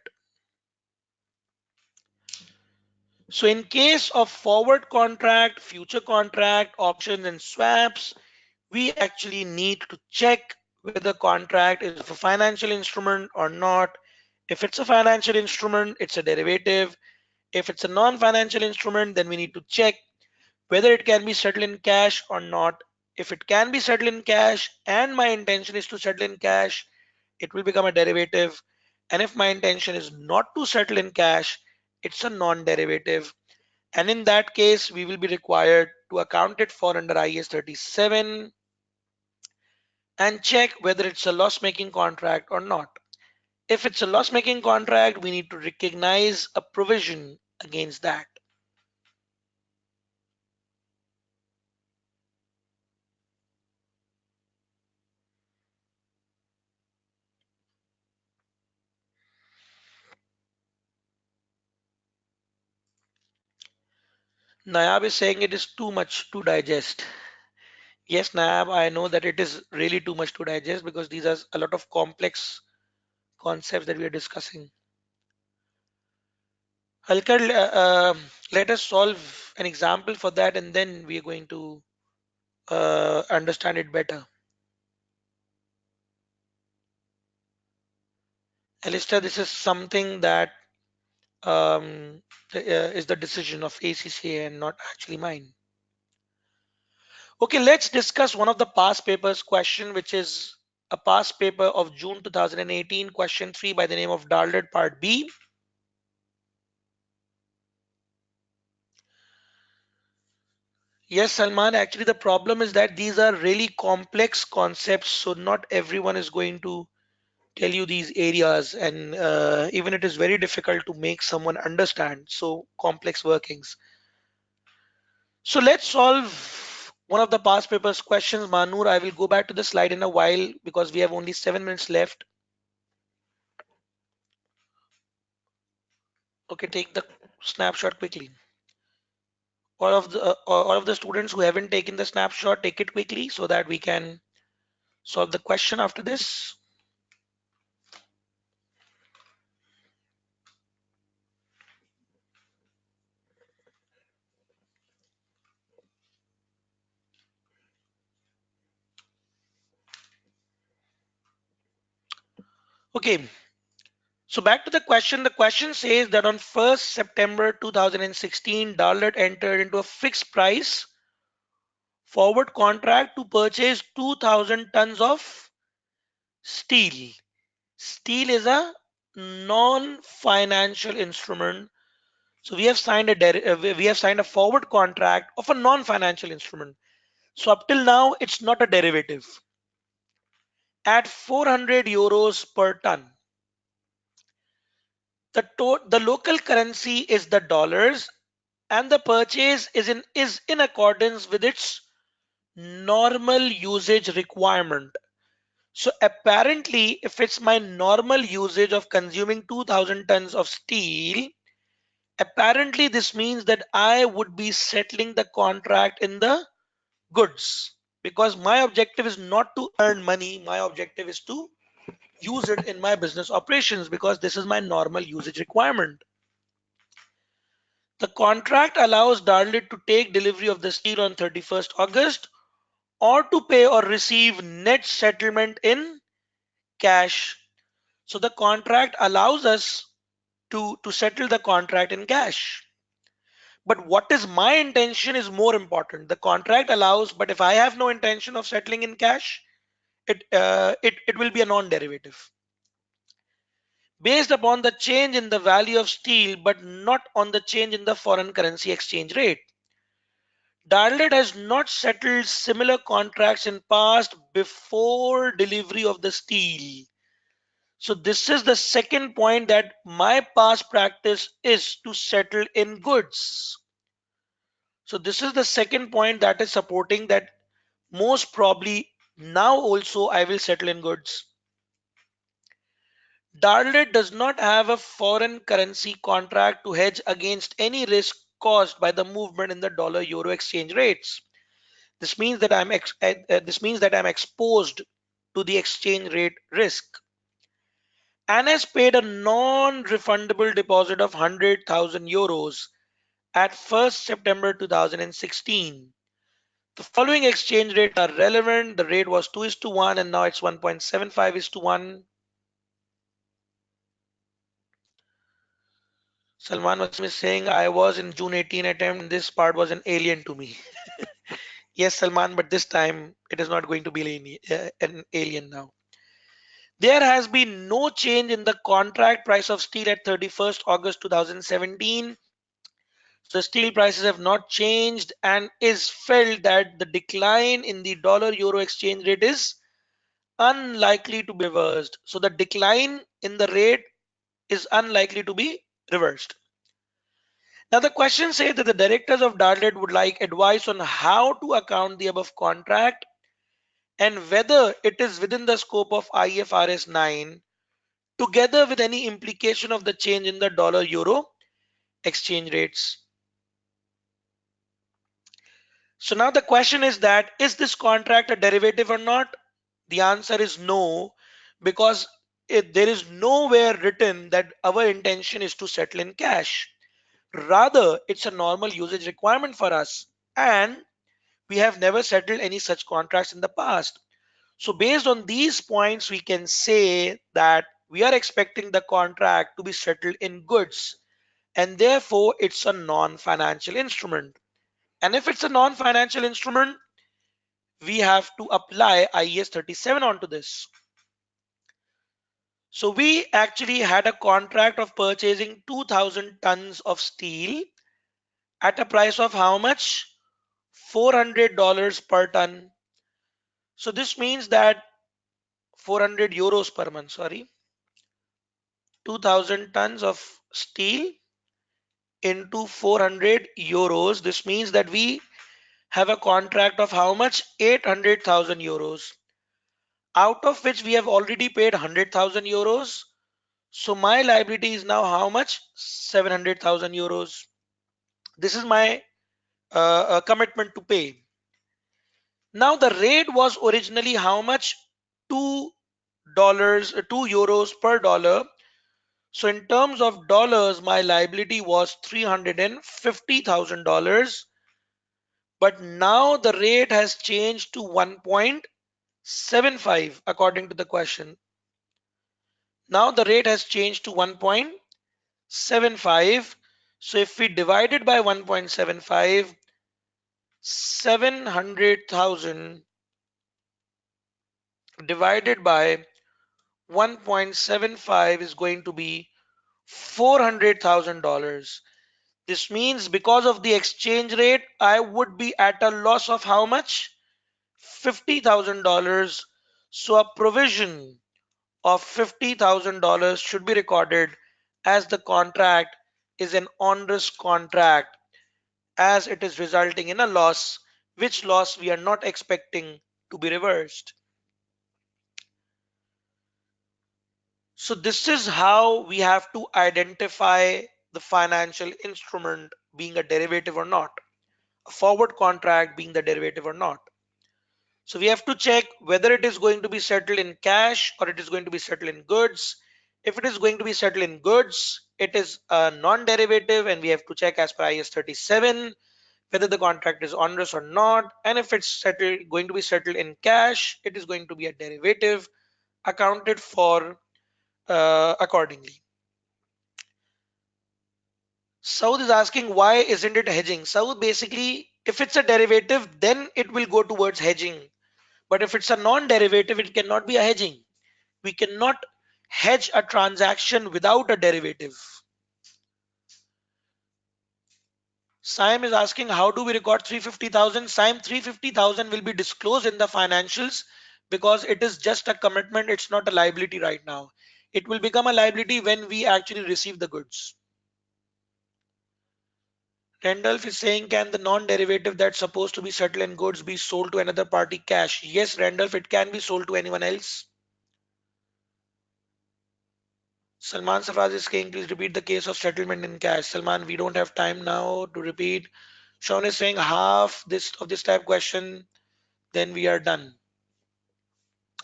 So in case of forward contract, future contract, options and swaps, we actually need to check whether the contract is a financial instrument or not. If it's a financial instrument, it's a derivative. If it's a non-financial instrument, then we need to check whether it can be settled in cash or not. If it can be settled in cash and my intention is to settle in cash, it will become a derivative. And if my intention is not to settle in cash, it's a non-derivative. And in that case, we will be required to account it for under IAS 37 and check whether it's a loss-making contract or not. If it's a loss-making contract, we need to recognize a provision against that. Nayab is saying it is too much to digest. Yes, Nab, I know that it is really too much to digest because these are a lot of complex concepts that we are discussing. Halkar, let us solve an example for that and then we are going to understand it better. Alistair, this is something that is the decision of ACCA and not actually mine. Okay, let's discuss one of the past papers question, which is a past paper of June 2018, question 3 by the name of Darled Part B. Yes, Salman, actually the problem is that these are really complex concepts, so not everyone is going to tell you these areas, and even it is very difficult to make someone understand so complex workings. So let's solve one of the past papers questions. Manur, I will go back to the slide in a while because we have only 7 minutes left. Okay, take the snapshot quickly. All of the students who haven't taken the snapshot, take it quickly so that we can solve the question after this. Okay, so back to the question. The question says that on 1st September 2016, Darlet entered into a fixed price forward contract to purchase 2,000 tons of steel. Steel is a non-financial instrument. So we have signed a forward contract of a non-financial instrument. So up till now, it's not a derivative. At 400 euros per ton, the local currency is the dollars, and the purchase is in accordance with its normal usage requirement. So apparently, if it's my normal usage of consuming 2,000 tons of steel, apparently this means that I would be settling the contract in the goods, because my objective is not to earn money. My objective is to use it in my business operations because this is my normal usage requirement. The contract allows Darlit to take delivery of the steel on 31st August or to pay or receive net settlement in cash. So the contract allows us to settle the contract in cash. But what is my intention is more important. The contract allows, but if I have no intention of settling in cash, it will be a non-derivative based upon the change in the value of steel, but not on the change in the foreign currency exchange rate. Darlet has not settled similar contracts in past before delivery of the steel. So this is the second point, that my past practice is to settle in goods. So this is the second point that is supporting that most probably now also I will settle in goods. Darlet does not have a foreign currency contract to hedge against any risk caused by the movement in the dollar euro exchange rates. This means that I'm exposed to the exchange rate risk, and has paid a non-refundable deposit of 100,000 euros at 1st September 2016. The following exchange rates are relevant. The rate was 2:1 and now it's 1.75:1. Salman Wasim is saying I was in June 18 attempt and this part was an alien to me. Yes, Salman, but this time it is not going to be an alien now. There has been no change in the contract price of steel at 31st August 2017. So steel prices have not changed, and is felt that the decline in the dollar euro exchange rate is unlikely to be reversed. So the decline in the rate is unlikely to be reversed. Now the question says that the directors of Darlet would like advice on how to account the above contract and whether it is within the scope of IFRS 9, together with any implication of the change in the dollar euro exchange rates. So now the question is that, is this contract a derivative or not? The answer is no, because there is nowhere written that our intention is to settle in cash. Rather, it's a normal usage requirement for us, and we have never settled any such contracts in the past. So based on these points, we can say that we are expecting the contract to be settled in goods, and therefore it's a non-financial instrument. And if it's a non-financial instrument, we have to apply IAS 37 onto this. So we actually had a contract of purchasing 2000 tons of steel at a price of how much? $400 per ton. So this means that 400 euros per month, sorry, 2000 tons of steel into 400 euros. This means that we have a contract of how much? 800,000 euros, out of which we have already paid 100,000 euros. So my liability is now how much? 700,000 euros. This is my commitment to pay. Now the rate was originally how much? $2, 2 euros per dollar. So in terms of dollars, my liability was $350,000. But now the rate has changed to 1.75 according to the question. Now the rate has changed to 1.75. So if we divide it by 1.75, 700,000 divided by 1.75 is going to be $400,000. This means because of the exchange rate, I would be at a loss of how much? $50,000. So a provision of $50,000 should be recorded, as the contract is an onerous contract, as it is resulting in a loss, which loss we are not expecting to be reversed. So this is how we have to identify the financial instrument being a derivative or not, a forward contract being the derivative or not. So we have to check whether it is going to be settled in cash or it is going to be settled in goods. If it is going to be settled in goods, it is a non-derivative, and we have to check as per IS 37 whether the contract is onerous or not. And if it's going to be settled in cash, it is going to be a derivative, accounted for accordingly. Saud is asking, why isn't it hedging? Saud, basically, if it's a derivative, then it will go towards hedging. But if it's a non-derivative, it cannot be a hedging. We cannot hedge a transaction without a derivative. Saim is asking, how do we record 350,000? Saim, 350,000 will be disclosed in the financials because it is just a commitment. It's not a liability right now. It will become a liability when we actually receive the goods. Randolph is saying, can the non-derivative that's supposed to be settled in goods be sold to another party cash? Yes, Randolph, it can be sold to anyone else. Salman Safaz is saying, please repeat the case of settlement in cash. Salman, we don't have time now to repeat. Sean is saying half this of this type question, then we are done.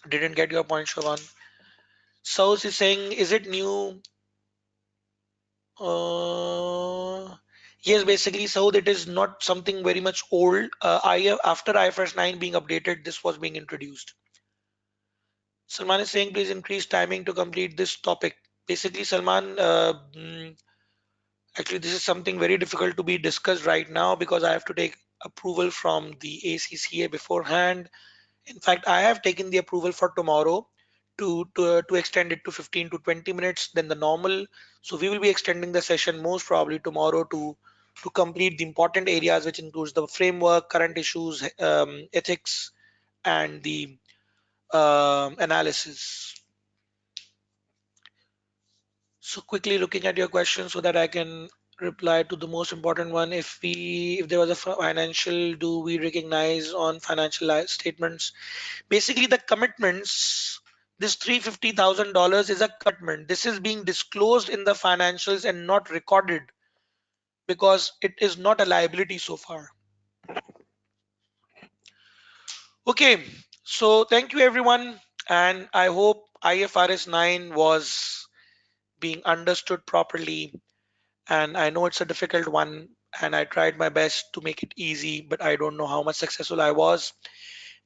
Didn't get your point, Shawan. Saus is saying, is it new? Yes, basically, Saud, it is not something very much old. After IFRS 9 being updated, this was being introduced. Salman is saying, please increase timing to complete this topic. Basically, Salman, actually, this is something very difficult to be discussed right now because I have to take approval from the ACCA beforehand. In fact, I have taken the approval for tomorrow to extend it to 15 to 20 minutes than the normal. So we will be extending the session most probably tomorrow to complete the important areas, which includes the framework, current issues, ethics, and the analysis. So quickly looking at your question so that I can reply to the most important one. If there was a financial, do we recognize on financial statements? Basically, the commitments, this $350,000 is a commitment. This is being disclosed in the financials and not recorded because it is not a liability so far. Okay, so thank you everyone, and I hope IFRS 9 was being understood properly. And I know it's a difficult one, and I tried my best to make it easy, but I don't know how much successful I was.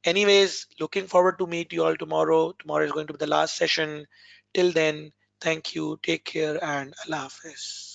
Anyways, looking forward to meet you all tomorrow. Tomorrow is going to be the last session. Till then, thank you, take care, and Allah Hafiz.